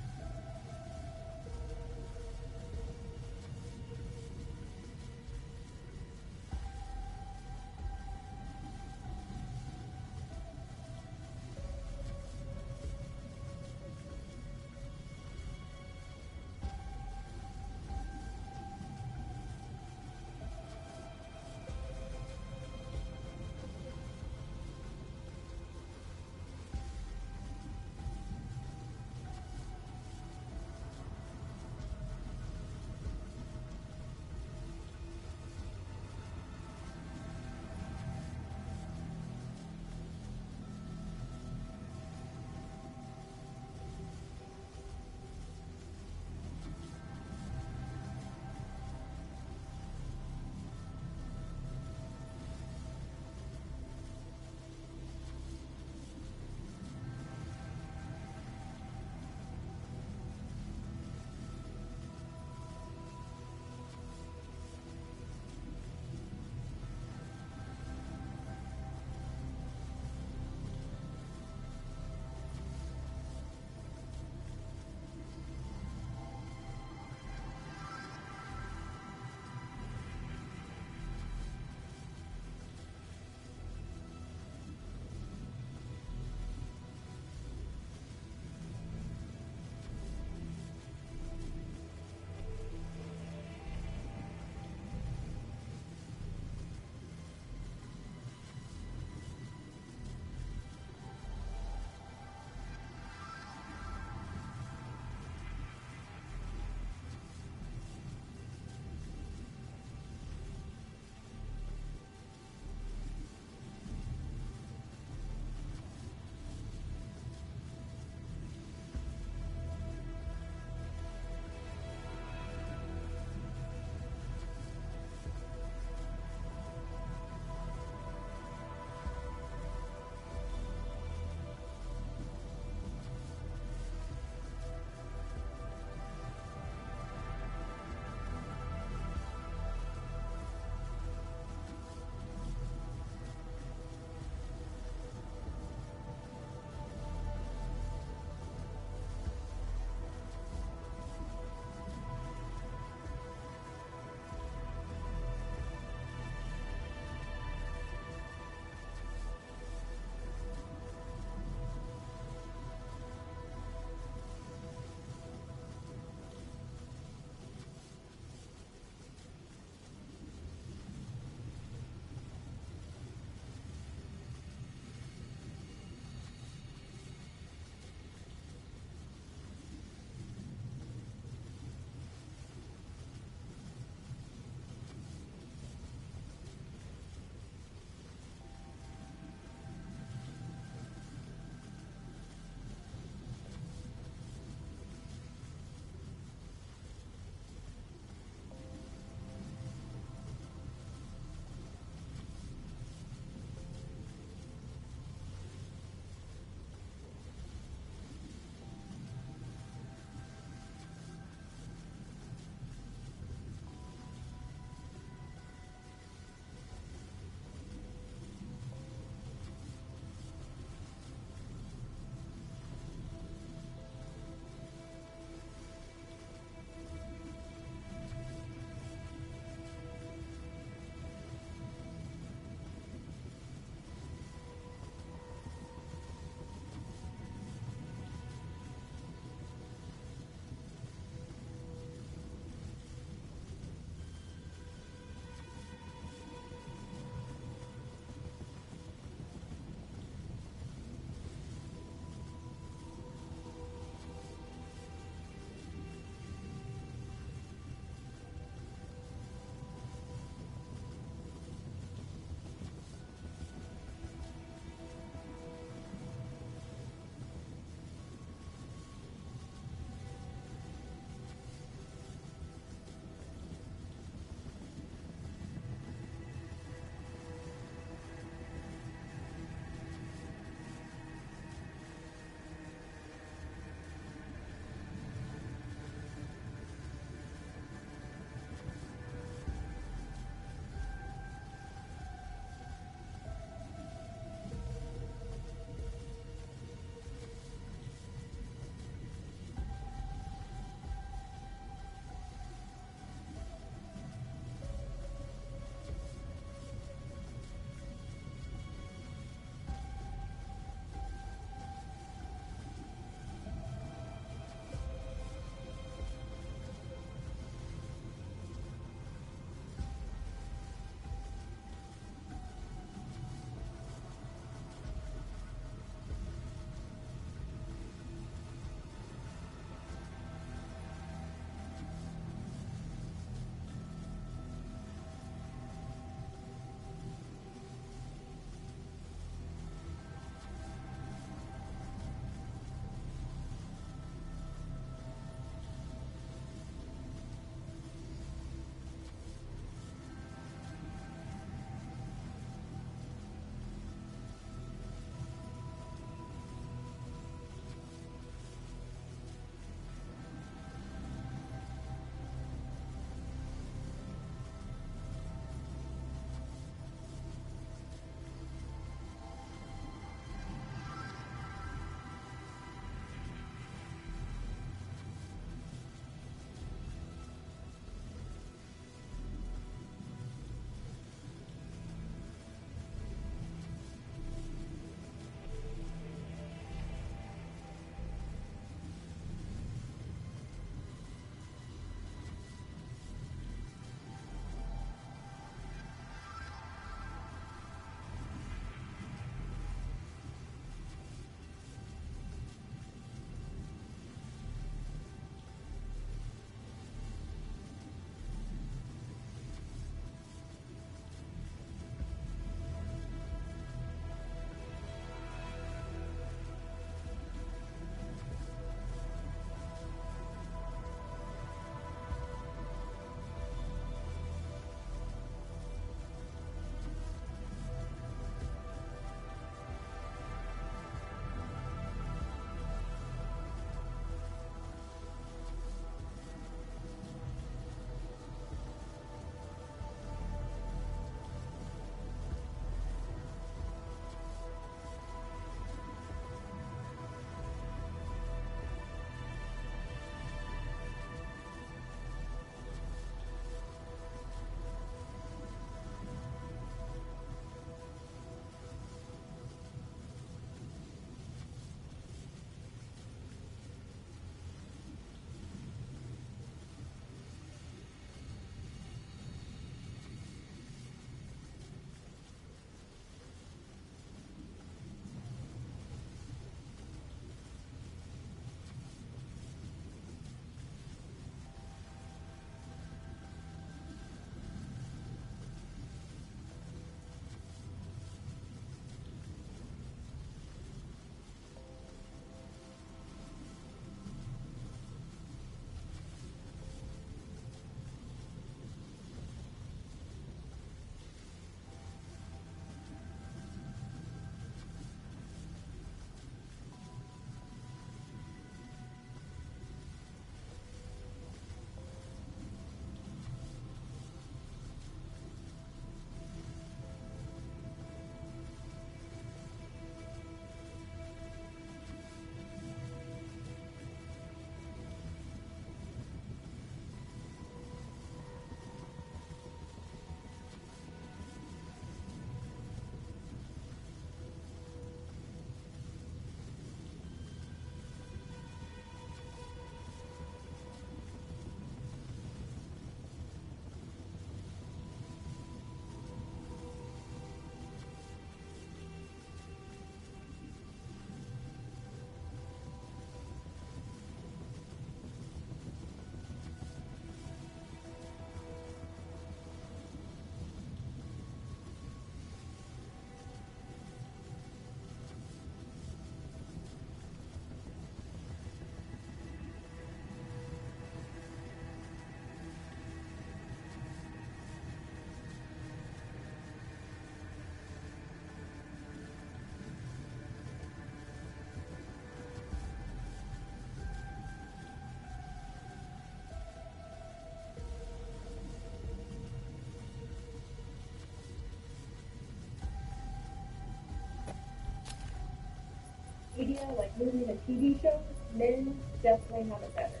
media, like movies and TV shows, men definitely have it better.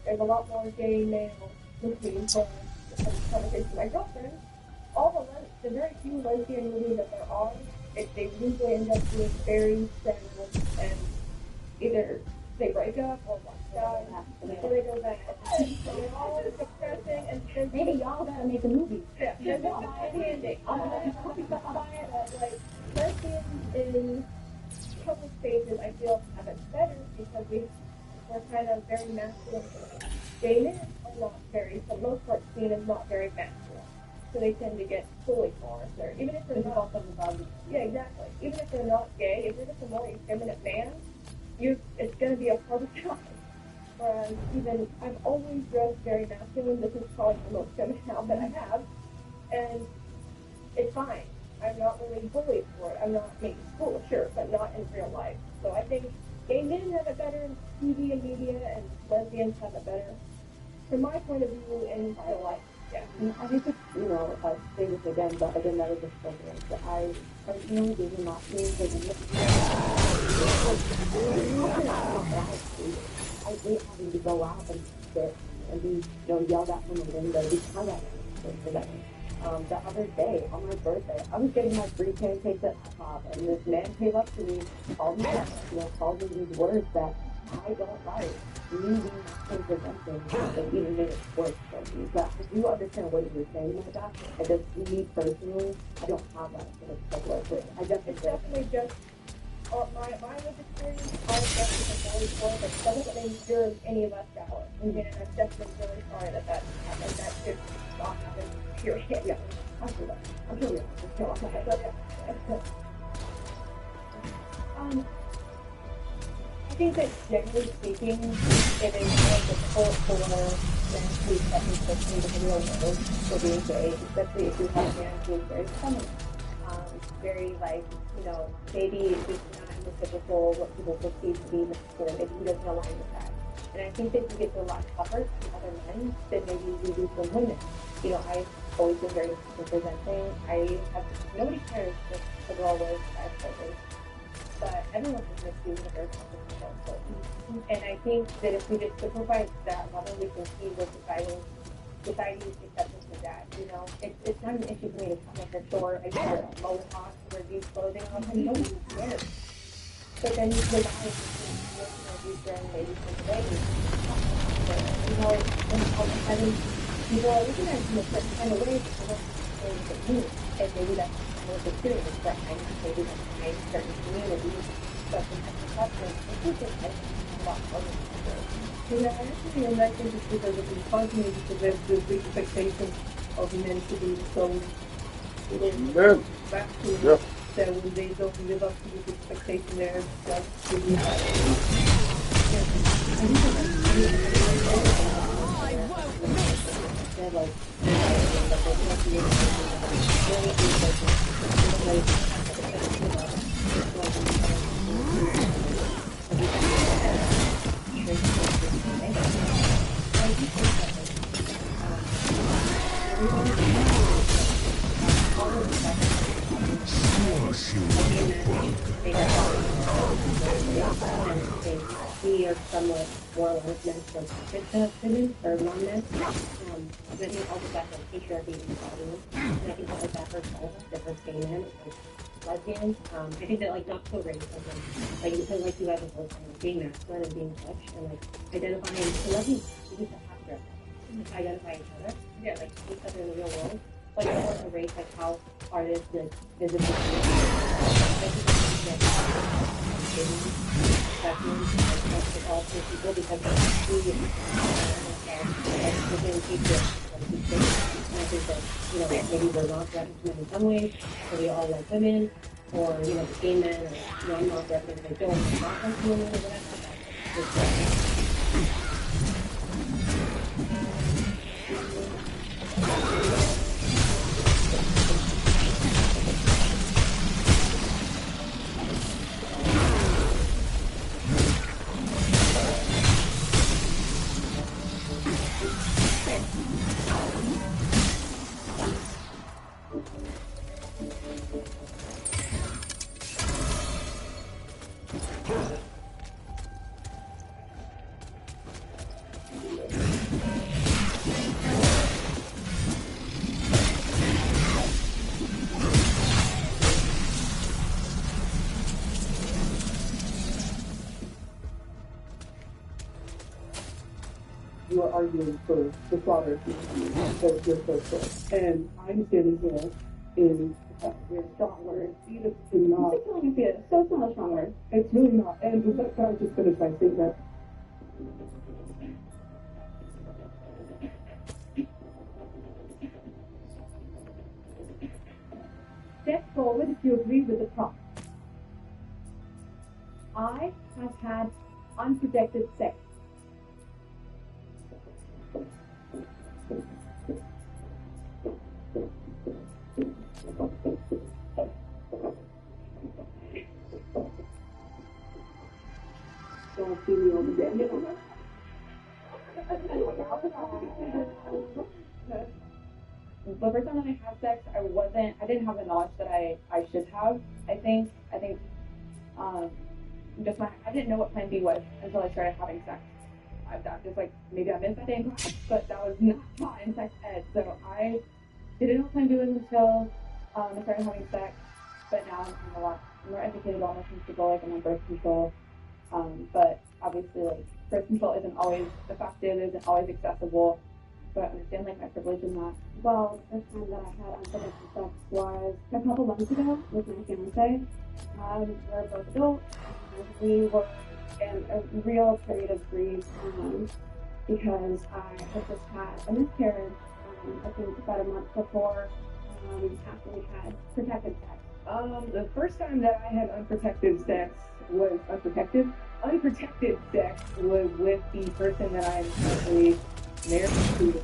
There's a lot more gay male movies than the conversation with my girlfriend. All the very few lesbian movies that there are, they usually end up being very sad and either they break up or one dies or they go bad. And they're all depressing and maybe y'all gotta make a movie. Yeah, there's no happy ending. Like lesbians in public spaces, I feel have it better because we're kind of very masculine. Gay men are not very, for the most part, seen as not very masculine. So they tend to get bullied more. Even if they're not, yeah, exactly. Even if they're not gay, if you're just a more effeminate man, it's going to be a harder time. Whereas even I've always dressed very masculine. This is probably the most feminine outfit I have, and it's fine. I'm not really bullied for it. I'm not maybe school, sure, but not in real life. So I think gay men have it better in TV and media, and lesbians have it better, from my point of view, in real life. Yeah. And I think it's, I say this again, but again, that is a program. But I personally do not think that I hate having to go out and sit and be, yelled at from the window because I am. The other day, on my birthday, I was getting my free pancakes at the top, and this man came up to me, called me these words that I don't like. Me being presenting, it even made it worse for me. But I do understand what you're saying about that. I just, me personally, I don't have that sort of particular. It's definitely just, my lived experience, I've definitely been bullied for it, but it doesn't mean you're any less valid. And I'm definitely really sorry that happened. That should stop happening, period. Yeah, I feel that. I'm sure I think that generally speaking, it is more difficult for men to step into the real world for being gay, especially if you have a man who is very feminine. Very maybe it's just not in the typical what people perceive to be masculine. Maybe he doesn't align with that. And I think that you get a lot tougher to other men than maybe you do from women. I've always been very presenting. Nobody cares if the girl wears clothes. But everyone can make do with their comfortable. And I think that if we just simplify that level, we can see what society's acceptance of that. It's not an issue for me to come up a store and wear a mohawk or use clothing on, and nobody cares. But then you go buy it, you wearing maybe some ladies. And all of a sudden, people are looking at you in a certain kind of way because of the things and maybe that's more of the experience that maybe that's my certain community, but in that perception, I think it's a lot harder to do. Yeah, I actually in that case it's because it was fun to me because there's this expectation of men to be so masculine that when they don't live up to this expectation, they're just to be We are somewhat more or less meant for women or non-men. I think all the that patriarchy is problem. And I think that that hurts all of us, that hurts gay men, lesbians. I think that not so racism, because you guys are both being masculine and being butch and identifying lesbians, we need to have to identify each other. Yeah, each other in the real world. But it's more a race, how artists visibly all people because we and within people and I think that maybe we're not represented in some ways, so we all like women, or the gay men, or I'm not represented, I don't not like women, or whatever. you are arguing for the slaughter of human beings as your first choice. And I'm standing here in very strong words. Edith did not. You're killing a fetus, so it's not a strong word. It's really not. And can I just finish my statement? Step forward if you agree with the prompt. I have had unprotected sex. Don't see me over there. The first time that I had sex, I didn't have the knowledge that I should have. I think, I didn't know what Plan B was until I started having sex. That just maybe I missed that day in class, but that was not taught in sex ed. So I didn't know what Plan B was until I started having sex, but now I'm a lot more educated on my control, I'm on birth control. But obviously, birth control isn't always effective, isn't always accessible. But I understand my privilege in that. Well, the first time that I had unprotected sex was a couple months ago with my fiance. We're both adults. We were in a real period of grief because I had just had a miscarriage. I think about a month before after we had protected sex. The first time that I had unprotected sex was unprotected sex was with the person that I'm currently married to.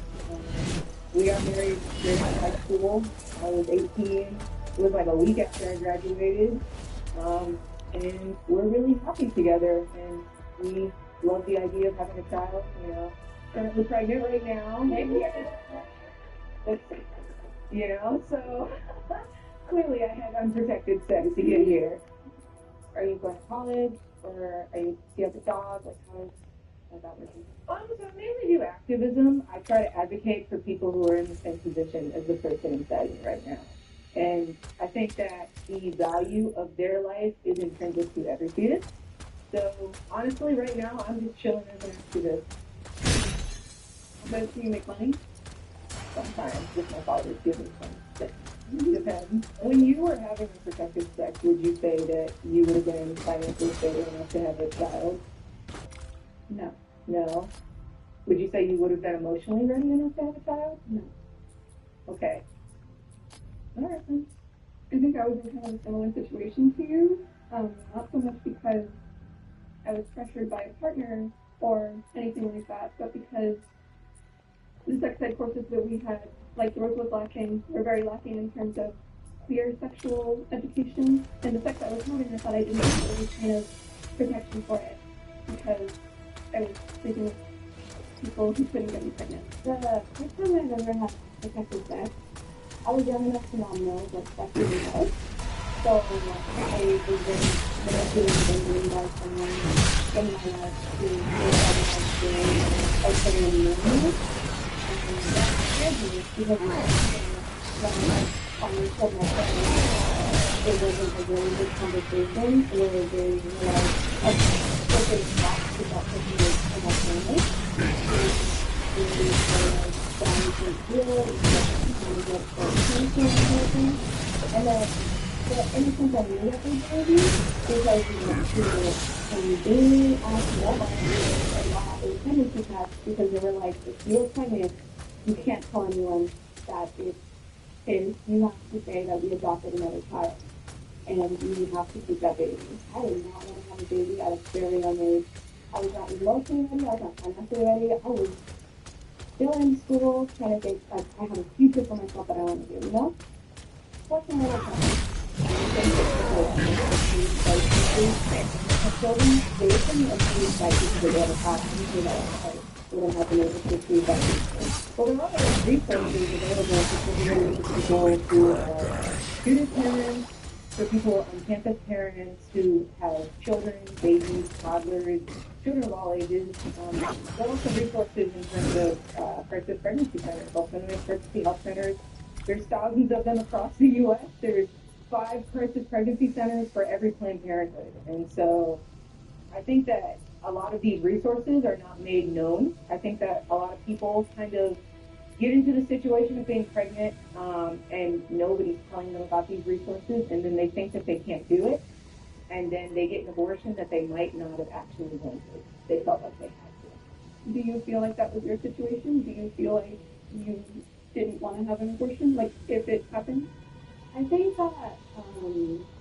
We got married straight out of high school. I was 18. It was a week after I graduated. And we're really happy together. And we love the idea of having a child. Currently pregnant right now. So clearly I had unprotected sex to get here. Are you going to college? Or do you have a dog? How is that working? So I mainly do activism. I try to advocate for people who are in the same position as the person inside me right now. And I think that the value of their life is intrinsic to every fetus. So honestly, right now, I'm just chilling as an activist. But do you make money? Sometimes, if my father's giving some. Depends. When you were having unprotected sex, would you say that you would have been financially stable enough to have a child? No. No. Would you say you would have been emotionally ready enough to have a child? No. Okay. All right then. I think I was in kind of a similar situation to you. Not so much because I was pressured by a partner or anything like that, but because the sex ed courses that we had, yours was lacking, were very lacking in terms of clear sexual education. And the sex I was having, I thought I didn't have any kind of protection for it because I was sleeping with people who couldn't get me pregnant. The first time I've ever had protected sex, I was young enough to not know what sex really was. So I was manipulated by someone in my life to make all my experience open and normal. And that scared me because when I finally told my parents, it wasn't a really good conversation. It was a okay, talk about something with my family. And then the innocence I knew that they were doing because they asked Walmart about a pregnancy test because they were if you're pregnant, you can't tell anyone that it's his. You have to say that we adopted another child. And you have to keep that baby. I did not want to have a baby at a very young age. I was not emotionally ready, I was not financially ready. I was still in school, trying to think, I have a future for myself that I want to do, What's my little plan? Children, they can achieve that because they have a pattern, we don't have been able to achieve that. Well, there are other resources available for people who are student parents, for people on campus parents who have children, babies, toddlers, children of all ages. There are also resources in terms of crisis pregnancy centers, alternative pregnancy health centers. There's thousands of them across the U.S. There's 5 crisis pregnancy centers for every Planned Parenthood. And so I think that a lot of these resources are not made known. I think that a lot of people kind of get into the situation of being pregnant, and nobody's telling them about these resources, and then they think that they can't do it, and then they get an abortion that they might not have actually wanted. They felt like they had to. Do you feel like that was your situation? Do you feel like you didn't want to have an abortion, like if it happened? I think that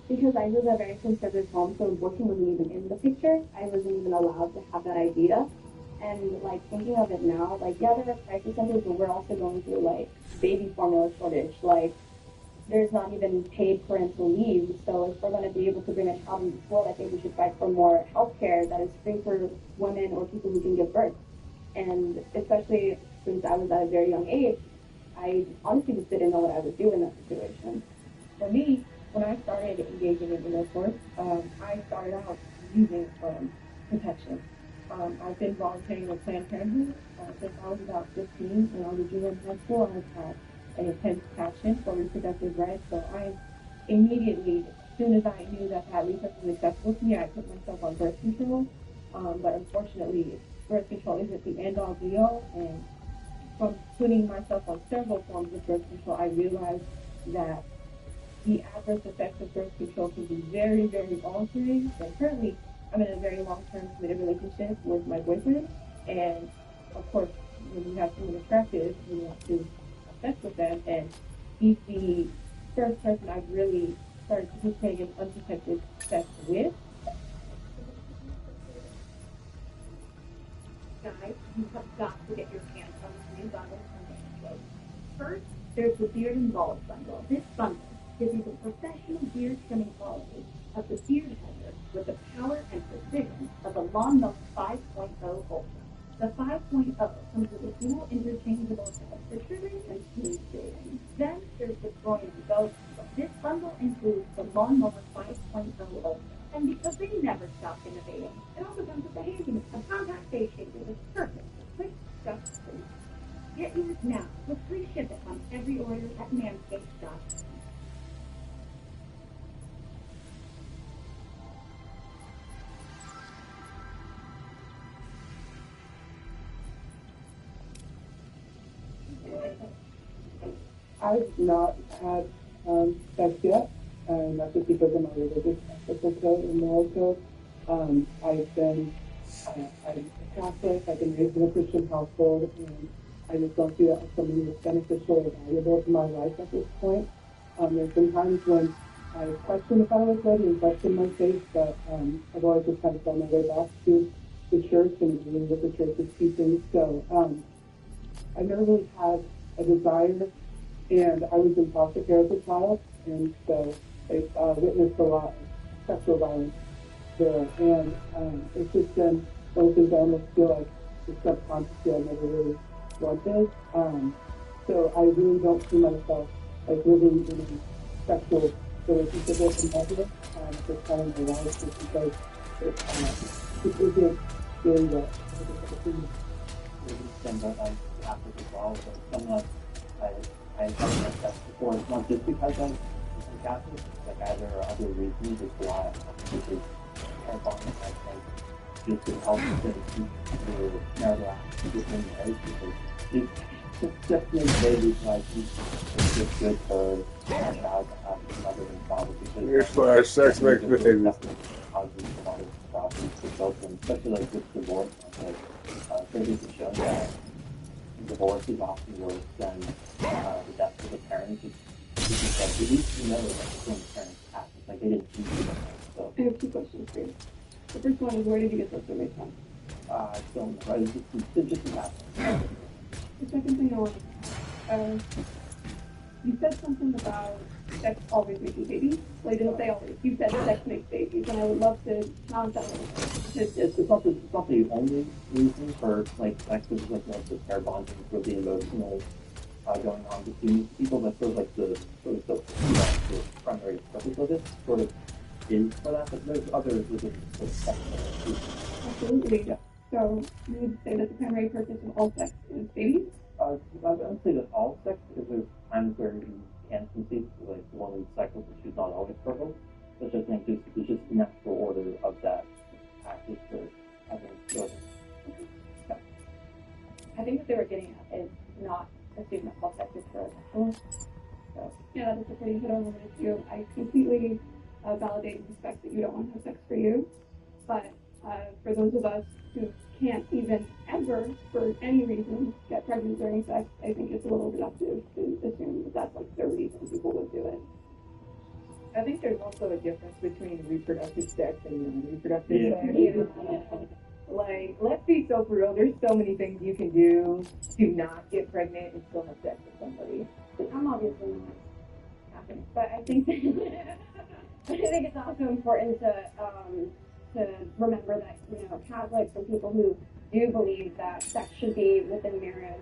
because I was a very conservative home, so abortion wasn't even in the picture. I wasn't even allowed to have that idea. And like thinking of it now, like yeah, there are crisis centers, but we're also going through like baby formula shortage. Like there's not even paid parental leave. So if we're going to be able to bring a child into this world, I think we should fight for more health care that is free for women or people who can give birth. And especially since I was at a very young age, I honestly just didn't know what I would do in that situation. For me, when I started engaging in intercourse, I started out using protection. I've been volunteering with Planned Parenthood since I was about 15, and I was a junior in high school. I've had an intense passion for reproductive rights, so I immediately, as soon as I knew that research was accessible to me, I put myself on birth control. But unfortunately, birth control isn't the end-all be-all, and from putting myself on several forms of birth control, I realized that the adverse effects of birth control can be very, very altering. And currently, I'm in a very long-term committed relationship with my boyfriend. And of course, when you have someone attractive, you want to have sex with them. And he's the first person I've really started participating in unprotected sex with. Guys, you have got to get your hands on this new bundle from Wayfinder. First, there's the Beard and Balls bundle. This bundle gives you the professional beard trimming quality of the beard holder with the power and precision of the Lawnmower 5.0 Ultra. The 5.0 comes with a dual interchangeable head for trimming and smooth shaving. Then there's the Groin and Go bundle. This bundle includes the Lawnmower 5.0 Ultra. And because they never stop innovating, it also comes with a handy, a compact face shaver that's perfect for quick, just food. Get yours now with free shipping on every order at manscaped.com. I've not had sex yet, and that's just because of my religious ethical code and moral code. I've been I'm Catholic, I've been raised in a Christian household, and I just don't see that as something that's beneficial or valuable to my life at this point. There's been times when I questioned if I was ready and questioned my faith, but I've always just kind of found my way back to the church and agreeing with the church's teachings. So I've never really had a desire, and I was in foster care as a child, and so I witnessed a lot of sexual violence there, and it's just been one of the things I almost feel like the subconsciously I never really wanted. So I really don't see myself like living in a sexual relationship with another at this time in my life, just because it isn't really what Catholic as well, but somewhat I haven't had sex before. It's not just because I'm Catholic, like there are other reasons as to why which is terrifying, I think, just to help to keep your marital acts within marriage, because it's just makes babies like it's just good for a child to have a mother and father, because Newsflash, sex makes babies. causes a lot of problems for children, especially like with divorce. Like studies have shown that divorce is often worse than the death of the parents. It's like, at least you know that when the parents passed, it's like they didn't see you. So I have two questions for you. The first one is, where did you get this survey from? I don't know. It just happened. The second thing I want to you said something about sex always making babies. Well, you didn't say always. You said sex makes babies, and I would love to challenge that. It's not the only reason for like sex. Is like the pair bonding for the emotional going on between people, but sort of like the primary purpose of it sort of is for that. But there's other reasons for sex. Absolutely. Yeah. So you would say that the primary purpose of all sex is babies? I don't say that all sex, because there's times where you can conceive, like the woman's cycle, but she's not always fertile. But I think it's just the natural order of that act speak for having children. So, I think what they were getting at is not assuming that all sex is heterosexual. So, yeah, that's a pretty hetero-limited view. I completely validate and respect that you don't want to have sex for you. But for those of us who can't even ever, for any reason, get pregnant during sex, I think it's a little reductive to assume that that's like the reason people would do it. I think there's also a difference between reproductive sex and non-reproductive sex. Yeah. Like, let's be so for real. There's so many things you can do to not get pregnant and still have sex with somebody. I'm obviously not happening, but I think I think it's also important to remember that, you know, Catholics and people who do believe that sex should be within marriage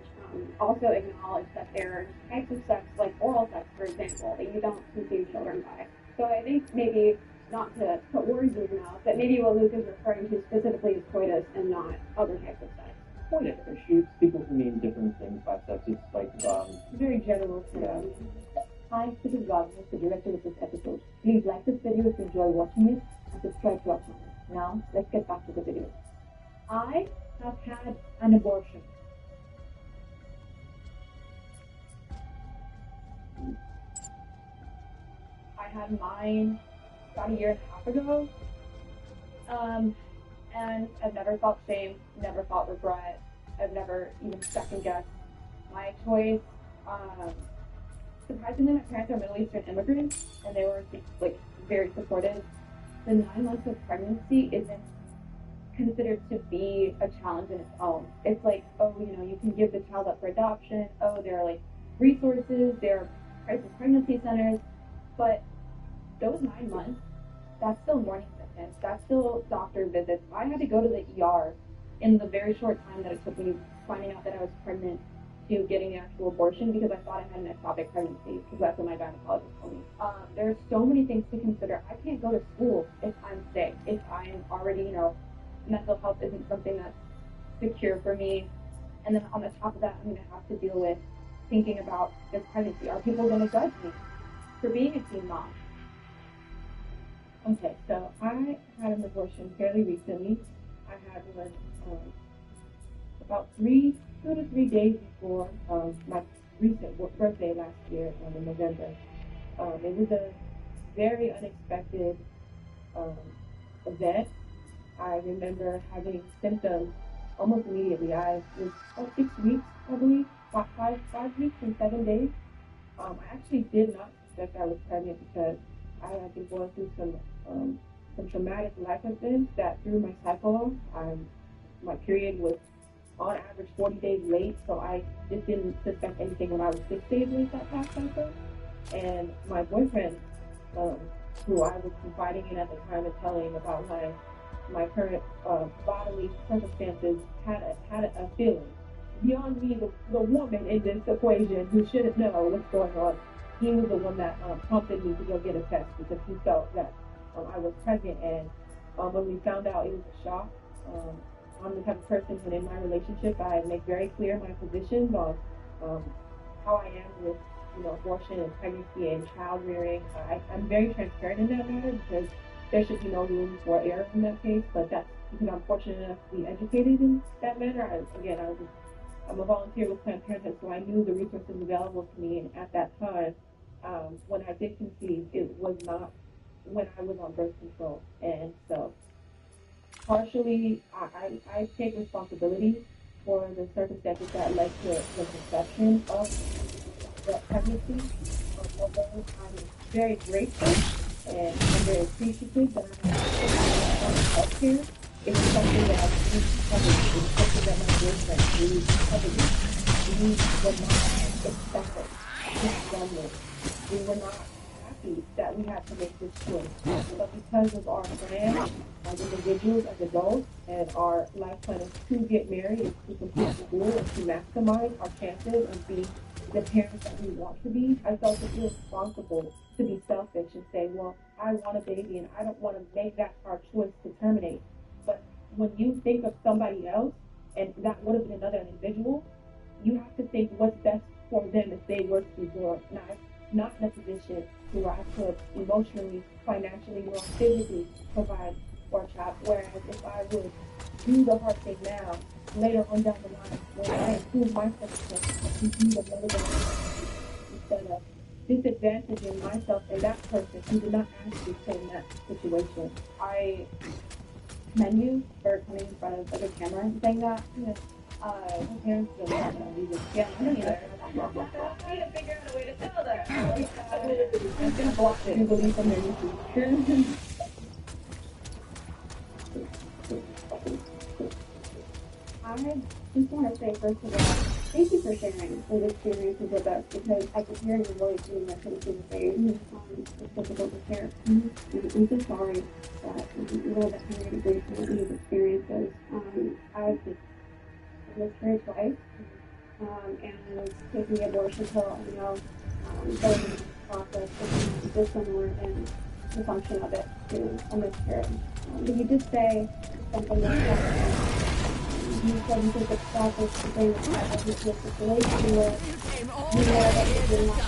also acknowledge that there are types of sex, like oral sex, for example, that you don't conceive children by. So I think maybe, not to put words in your mouth, but maybe what Luke is referring to specifically is coitus and not other types of sex. Coitus. People can mean different things by sex. It's like, Very general. yeah. Hi, this is Raghav, the director of this episode. Please like this video if you enjoy watching it and subscribe to our channel. Now, let's get back to the video. I have had an abortion. I had mine about a year and a half ago. And I've never felt shame, never felt regret. I've never even second guessed my choice. Surprisingly, my parents are Middle Eastern immigrants, and they were like very supportive. The 9 months of pregnancy isn't considered to be a challenge in its own. It's like, oh, you know, you can give the child up for adoption. Oh, there are like resources, there are crisis pregnancy centers, but those 9 months, that's still morning sickness, that's still doctor visits. I had to go to the ER in the very short time that it took me finding out that I was pregnant to getting the actual abortion, because I thought I had an ectopic pregnancy, because that's what my gynecologist told me. There are so many things to consider. I can't go to school if I'm sick, if I'm already, you know, mental health isn't something that's secure for me. And then on the top of that, I'm going to have to deal with thinking about this pregnancy. Are people going to judge me for being a teen mom? Okay, so I had an abortion fairly recently. I had one about 2 to 3 days before my recent birthday last year in November. It was a very unexpected event. I remember having symptoms almost immediately. I was about 6 weeks, I believe, 5 weeks and 7 days. I actually did not suspect I was pregnant because I had been going through some traumatic life events that threw my cycle off. My period was on average 40 days late, so I just didn't suspect anything when I was 6 days late that past cycle. And my boyfriend, who I was confiding in at the time and telling about my current bodily circumstances, had a feeling. Beyond me, the woman in this equation who shouldn't know what's going on, he was the one that prompted me to go get a test, because he felt that I was pregnant. And when we found out, it was a shock. I'm the type of person when in my relationship, I make very clear my positions on how I am with, you know, abortion and pregnancy and child rearing. I'm very transparent in that matter, because there should be no room for error in that case. But that's because I'm fortunate enough to be educated in that manner. I'm a volunteer with Planned Parenthood, so I knew the resources available to me. And at that time, when I did conceive, it was not when I was on birth control. And so partially, I take responsibility for the circumstances that led to the conception of the pregnancy. Although I'm very grateful and I'm very appreciative that I'm healthcare. It's something that I need to cover. It's something that my boyfriend needs to cover. We were not expected this moment. We were not happy that we had to make this choice. But because of our plan as individuals, as adults, and our life plan is to get married, is to complete school, and to maximize our chances of being the parents that we want to be, I felt it irresponsible to be selfish and say, well, I want a baby and I don't want to make that our choice to terminate. But when you think of somebody else, and that would have been another individual, you have to think what's best for them if they were to be born. Now, I'm not in a position where I could emotionally, financially, or physically provide or chop. Whereas if I would do the hard thing now, later on down the line, when I improve my circumstances, I can do another instead of disadvantaging myself and that person who did not actually stay in that situation. I commend you for coming in front of the camera and saying that. My parents really don't know either. Yeah, I don't either. I need to figure out a way to tell that. I'm gonna block it. Google me from their YouTube. I just want to say, first of all, thank you for sharing those experiences with us, because I could hear in your voice and your in saying it's difficult to share. And I'm so sorry that Henry agrees with these experiences. I've miscarried twice, and taking the abortion pill, going through the process is similar in the function of it to a miscarriage. But you did say something that you said you think it's selfish to bring the child into a situation where you know that you're not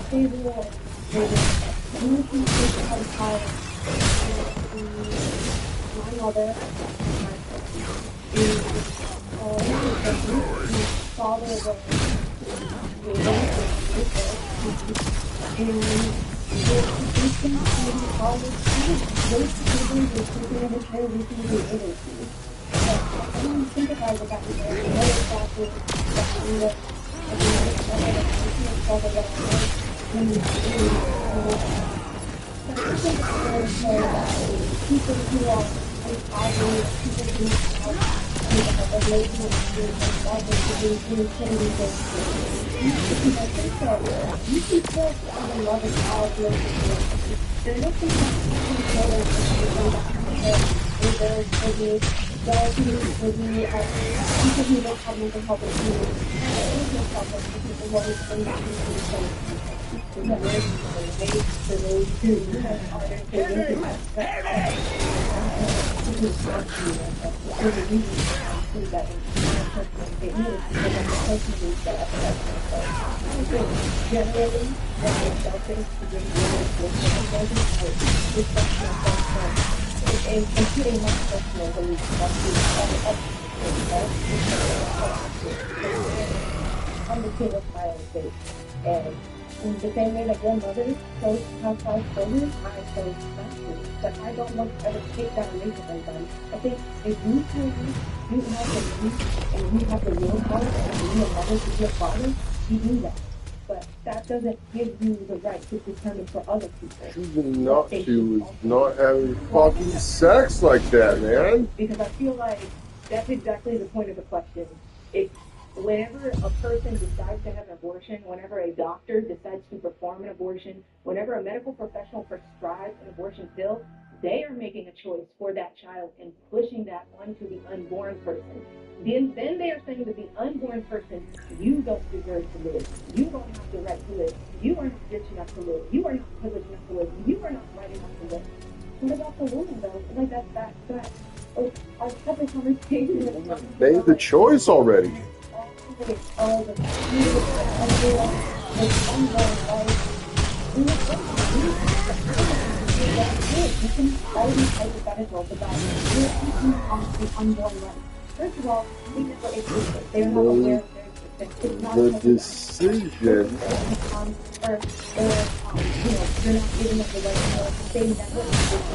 stable or maybe you can take out a child. My mother, my father was I don't sympathize with that because I know exactly what kind of people who are untidy, people who have a lazy experience, others who do things I think that you can still have a loving child relationship. There is something that you can those who people who don't have mental health issues, and yourself as the people who are in that situation. For those who are generally, selfish to bring and putting my personal beliefs on the kid of my own faith. And in the same way that your mother chose to have 5 children, I chose not to. But I don't want to ever take that away from anybody. I think if you choose, you have the belief and you have the willpower and being a mother to your father, you do that. But that doesn't give you the right to determine for other people. She was not having fucking sex like that, man. Because I feel like that's exactly the point of the question. Whenever a person decides to have an abortion, whenever a doctor decides to perform an abortion, whenever a medical professional prescribes an abortion pill, they are making a choice for that child and pushing that onto the unborn person. Then they are saying to the unborn person, you don't deserve to live. You don't have the right to live. You are not rich enough to live. You are not privileged enough to live. You are not right enough to live. What about the woman, though? Like, that our separate conversation. Made the choice already. All the you can always hypotheticals about the unborn life. First of all, we never existed. They're not aware of their existence. It's not the decision. Or they're not giving us the right to know. They never existed.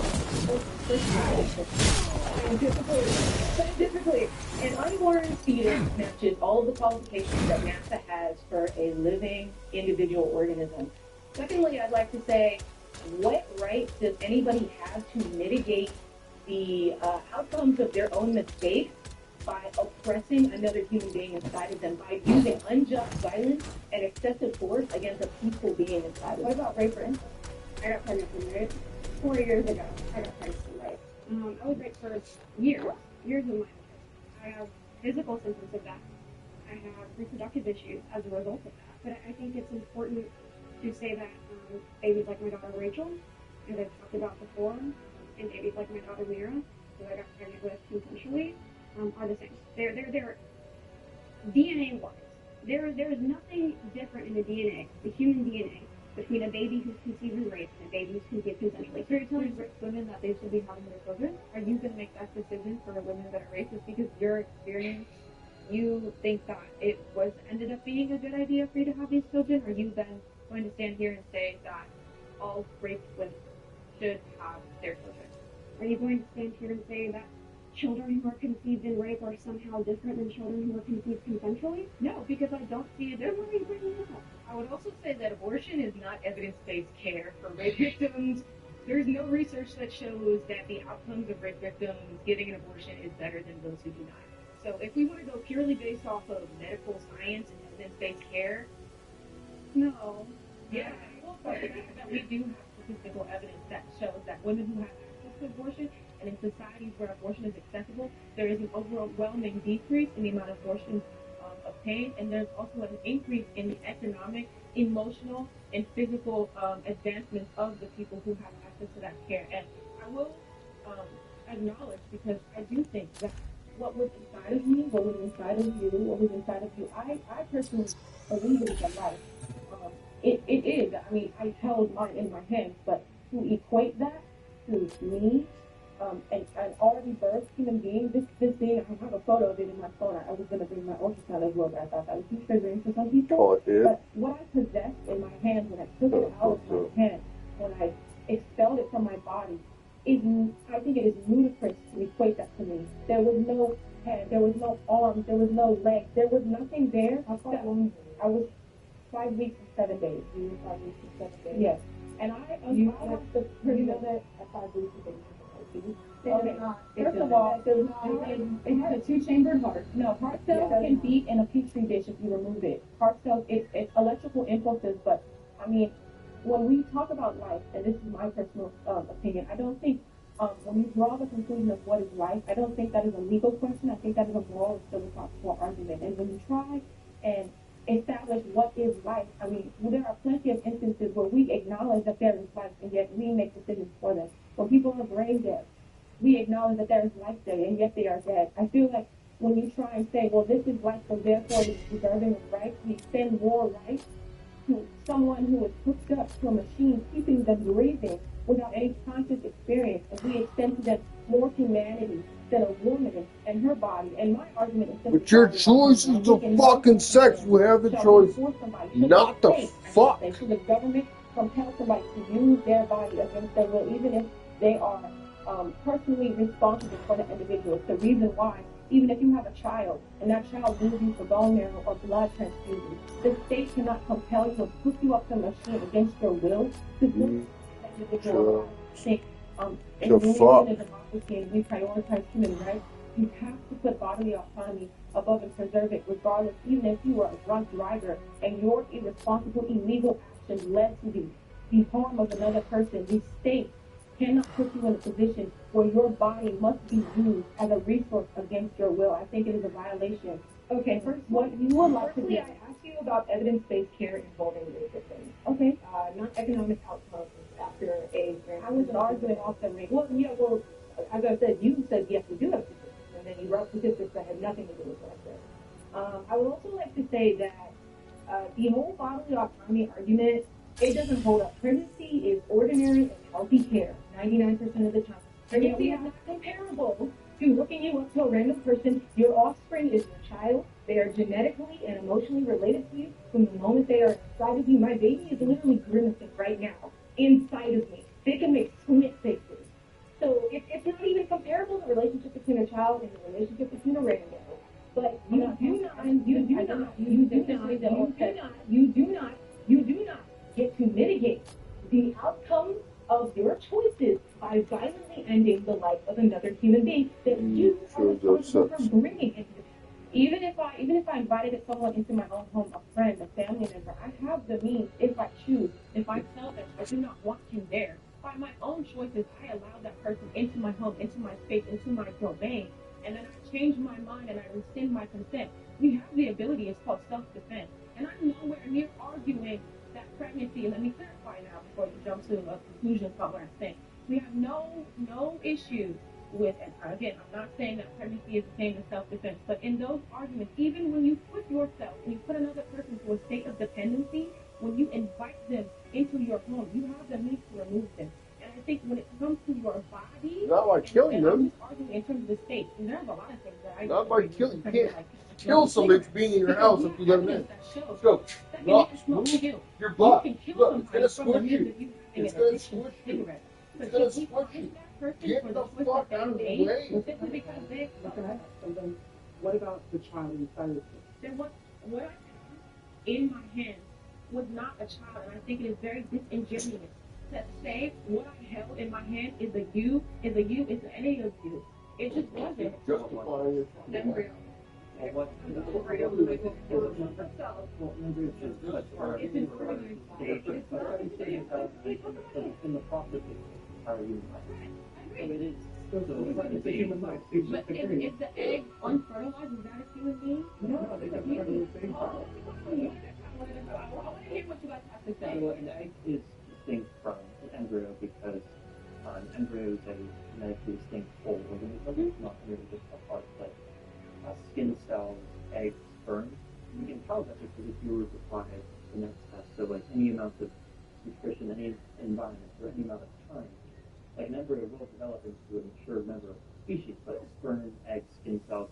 Scientifically, an unborn fetus matches all of the qualifications that NASA has for a living individual organism. Secondly, I'd like to say, what right does anybody have to mitigate the outcomes of their own mistakes by oppressing another human being inside of them, by using unjust violence and excessive force against a peaceful being inside of them? What about rape for instance? I got pregnant from rape 4 years ago. I got pregnant from rape. I was raped for years of my life. I have physical symptoms of that. I have reproductive issues as a result of that. But I think it's important to say that babies like my daughter Rachel, as I've talked about before, and babies like my daughter Mira, who I got pregnant with consensually, are the same. They're DNA-wise. There is nothing different in the DNA, the human DNA, between a baby who's conceived and raped and a baby who's conceived consensually. So you're telling women that they should be having their children? should have their children. Are you going to stand here and say that children who are conceived in rape are somehow different than children who are conceived consensually? No, because I don't see it. Then why are you bringing it up? I would also say that abortion is not evidence-based care for rape victims. There's no research that shows that the outcomes of rape victims getting an abortion is better than those who do not. So if we want to go purely based off of medical science and evidence-based care, no. Yeah, I will say that we do have statistical evidence that shows that women who have access to abortion and in societies where abortion is accessible, there is an overwhelming decrease in the amount of abortions obtained, and there's also an increase in the economic, emotional, and physical advancements of the people who have access to that care. And I will acknowledge, because I do think that what was inside of me, what was inside of you, what was inside of you, I personally believe it is a life. It is. I mean, I held mine in my hands, but to equate that to me, an already birthed human being, this being, I have a photo of it in my phone. I was going to bring my ultrasound as well, but I thought that was too triggering for some people. Oh, it is? But what I possessed in my hands, when I took it out of my hand, when I expelled it from my body, I think it is ludicrous to equate that to me. There was no head, there was no arms, there was no legs, there was nothing there. I was 5 weeks and 7 days. You were 5 weeks and 7 days? Yes. And I have the privilege at 5 weeks and 7 days. Okay. First of all, it had a two-chambered heart. No, heart cells can beat in a petri dish if you remove it. Heart cells, it's electrical impulses, but I mean, when we talk about life, and this is my personal opinion, I don't think when you draw the conclusion of what is life, I don't think that is a legal question. I think that is a moral and philosophical argument. And when you try and establish what is life, I mean, there are plenty of instances where we acknowledge that there is life, and yet we make decisions for them. When people are brain dead, we acknowledge that there is life there, and yet they are dead. I feel like when you try and say, well, this is life, so therefore it's deserving of rights, we extend more rights to someone who is hooked up to a machine, keeping them breathing without any conscious experience, and we extend to them more humanity than a woman and her body. And my argument is But your choice is the fucking sex. You have the choice not to fuck. Should the government compel somebody to use their body against their will, even if they are personally responsible for the individual? It's the reason why, even if you have a child and that child needs you for bone marrow or blood transfusion, the state cannot compel you to put you up to a machine against your will to do that individual. I think in a democracy and we prioritize human rights, you have to put bodily autonomy above and preserve it, regardless, even if you were a drunk driver and your irresponsible, illegal actions led to the harm of another person. The state cannot put you in a position where your body must be used as a resource against your will. I think it is a violation. Okay, first, what you would like to do? I asked you about evidence-based care involving rape victims. Okay. Not economic outcomes after a rape. I was arguing off the rape. Well, yeah, well, as I said, you said yes, we do have statistics, and then you wrote statistics that had nothing to do with what I said. I would also like to say that the whole bodily autonomy argument, it doesn't hold up. Pregnancy is ordinary and healthy care 99% of the time. Pregnancy is not comparable to hooking you up to a random person. Your offspring is your child. They are genetically and emotionally related to you from the moment they are inside of you. My baby is literally grimacing right now inside of me. They can make squint faces. So it's not even comparable to the relationship between a child and the relationship between a random. But you do not get to mitigate the outcomes of your choices by violently ending the life of another human being that you are responsible for bringing into this. Even if I invited someone into my own home, a friend, a family member, I have the means, if I choose, if I tell them I do not want him there, by my own choices, I allow that person into my home, into my space, into my domain, and then I change my mind and I rescind my consent. We have the ability, it's called self-defense. And I'm nowhere near arguing that pregnancy, let me clarify now before you jump to a conclusion about what I'm saying. We have no issue with, and again, I'm not saying that pregnancy is the same as self-defense, but in those arguments, even when you put yourself, when you put another person to a state of dependency, when you invite them into your home, you have the means to remove them. And I think when it comes to your body, not by killing them. I'm just arguing in terms of the state, and there's a lot of things that I not by killing. You can't kill somebody for being in your house if you let them in. Let's go. Look, move your butt. Look, it's gonna squish you. It's gonna squish you. But Because should we fucking punish that person get for the the choice fuck that out of they the made way. simply because they Can I ask something? What about the child inside of you? then what I have in my hands was not a child, and I think it is very disingenuous to say what I held in my hand is any of you. It just wasn't. Justifying it. Embryo. Well, what Embryo fluid it's in further stage in the process are you? So it is. So It's a human life. It's But just a if the egg unfertilized, is that a human being? No, they have nothing to say. I want to hear what you guys have to say. So an egg is distinct from an embryo because an embryo is a genetically distinct whole organism. It's not really just a part like skin cells, eggs, sperm. You can tell that because if you were to apply the next test, so like any amount of nutrition, any environment, or any amount of time, like an embryo will develop into a mature member of the species, but sperm, eggs, skin cells,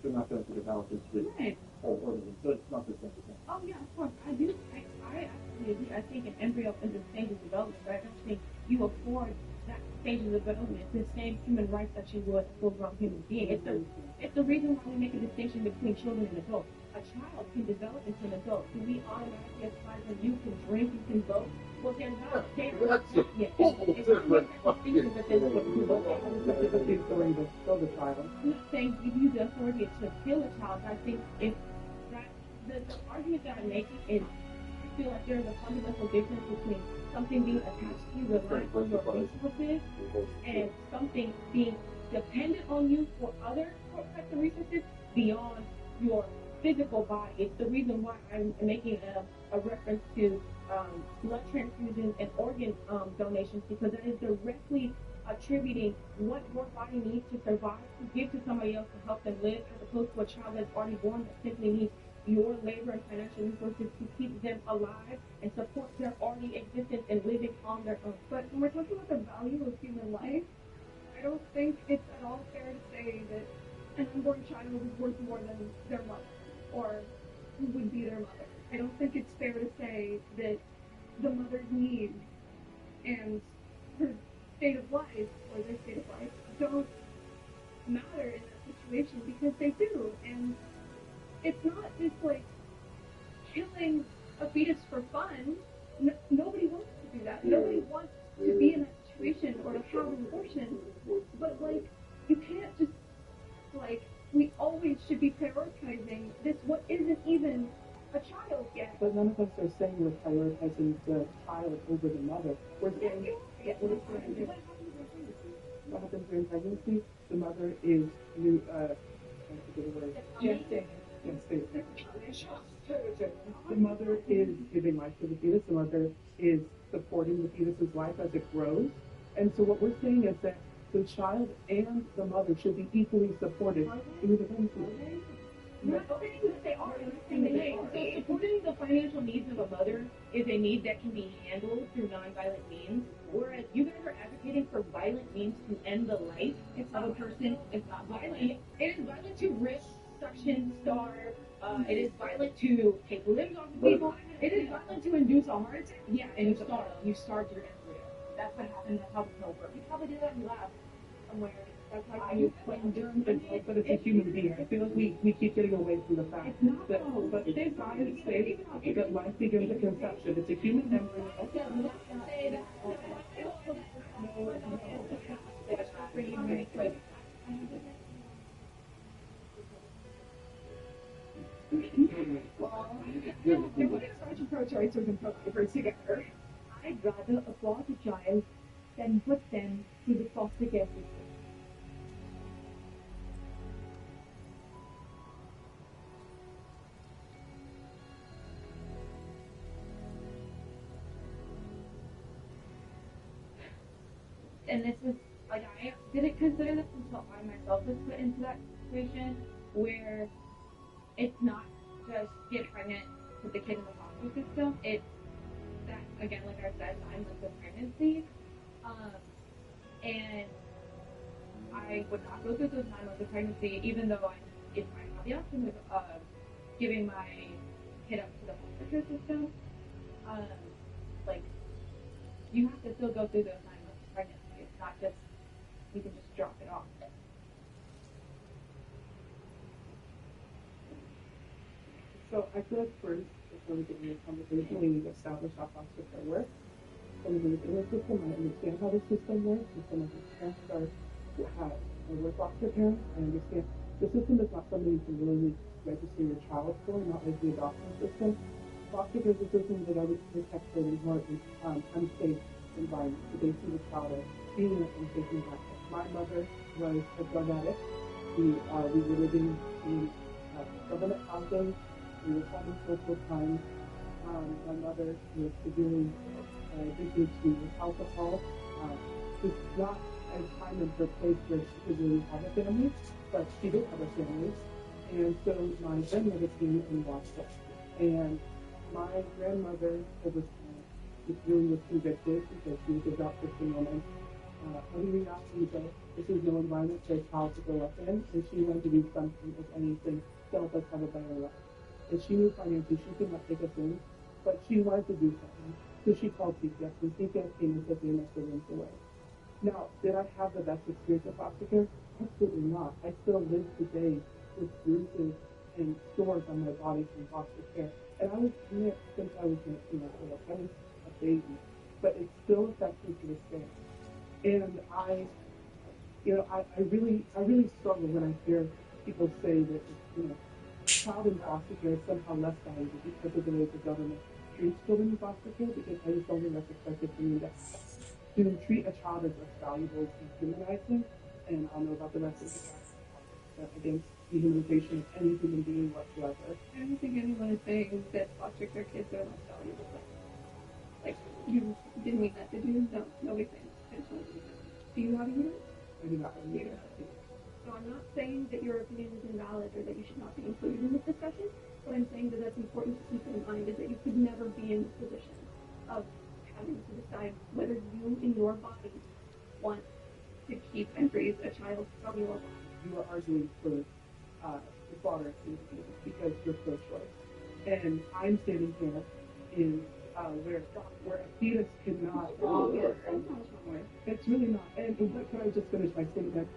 they're not going to develop into a whole organism, so it's not the same thing. Oh yeah, of course. I do. I actually agree. I think an embryo is a stage of development, but I don't think you afford that stage of development the same human rights that you would a full-grown human being. It's the reason why we make a distinction between children and adults. A child can develop into an adult. Do we automatically apply that you can drink, you can vote? Well, they're not. That's a whole different fucking story to kill the child. I'm not saying give you the authority to kill a child. I think if that the argument that I'm making is I feel like there's a fundamental difference between something being attached to you, relying on your resources, and something being dependent on you for other types of resources beyond your physical body. It's the reason why I'm making a reference to blood transfusions and organ donations, because that is directly attributing what your body needs to survive to give to somebody else to help them live, as opposed to a child that's already born that simply needs your labor and financial resources to keep them alive and support their already existence and living on their own. But when we're talking about the value of human life, I don't think it's at all fair to say that an unborn child is worth more than their mother, or who would be their mother. I don't think it's fair to say that the mother's needs and her state of life, or their state of life, don't matter in that situation, because they do. And it's not just like killing a fetus for fun. Nobody wants to do that. Nobody wants to be in that situation or to have an abortion. But like, you can't just like, we always should be prioritizing this what isn't even a child yet. But none of us are saying we're prioritizing the child over the mother. We're saying what happens during pregnancy? The mother is the mother is giving life to the fetus. The mother is supporting the fetus's life as it grows. And so what we're saying is that the child and the mother should be equally supported through the pregnancy. So supporting the financial needs of a mother is a need that can be handled through non-violent means, whereas you guys are advocating for violent means to end the life of a person. It's not violent. It is violent to rip, suction, starve. It is violent to take limbs off of people. It is violent to induce a heart attack. Yeah, and you starve. You starve your embryo. That's what happened. That's how the pill works. You probably did that in lab somewhere. That's like you when during but it's a human being. I feel like we keep getting away from the fact that but science says that life begins at conception. It's a human embryo. Pro-choicers and pro-lifers together. I'd rather abort a child than put them through the foster care system. And this is like, I didn't consider this until I myself was put into that situation where it's not just get pregnant, put the kid in the foster system. It's that, again, like I said, 9 months of pregnancy. And I would not go through those 9 months of pregnancy, even though if I have the option of giving my kid up to the foster care system. Like, you have to still go through those 9 months of pregnancy. not just you can just drop it off. So I feel like first, before we get into the conversation, we need to establish how foster care works. So we need in the system, I understand how the system works, and some of the parents were foster parents. I understand the system is not something you can really register your child for, not like the adoption system. Foster care is a system that always protects children who are in unsafe environment. So they see the child as being in an unsafe environment. My mother was a drug addict. We were living in government housing. We were having social time. My mother was severely addicted to alcohol. It's not a time and her place where she could really have a family, but she did have a family. And so my grandmother came and watched us. And my grandmother really was convicted because she was a Christian woman. But in reality, this is no environment for a child to grow up in, and she wanted to do something, if anything, to help us have a better life. And she knew financially she could not take us in, but she wanted to do something. So she called CPS, and CPS came and took me and my siblings away. Now, did I have the best experience of foster care? Absolutely not. I still live today with bruises and sores on my body from foster care. And I was in it since I was 19 years old. I was a baby. But it still affects me to this day. And I really struggle when I hear people say that, child in foster care is somehow less valuable because of the way the government treats children in foster care, because I just don't think that's expected from me. To treat a child as less valuable is dehumanizing, and I'll know about the rest of the time against dehumanization of any human being whatsoever. I don't think anyone is saying that foster care kids are less valuable. Like, you didn't mean that, did you? No, nobody's saying that. I just wanted to be clear. Do you have a uterus? I do not have a uterus. So I'm not saying that your opinion is invalid or that you should not be included in this discussion. What I'm saying that's important to keep in mind is that you could never be in this position of having to decide whether you in your body want to keep and raise a child from your body. You are arguing for the father because you're pro-choice. And I'm standing here in where a fetus cannot. It's really not. And can I just finish my statement?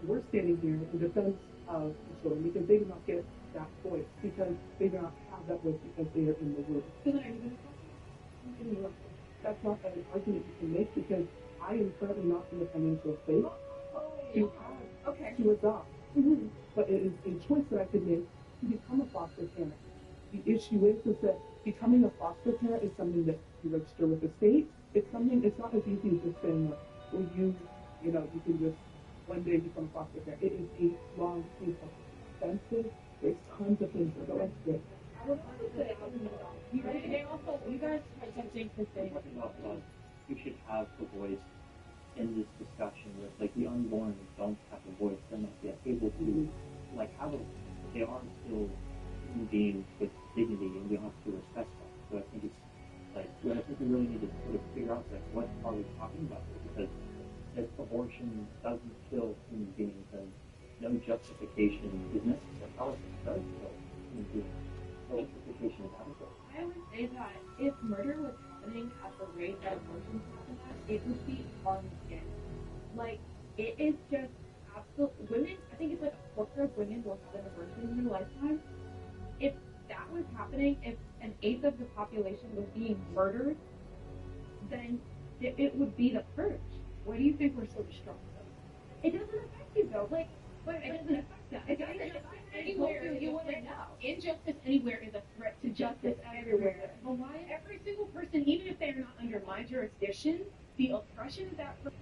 We're standing here in defense of the children because they do not get that voice, because they do not have that voice because they are in the womb. So then are you going to That's not an argument you can make, because I am currently not in the financial state to adopt. Mm-hmm. But it is a choice that I could make to become a foster parent. The issue is that becoming a foster parent is something that you register with the state. It's not as easy as just saying, well, you can just one day become a foster parent. It is a long, painful, expensive. There's tons of things that go into it. I would also say, you guys have something to say. You should have the voice in this discussion with, like, the unborn don't have a voice. They're not yet able to, they are still human beings with dignity, and we have to respect them. So I think we really need to sort of figure out, what are we talking about here? Because if abortion doesn't kill human beings, then no justification is necessary. Politics does kill human beings. No justification is adequate. I would say that if murder was happening at the rate that abortions happen at, it would be Armageddon. Like, it is just absolute. Women, I think it's like a quarter of women will have an abortion in their lifetime. If that was happening, if an eighth of the population was being murdered, then it would be the purge. Why do you think we're so strong? It doesn't affect you though. Like, but it doesn't affect that. Anywhere you want to know. Injustice anywhere is a threat to justice everywhere. Well, why every single person, even if they're not under my jurisdiction, the oppression of that person.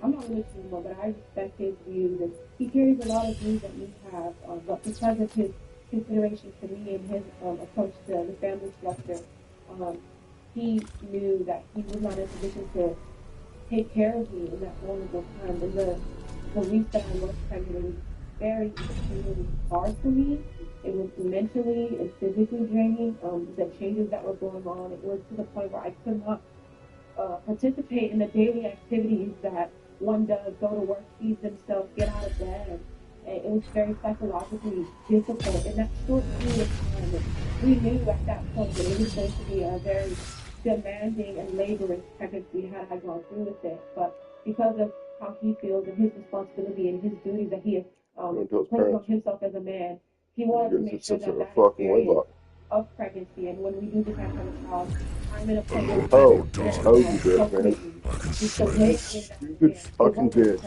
I'm not with him anymore, but I respect his views, and he carries a lot of views that we have, but because of his consideration to me and his approach to the family structure, he knew that he was not in a position to take care of me in that vulnerable time. And the week that I was pregnant, it was very extremely hard for me. It was mentally and physically draining. The changes that were going on, it was to the point where I could not participate in the daily activities that one does, go to work, feed themselves, get out of bed. And it was very psychologically difficult in that short period of time. And we knew at that point that it was going to be a very demanding and laborious pregnancy had I gone through with it. But because of how he feels and his responsibility and his duties that he has placed on himself as a man, he wanted to make sure that that experience of pregnancy, and when we do decide to have a child, I'm in a place where stupid fucking bitch.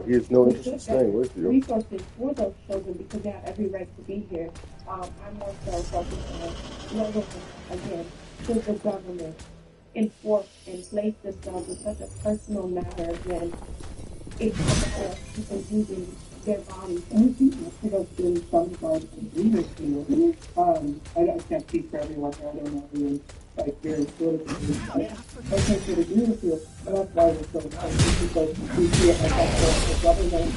He has no interest in staying with you. Resources for those children because they have every right to be here. I'm more so focused on whether, again, should the government enforce and place themselves in such a personal matter when it's a matter of people using their bodies. And I think most of us in some regards agree with you. I can't speak for everyone here. I don't know everyone like very politically. I can't really agree with you. And that's why we're so excited because we see it as the government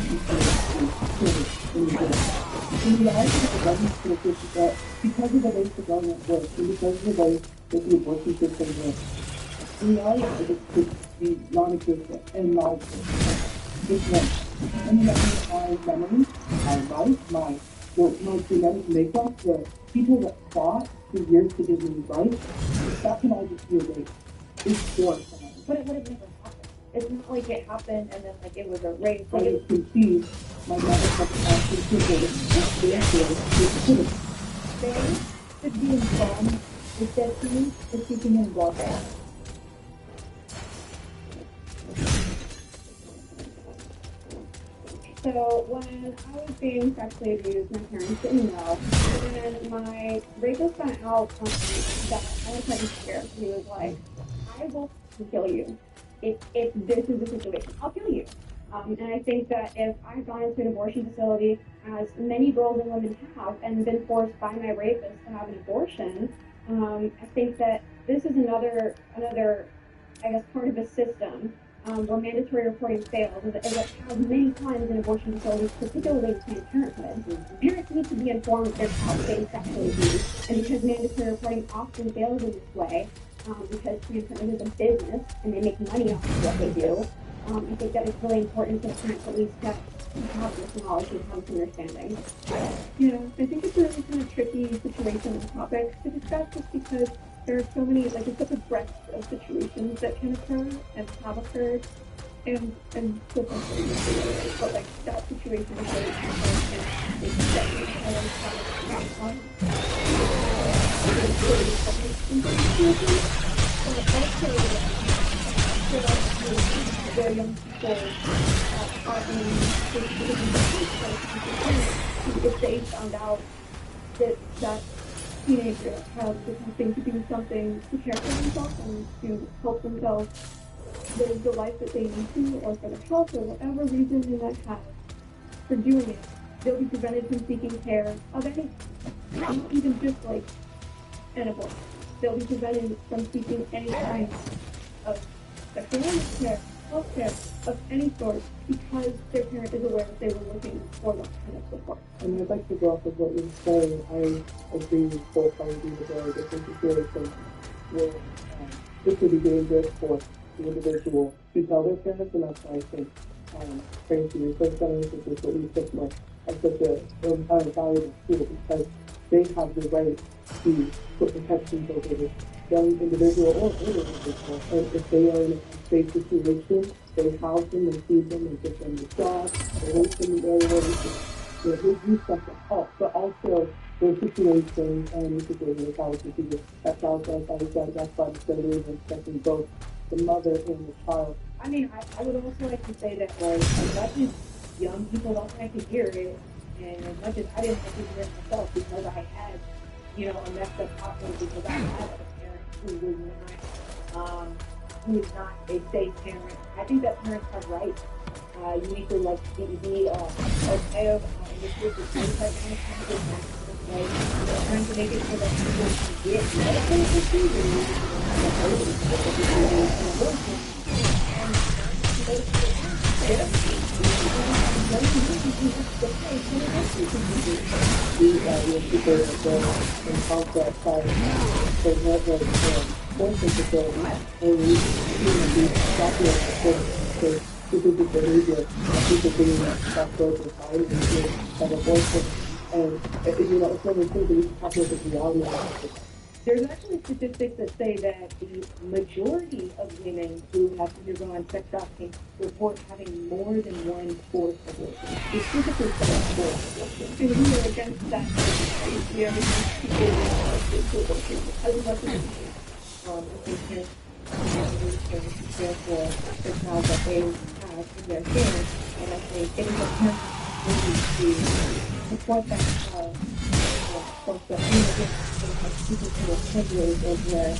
in reality, the government's position is that because of the way the government works and because of the way that the abortion system works, in reality, it could be non-existent and non-existent. It's one. And then my memory, my life, my genetic makeup, the people that fought for years to give me life, that can all just be erased. It's horrifying. But it would have never happened. It's not like it happened and then like it was erased. But you can see my mother has actually people with the they should be informed. It's destiny is keeping him water. So when I was being sexually abused, my parents didn't know. And my rapist found out that I was pregnant here. He was like, I will kill you. If this is the situation, I'll kill you. And I think that if I've gone into an abortion facility, as many girls and women have, and been forced by my rapist to have an abortion, I think that this is another, I guess, part of a system where mandatory reporting fails, is it has many times in abortion facilities, particularly in Planned Parenthood. Parents need to be informed if their child being sexually abused, and because mandatory reporting often fails in this way, because Planned Parenthood is a business and they make money off of what they do, I think that it's really important for parents at least to have this knowledge and have this understanding. Yeah, I think it's a really kind of tricky situation and topic to discuss just because there are so many, like, it's such a breadth of situations that can occur and have occurred, and so frustrating. But like that situation is really different, and it's definitely very young people are if they found out that teenager has something to do something to care for themselves and to help themselves live the life that they need to, or for their health, or whatever reason they might have for doing it, they'll be prevented from seeking care of any, not even just like an abortion. They'll be prevented from seeking any kind of sexual care, health care of any sort, because their parent is aware that they were looking for that kind of support. And I'd like to go off of what you're saying. I agree with wholeheartedly with very different situations where it could be dangerous for the individual to tell their parents, and that's why I think training to research analysis is what we took more as such a valuable tool, because they have the right to put protections over this young individual or older individual. And if they are in a safe situation, they house them and feed them and give them the job, they raise them in the area where they do stuff to help, but also those situations and situations like how we see that child that's why the study is expecting both the mother and the child. I mean, I would also like to say that, like, as much as young people don't like to hear it, and as much as I didn't like to hear it myself because I had, you know, a messed up childhood because I had a parent who was not, who is not a safe parent. I think that parents have rights. You need to like the Ohio industry for schools right now is trying to get right. They're trying to make it so that people can get medical procedures specific behavior of people being self-growth and power and abortion. And, it's one of the things that we should talk about the reality of it. There's actually statistics that say that the majority of women who have undergone sex trafficking report having more than one forced abortion. Specifically forced abortion. And we are against that. We are against people who abortion. As much as I think parents care for the child that they have in their care. And I think it is a parent's responsibility to support that child. Of course, people who are privileged and where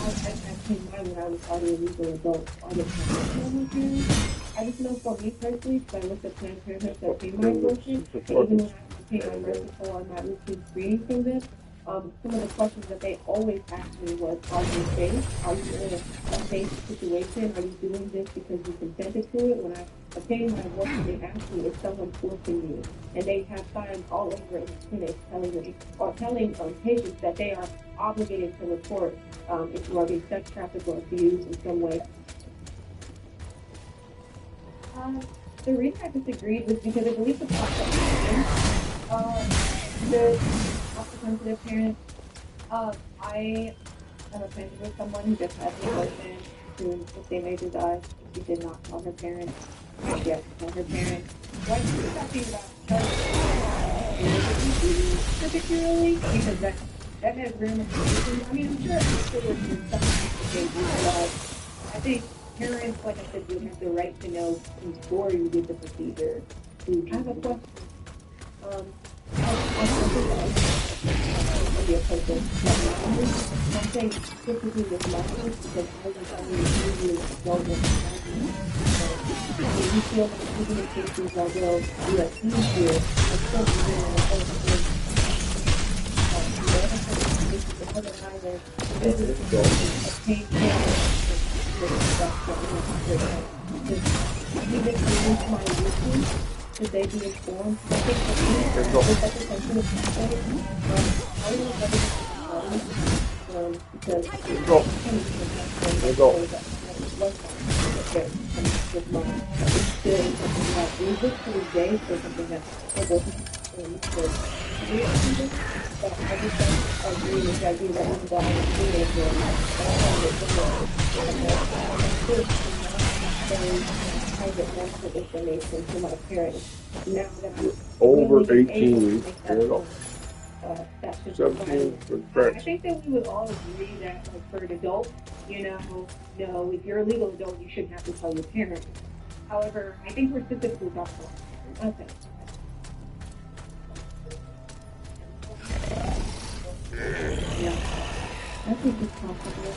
I came by when I was already a legal adult all the time. I just know for me personally, because I looked at Planned Parenthood that paid my abortion, and even when I became my merciful on my routine screening from this, some of the questions that they always asked me was, are you safe? Are you in a safe situation? Are you doing this because you consented to it? When I obtained my abortion, they asked me, is someone forcing you? And they have signs all over in the clinic telling patients that they are obligated to report if you are being sex trafficked or abused in some way. The reason I disagreed was because I believe the population should have to come to their parents. I am acquainted with someone who just had an abortion, who the same age as I. She did not tell her parents. She has to tell her parents. What she's talking about particularly because that has ramifications. I mean, I'm sure afterwards there's something but I think parents, like I said, would have the right to know before you did the procedure. I have a question. Be a person. I'm saying typically with muscles because I was only usually adult you feel like even in cases that will be a easier, I still obtain even if you lose my routine, should they be informed? I think information to my parents now that I'm over 18. That should 17 for I think that we would all agree that, like, for an adult, no, if you're a legal adult, you shouldn't have to tell your parents. However, I think we're specifically talking about. Okay. Yeah. I think it's possible.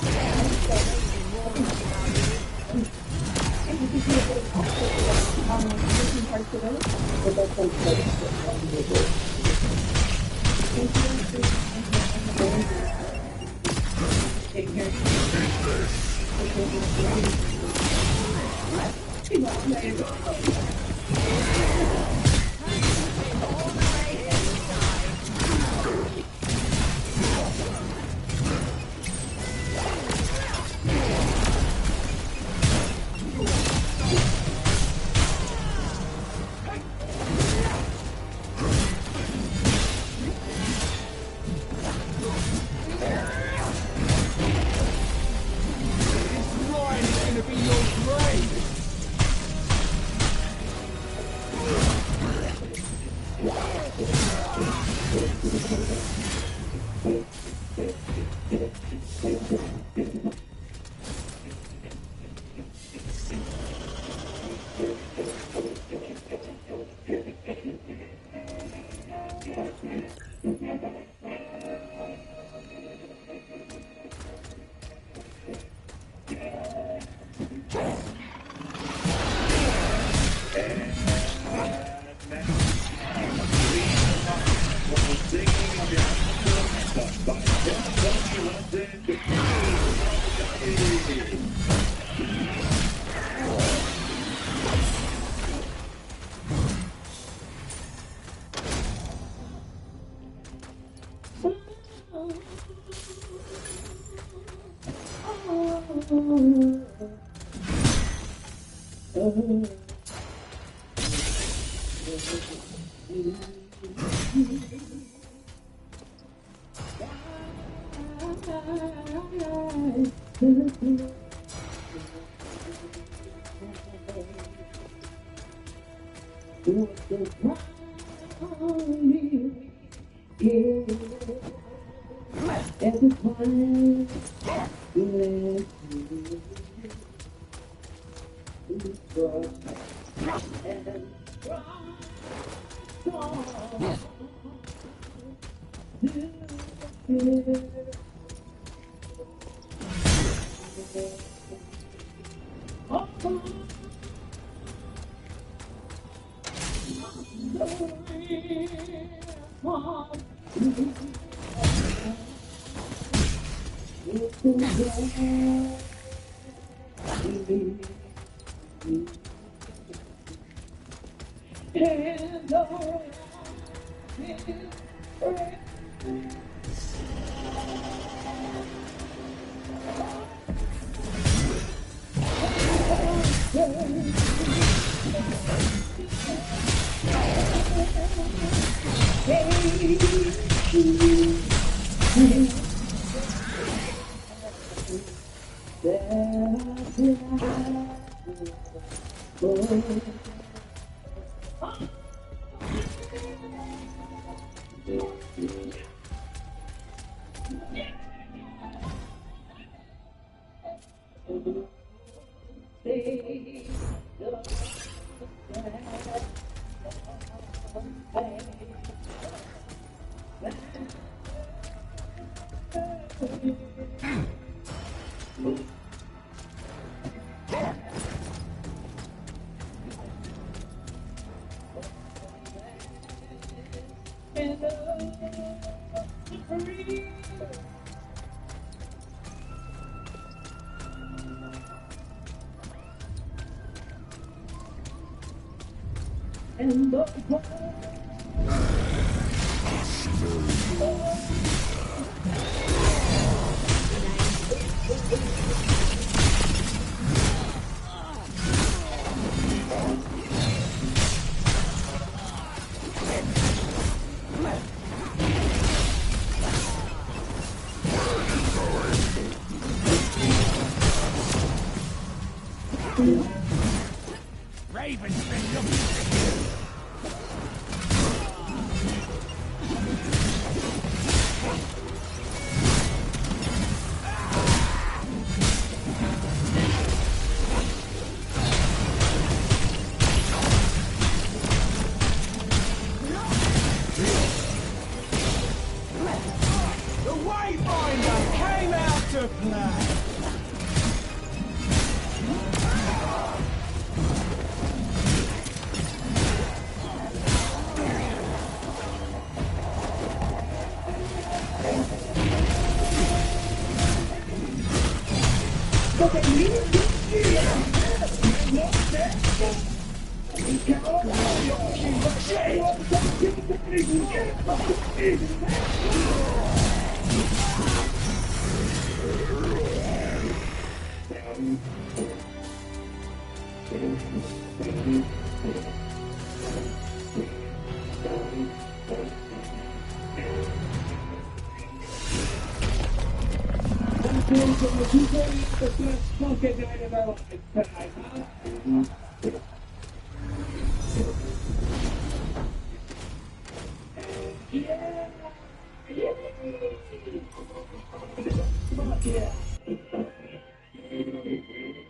The Wayfinder came out to play!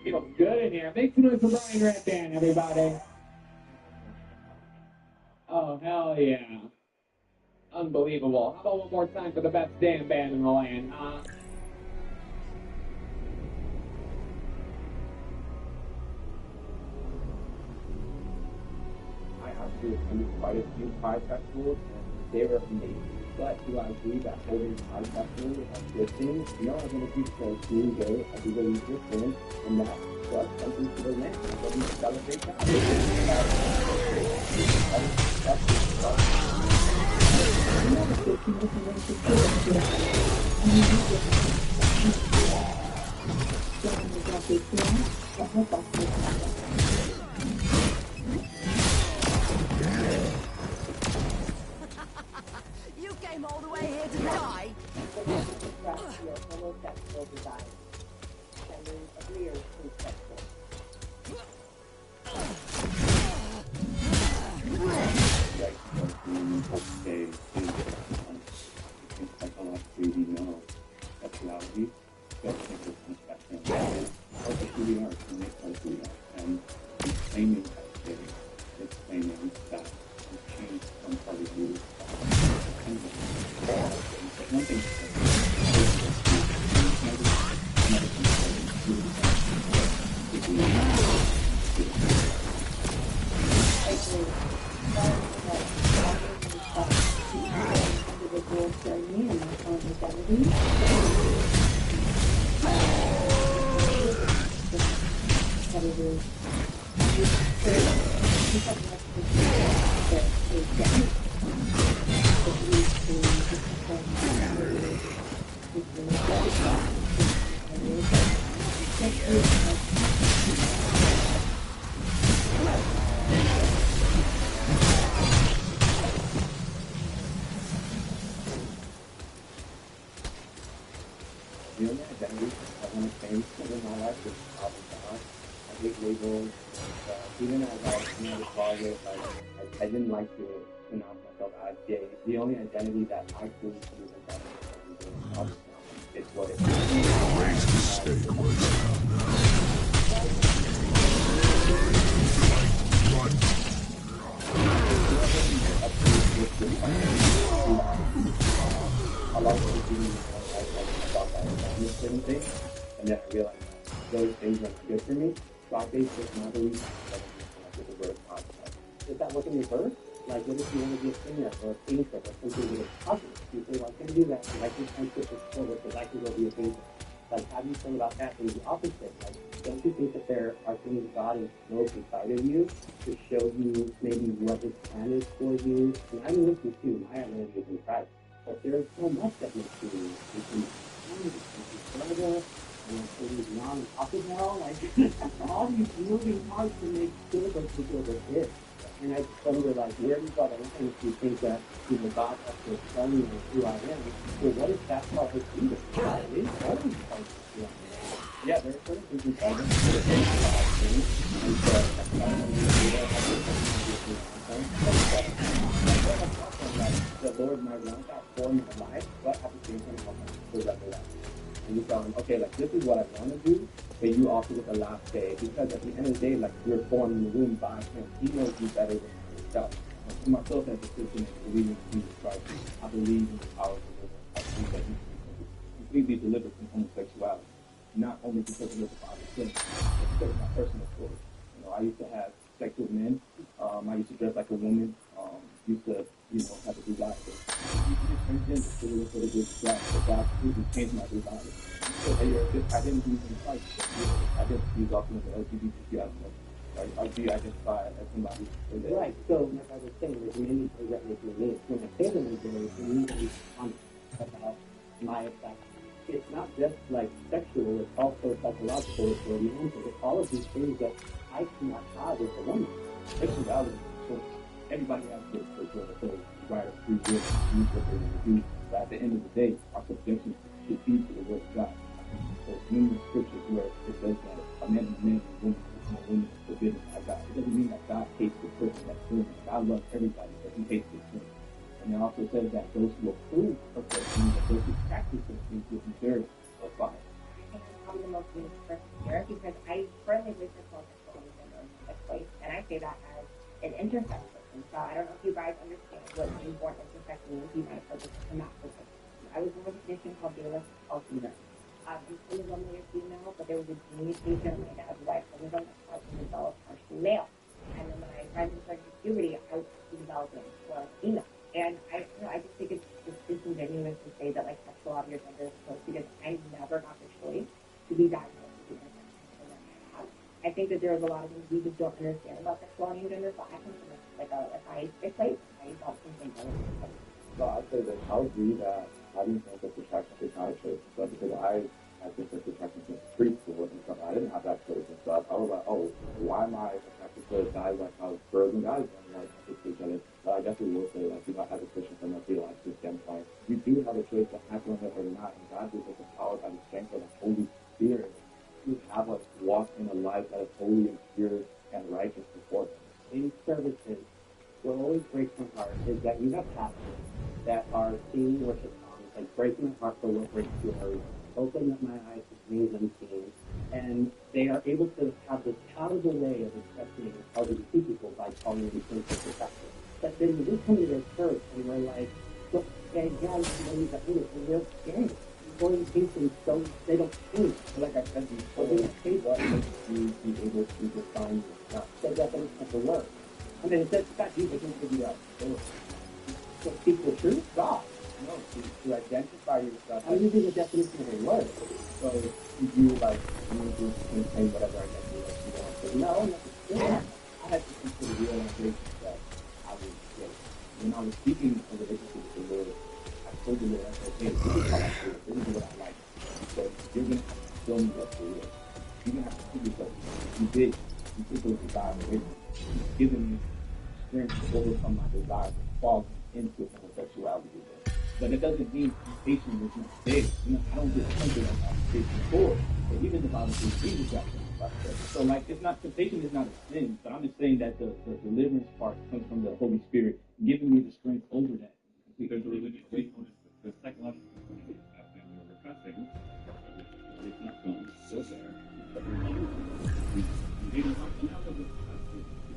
Feels good in here. Make some noise for Brian Red Band, everybody. Oh, hell yeah. Unbelievable. How about one more time for the best damn band in the land, huh? I have to attend quite a few Pride festivals, and they were amazing. But do I agree that holding Pride festival is a good thing? We are going to keep shows being gay, everybody is your friend, and that's just something to the land. So we celebrate that. You came all the way here to die? Your homosexual desire. And then agree or sexual. Psychologically, we know sexuality, but I think it's on the spectrum. Part of who we are, and make part of who we are. And it's claiming that day, it's claiming that you change some part of you. One thing individuals sharing in their own identity. That it is the only identity I want to change in my life is probably God. I hate labels. Even as I was I didn't like to pronounce myself as gay. The only identity that I truly believe in that is what it is. Raise the stake right a lot of people about that certain things, and then I realized that those things are not good for me. So I based my belief with the word God. Is that what's in your birth? Like, what if you want to be a singer or a painter or something with a puzzle? You say, well, I can do that, and I can put this forward because I can go be a painter. Like, how do you feel about that? And the opposite, like, don't you think that there are things God knows inside of you to show you maybe what His plan is for you? And I'm with you too. My identity is in Christ. But there's so much that makes you incredible, and these non-topic now, like, all these moving parts to make sure those people are good. And I just wonder, like, where do you draw the line if you think that, God has to tell me who I am? So what if that's how I see it? God is always telling me who I am. Yeah, there are certain things inside of me that are very bad things, and so that's why I'm the Lord might want that for my life, but at the same time, help me to resurrect. And you tell him, okay, like, this is what I want to do, but you also get the last day, because at the end of the day, like, you're born in the womb by Him. He knows you better than yourself. For myself as a Christian and believing in Jesus Christ, I believe in the power of deliverance. I believe that He can completely deliver from homosexuality, not only because of the Father's sin, but because of my personal story. I used to have sex with men. I used to dress like a woman. Used to, have a desire. You just transgender for the good God. But God completely changed my desire. So I didn't believe in Christ. I didn't use also the LGBTQ aspect. Right? I do identify as somebody. Right. So, like I was saying, there's many things that make me made. When I say them today, you need to be honest about my effect. It's not just like sexual, it's also psychological, it's romantic, it's all of these things that I cannot have as a woman. Sexuality is so everybody has this right of free will to do what they want to do. But at the end of the day, our subjection should be to the word of God. So numerous scriptures where it says that a man is a man and a woman is a woman is forbidden by God. It doesn't mean that God hates the person that's doing it. God loves everybody, but He hates the sin. And it also says that those who approve of those things, that those who practice those things will be judged of fire. I think I'm probably the most unique person here because I currently live in a place, and I say that as an intersex person. So I don't know if you guys understand what being born intersex means. You might have heard this from that person. I was born with a condition called Bayless Alzheimer's. I'm chromosomal female, but there was a gene mutation on my dad's Y chromosome that caused me to develop partially male. And then when I finally started puberty, I was actually developing female. And I just think it's just disingenuous to say that like sexuality or gender is close because I never got the choice to be diagnosed with intersex. I think that there's a lot of things we just don't understand about sexuality and gender. So I come from like a scientific place. I don't think that So I'd say that I would agree that having same-sex attraction is not a choice, but because I had same-sex attraction since preschool and stuff, I didn't have that choice and stuff. I was oh, why am I attracted to guys like how girls and guys are like attracted to each other? But I definitely will say, like, you know, as a Christian, from a theological standpoint, you do have a choice to act on it or not, and God gives us the power by the strength of the Holy Spirit to have us walk in a life that is holy and pure and righteous before Him. In services, what always breaks my heart is that you have pastors that are singing worship songs, like breaking my heart for what breaks your heart, opening up my eyes to dreams unseen, and they are able to have this palatable way of expressing LGBT people by calling them things like perfection. But then we come to their church and we're like, look, gay guys believe that and they're gay. Going to things so they don't change. But like I said before, they don't change what makes you be able to define yourself. So that doesn't have to work. I mean, it's not Jesus who's going to be like, to speak the truth, God. No, to identify yourself. I mean, using the definition of a word. So you like, you just maintain whatever identity that you want. But no, I had to consider realization that I was gay. When I was speaking of the relationship with the Lord, I told the Lord, I said, hey, this is how I feel. This is what I like. So you're going to have to show me what you is. You're going to have to see yourself. You did. You took those desires away from me. You've given me strength to overcome my desires and fall into homosexuality. But it doesn't mean temptation is not there. You know, I don't get tempted as I did before. But even the Bible says Jesus got tempted by the devil. So like, it's not, temptation is not a sin. But I'm just saying that the deliverance part comes from the Holy Spirit giving me the strength over that. Because the religious faithfulness, the psychological component of that, and we're repressing, it's not gone, it's still there. But we're didn't have to have it.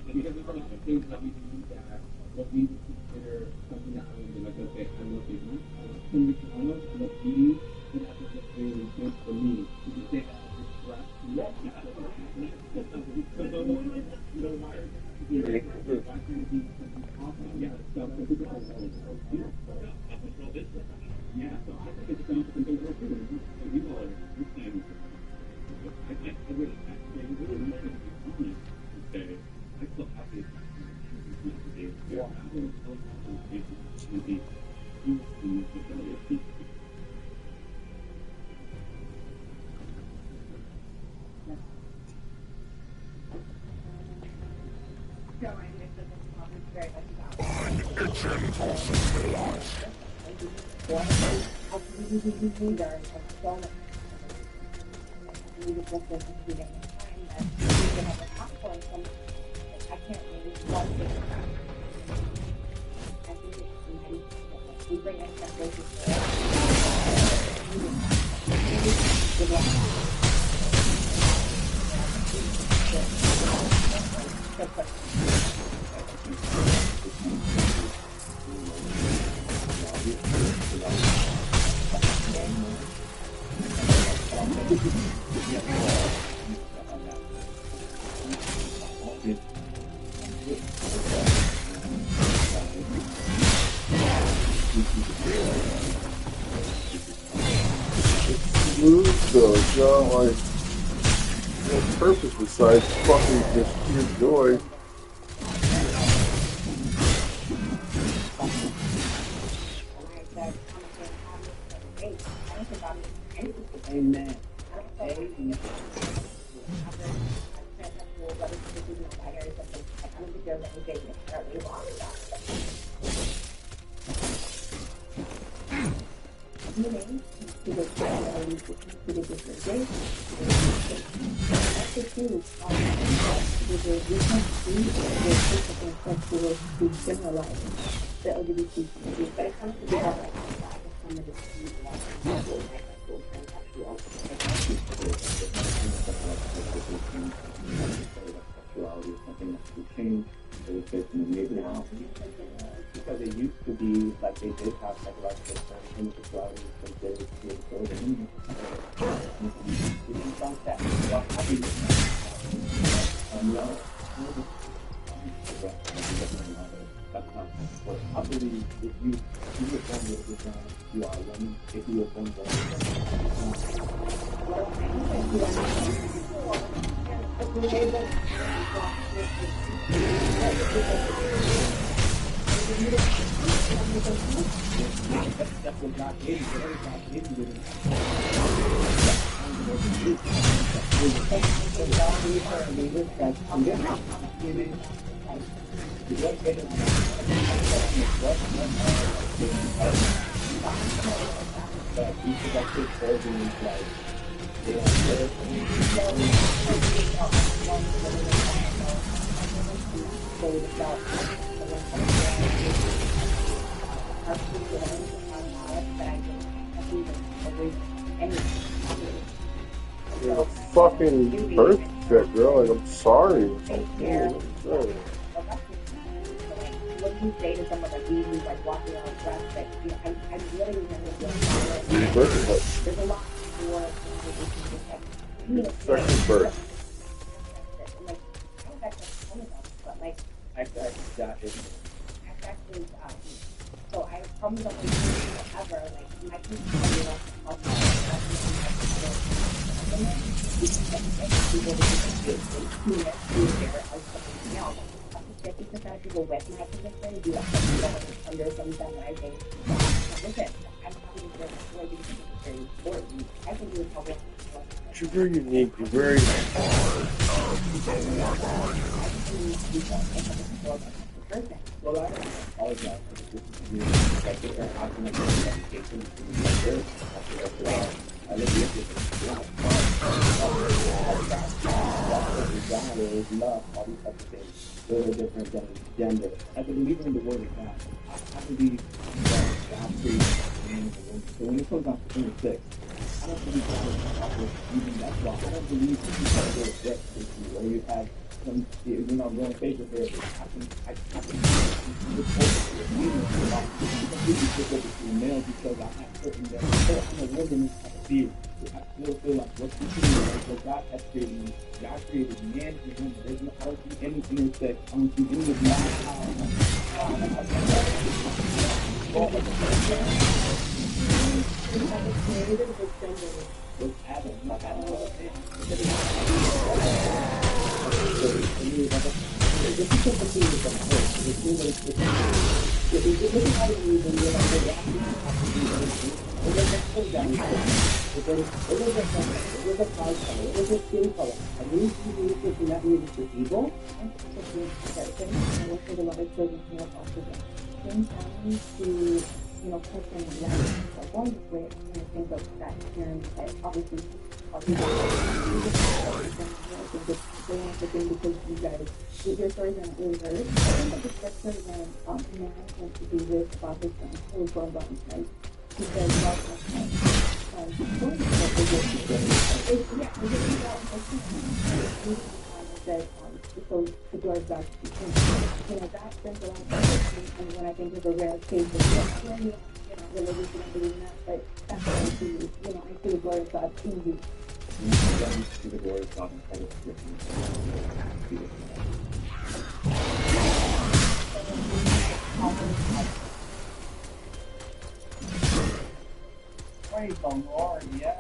Because it's like the things that we do that what we would consider something that I would be like, okay, I love ignorance, I love conviction, I love beauty, and that's what it's really good for me. Would you say that as a stress? Yes. You know, why are you trying to be something awesome? Yeah, self-control. Self-control is yeah, so I think it's self-control too. You all are saying I really want to be honest and say, I still have this. Yeah. Not like no purpose besides fucking just pure joy. Amen. The LGBT community, but it comes to be like some of the sexuality is something that should change. It was based in the neighborhood now. Because it used to be like they did have psychological terms, homosexuality was considered to be a disorder. If you don't that, well, I think no. That's not what I believe. If you were born with a design, you are a woman. If you were born with a that's what God gave you. Whatever God gave you, You're a fucking birth check, girl. Like, I'm sorry. What do you say to someone like me who's like walking around stressed that, you know, I really remember there's a lot more second birth. But like, Exactly. so I probably don't think ever, like, my people probably don't help me. 50% of people with my condition do under some summarizing. Listen, I'm probably going to really because it's very important. I think you would probably You're very unique. You're very well, I apologize for this. This is like different optimization education. I live with love, all these types of things. They're different than gender. As a believer in the word of God, I believe that God created man and woman. So when it comes down to intersex, I don't believe God is offering even that's why I don't believe that you have to go to sex issue or you have some, you know, going favor there. I can look over to the male because I have certain that I'm a woman type of theory. I still feel like what's the truth because God has created me. God created man and woman. There's no, I don't see any intersex. I don't see any of was Adam, not Adam. You know, person in life, like one way I think of that parent that obviously I think it's because you guys, your stories are really heard. I think of the scripture when man went to be with about his son, who was going down, right? He said, love my son. Said, so the door is back to you know, that brings a lot of things, and when I think of a rare case of religion, I don't believe in that, but that's what I see, you know, I see the glory of God in you. See the glory of God in all of Scripture. Praise the Lord, yes.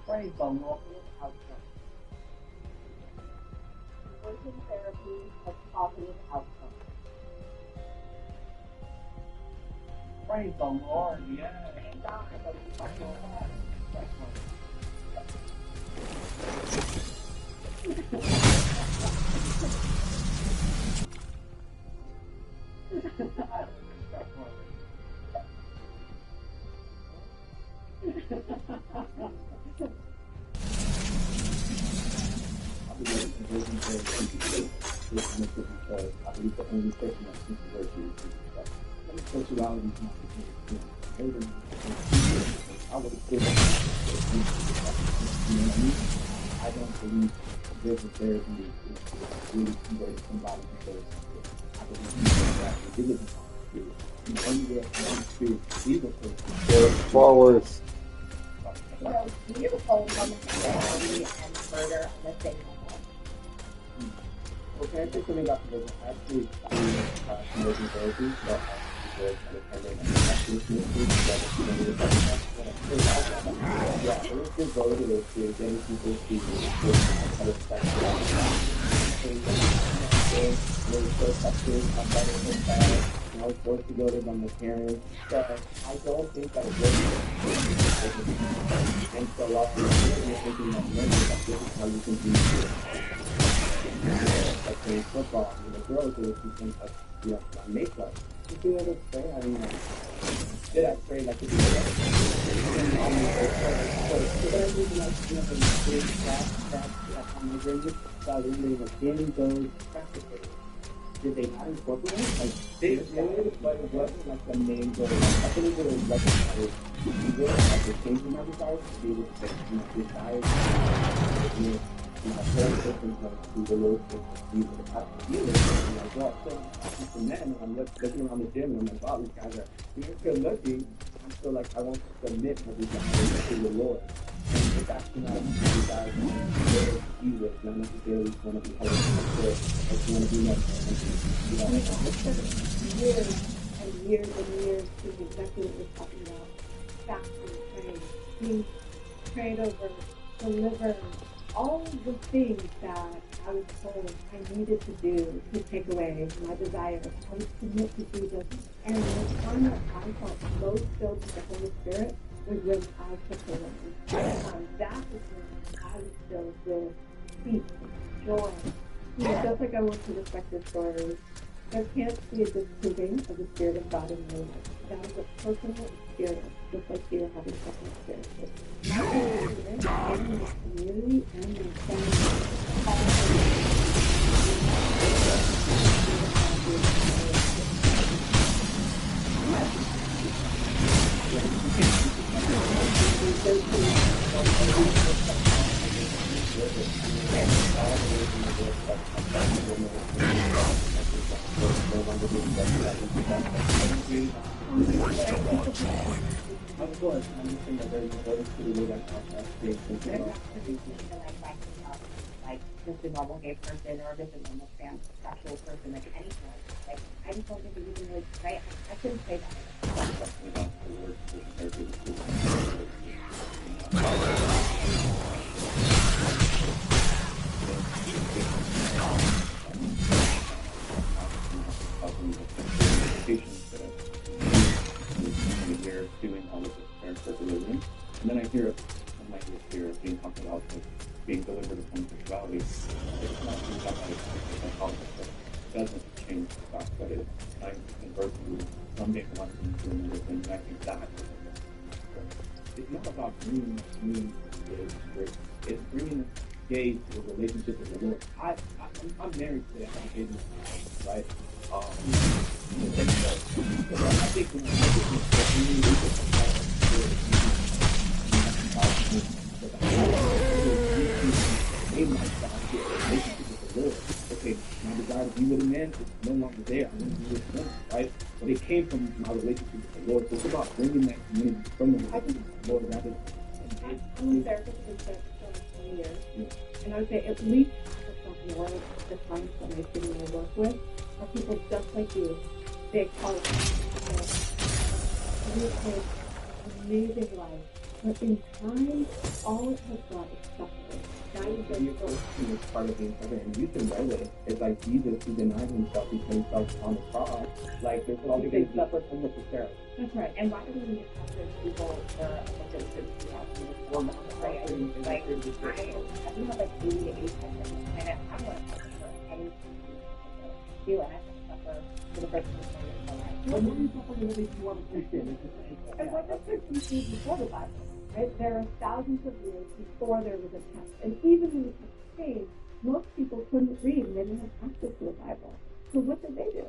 Praise the Lord. Conversion therapy has positive outcomes. Praise the Lord, yes. Because I believe the only person that sees virtue is Jesus Christ. Sexuality is not the thing. I would have said that. You know what I mean? I don't believe physical therapy is really converting somebody because I believe that the ability spirit. The only way one spirit is a person. Yeah, it's far worse. You know, do you hold homosexuality and murder on the same level? Okay, I think something about conversion. I actually conversion therapy, but I was independent and activist ministry. Yeah, it was devoted to getting people to heterosexual. Really so sexual, I'm better than that. and I was forced to go live on my parents. So I don't think that it works. And so while I'm thinking that maybe that this is how you continue to do it. Like playing football, girls do it, you can my makeup. You do it spray, I mean, did I spray like to do that? So then I moved to like, big that's on my grade, so I was getting those practices. Did they not incorporate it? Like, they did, but it wasn't like the main goal. I think it was like the changing my desires to be able to fix my desires. My whole system to the low system, I feel it, and I go so from that, and I'm looking around the gym, and I'm like, wow, these guys are good looking. I'm still like, I want to submit my desires to the Lord. And it's actually not a desire to be with, not necessarily want to be held or want to be next. Years and years and years to exactly what we're talking about. Fasting, praying, being prayed over, delivered. All the things that I was told I needed to do to take away my desires, I would submit to Jesus. And the time that I felt most filled with the Holy Spirit was when I took the Lord. That is when I was filled with peace, joy. Just like I want to respect this story, there can't be a disproving of the Spirit of God in your life. That is a personal experience, just like you are having personal experiences. Not only in the community and in family. Of course, I'm just saying that there's important to the way that like just a normal gay person or just a normal transsexual person, like anything. Like I just don't think that you can really say I couldn't say that. Here doing all of this interpretation, and then I hear my here being talked about being delivered of homosexuality. It's not being done by psychologists, but it doesn't change the fact that it's trying to convert you from being one to another, and I think that it's not about bringing gays straight. It's bringing gays to a relationship with the Lord. I'm married today. I have a baby, right? I think when okay, my desire to be with a man is no longer there. I want to be with him, right? But it came from my relationship with the Lord. So it's about bringing that community from the Lord rather than. I'm a therapist for 20 years, and I would say at least more of the clients that I typically work with are people just like you. They call it amazing life. But in time, all it has got is suffering. That is the part of being covered, and you can know it. It's like Jesus who denied himself, he put himself on the cross. Like there's all things separate unnecessarily. That's right. And why do we need to have people that are addicted to alcohol? Like I do have like 80 to 80 and I'm going to suffer for any do, and I can suffer for the rest of my life. What do you suffer really if you want to Christian? And what the Christians do before the Bible, right? There are thousands of years before there was a text. And even when the text came, most people couldn't read and they didn't have access to the Bible. So what did they do?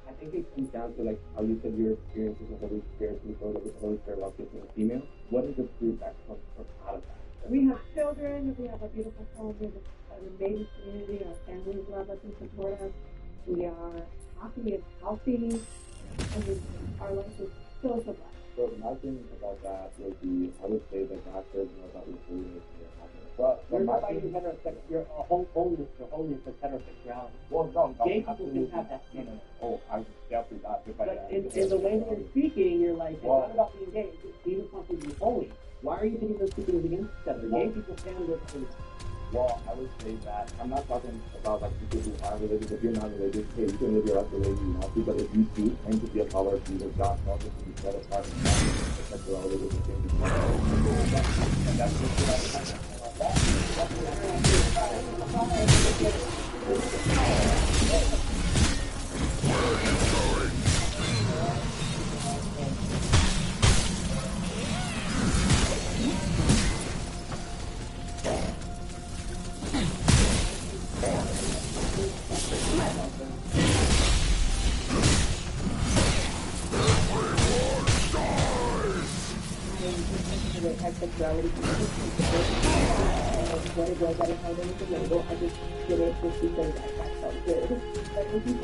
I think it comes down to like how you said your experience with the Holy Spirit, before the Holy Spirit loves you as a female. What is the fruit that comes out of that? We have children, we have a beautiful home, we have an amazing community, our families love us and support us. We are happy and healthy. I mean, our life is so blessed. So my thing about that would be, I would say that God cares more about your holiness than your happiness. Well, you're not about your heterosexual, your holiness is heterosexuality. Well, no, gay people can have that. No. Oh, I definitely not. But in the way that you're speaking, you're like, it's not about being gay. Jesus wants you to be holy. Why are you taking those two things against each other? Gay people stand with Well, I would say that I'm not talking about like people who are religious. If you're not religious, hey, you can live your life the way you want to. But if you do claim to be a follower of Jesus, God calls us to be set apart and that we're all religious things. And that's just sexuality. What it was, I didn't know there was a label. I just did it just because I felt good. But if you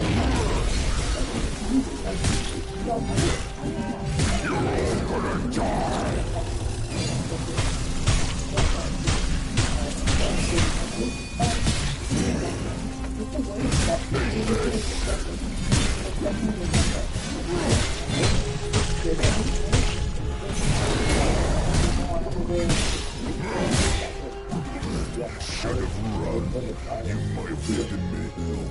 You're gonna die. Should have run. You might have taken me ill.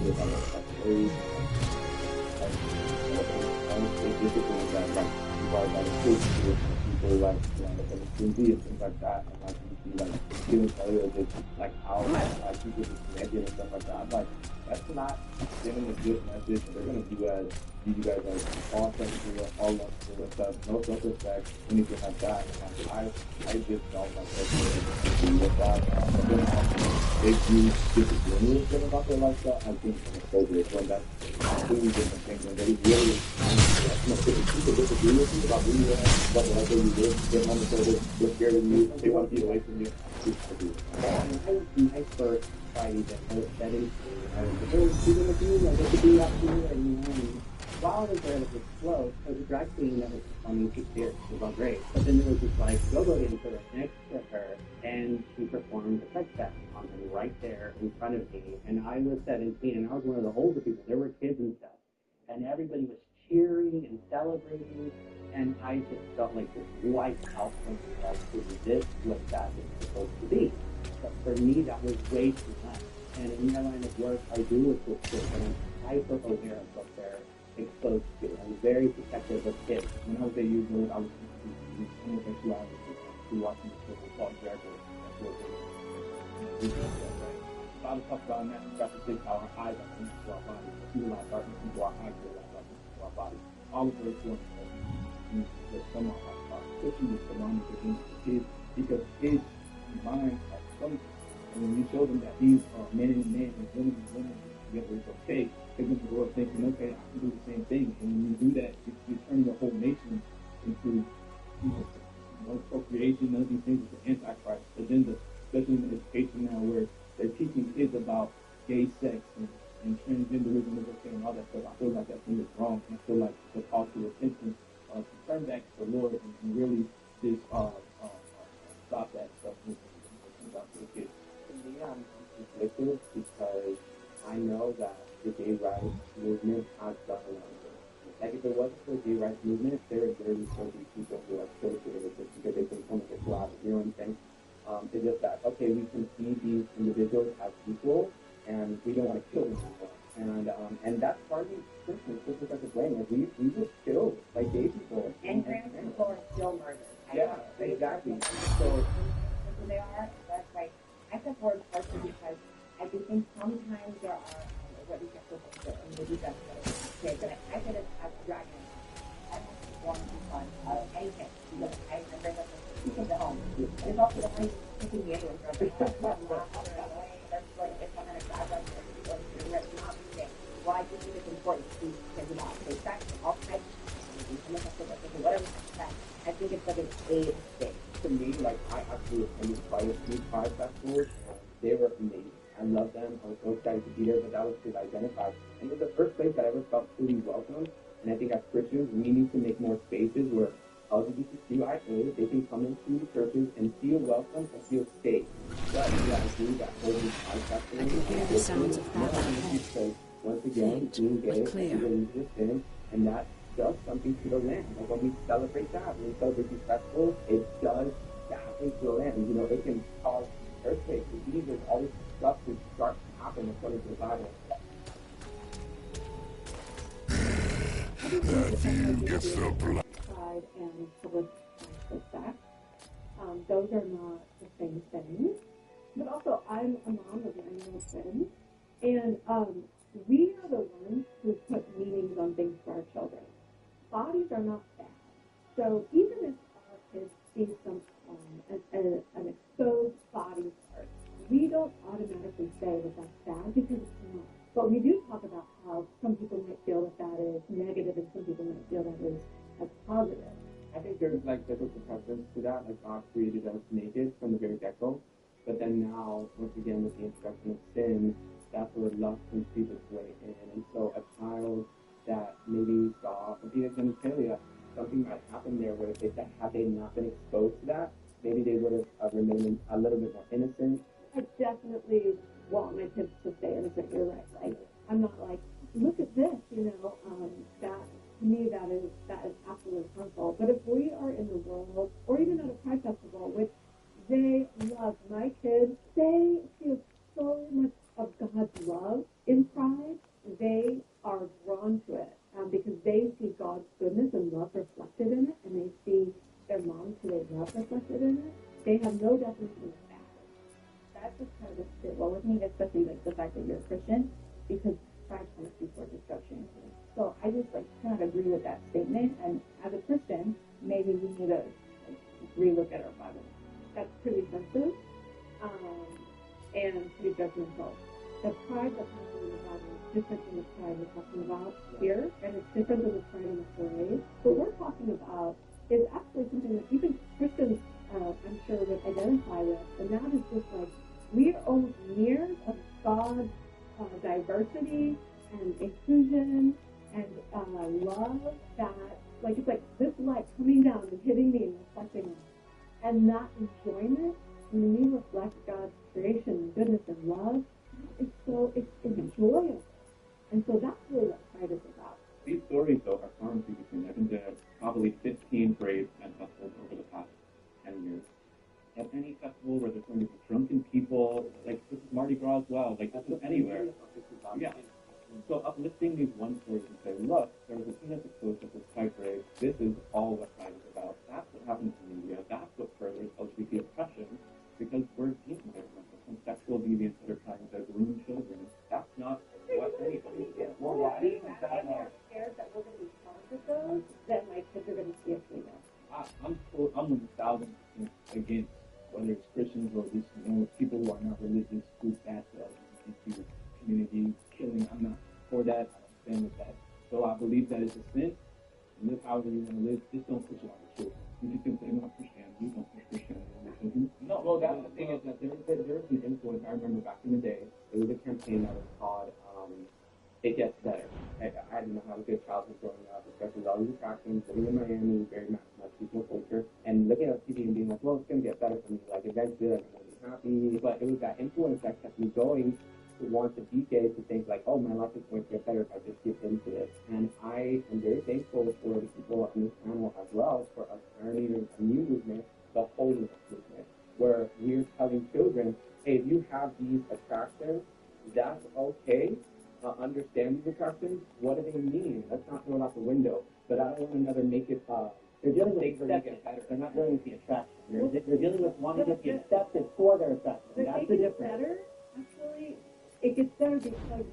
People like and things like that, and like you see like giving failure just like how like people just connected and stuff like that. Like that's not giving a good message. They're gonna do you guys as all sexual, all lustful and stuff, no self-respect, anything like that. And like I just don't like that with that. But then if you disagree with them about their lifestyle, I think it's inappropriate when that's completely different things. And they really if people disagree with you about who you are, what the life that you live, they're on the shoulder, they're scared of you, they want to be away from you. I was nice for Friday that that is I was like, oh, even with you, I get to be out here and while I was there, it was slow. So the drag queen that was performing to here was all great. But then there was this like go-go dancer next to her, and she performed a sex act on him right there in front of me. And I was 17, and I was one of the older people. There were kids and stuff, and everybody was cheering and celebrating. And I just felt like this wiped out from me, like this what that is supposed to be. But for me, that was way too much. And in my line of work, I do with this kids, and I'm hyper aware of what they're exposed to. I'm very protective of kids. When I was 8 years old, I was homosexuality. We watching this show called Jericho. That's what it is. A lot of stuff about natural graphic how our eyes are into our bodies. We do a lot of darkness into our eyes, we do a lot of darkness into our bodies. All of those things some are pushing this around the kids because kids' minds are something. And when you show them that these are men and men and women together is okay, they're going to grow up thinking, okay, I can do the same thing. And when you do that, you're turning the whole nation into procreation, none of these things is the Antichrist agenda, especially in education now where they're teaching kids about gay sex and transgenderism is okay and all that stuff. I feel like that thing is wrong. And I feel like the call to attention to turn back to the Lord and really just stop that stuff and stop the kids. For me, I'm conflicted because I know that the gay rights movement has done a lot of good. Like if it wasn't for the gay rights movement, there would literally still be people who are still doing this because they think homosexuality, you know what I'm saying? It's just that, okay, we can see these individuals as equal and we don't want to kill them anymore. And that's partly Christians as a blame. Like we just kill like gay people. And trans people are still murdered. Yeah, exactly. So who they are, that's right. I support partially because I do think sometimes there are what we get for maybe that's okay, but I could have a dragon. I don't want to be fun anything because I bring up the home. There's also the money taking the other that's like if I'm gonna grab like why do you think it's important to take it out? So that's all types of whatever that. I think it's like an aid thing. To me, like I actually attended quite a few pride festivals. They were amazing. I love them. I was so excited to be there, but that was because I identified. And it was the first place that I ever felt truly welcome. And I think as Christians, we need to make more spaces where LGBTQIA, they can come into churches and feel welcome and feel safe. But yeah, I agree that holding pride festivals. I can hear the sounds of battle ahead. Once again, being gay, is sin, and that does something to the land. Like when we celebrate that, when we celebrate these festivals, it does happen to the land. You know, it can cause earthquakes, diseases, all this stuff to start to happen according to the Bible. That view gets the blood. Pride and public respect. Those are not the same thing. But also, I'm a mom of 9-year-old kids, and we are the ones who put meanings on things for our children. Bodies are not bad. So even if our kids see some an exposed body part, we don't automatically say that that's bad because it's not. But we do talk about how some people might feel that that is negative and some people might feel that is as positive. I think there's like biblical precedence to that, like God created us naked from the very get-go. But then now, once again, with the introduction of sin, that's where lust can creep its way in. And so a child that maybe saw a fetus genitalia, something might happen there where if they, had they not been exposed to that, maybe they would have remained a little bit more innocent. I definitely want my kids to stay innocent. You're right. Like, I'm not like, look at this, that to me that is absolutely harmful. But if we are in the world, or even at a Pride Festival, which they love, my kids, they feel so much of God's love in Pride. They are drawn to it because they see God's goodness and love reflected in it, and they see their moms who they love reflected in it. They have no definition of that. That's just kind of fit well with me, especially like the fact that you're a Christian, because Pride comes before destruction. So I just kind of agree with that statement. And as a Christian, maybe we need to relook at our Bible. That's pretty sensitive and pretty judgmental. The pride that's happening in the Bible is different than the pride we're talking about here, and it's different than the pride in the parade. What we're talking about is actually something that even Christians, I'm sure, would identify with, and that is just like we are almost mirrors of God's diversity and inclusion and love. That it's like this light coming down and hitting me and reflecting me. And that enjoyment, when we reflect God's creation and goodness and love, it's enjoyable. And so that's really what Pride is about. These stories, though, are far and few between. I've been to probably 15 parades and festivals over the past 10 years. At any festival where there's going to be drunken people, like this is Mardi Gras as well, like this is anywhere. Yeah. So uplifting these one stories and say, look, there was a penis exposed at this Pride parade. This is all what Pride is about. That's what happens in India. That's what furthers LGBT oppression, because we're demonizing some sexual deviants that are trying to groom children. That's not what anybody is. Well, why is that? I'm scared that we're going to be charged with those, that my kids are going to see a female. I'm 1,000% against whether it's Christians or just people who are not religious who bad the LGBT community killing. I'm not for that. I don't stand with that. So I believe that it's a sin. Live however you want to live. Just don't push it on your children. You just can say no Christianity. Don't push Christianity on your children. No, well, that's the thing is that there was an influence. I remember back in the day, there was a campaign that was called It Gets Better. I didn't know how to get childhood growing up, especially with all these attractions, living in Miami, very machismo culture, and looking at TV and being like, well, it's going to get better for me. Like, eventually, I'm going to be happy. But it was that influence that kept me going to want to be gay, to think like, oh, my life is going to get better if I just get into this. And I am very thankful for the people on this panel as well for us starting a new movement, the holiness movement, where we're telling children, hey, if you have these attractions, that's okay. Understand these attractions. What do they mean? Let's not throw it out the window. But I don't want another naked they're dealing with acceptance. They're not dealing with the attraction. They're dealing with wanting to be accepted for their attraction. That's the difference. Better, actually, it gets better because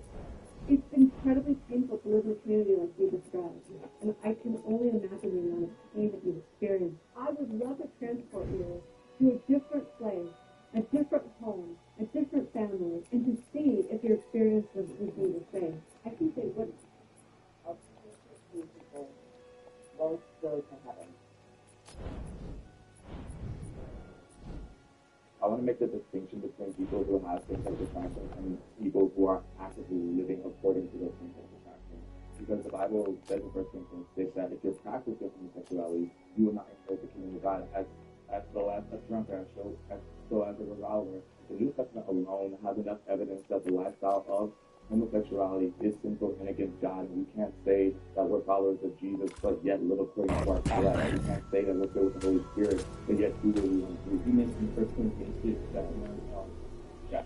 it's incredibly painful to live in a community like you described. And I can only imagine the amount of pain that you've experienced. I would love to transport you to a different place, a different home, a different family, and to see if your experience would be the same. I think they would. Both go to heaven. I want to make the distinction between people who have same-sex attraction and people who are actively living according to those same-sex attractions. Because the Bible says in 1 Corinthians 6 that if you're practicing homosexuality, you will not inherit the kingdom of God as so as a drunkard, as so as a reviler. The New Testament alone has enough evidence that the lifestyle of homosexuality is sinful and against God, and we can't say that we're followers of Jesus, but yet live according to our flesh. We can't say that we're filled with the Holy Spirit, but yet do what we want to do. You mentioned 1 Corinthians 6 that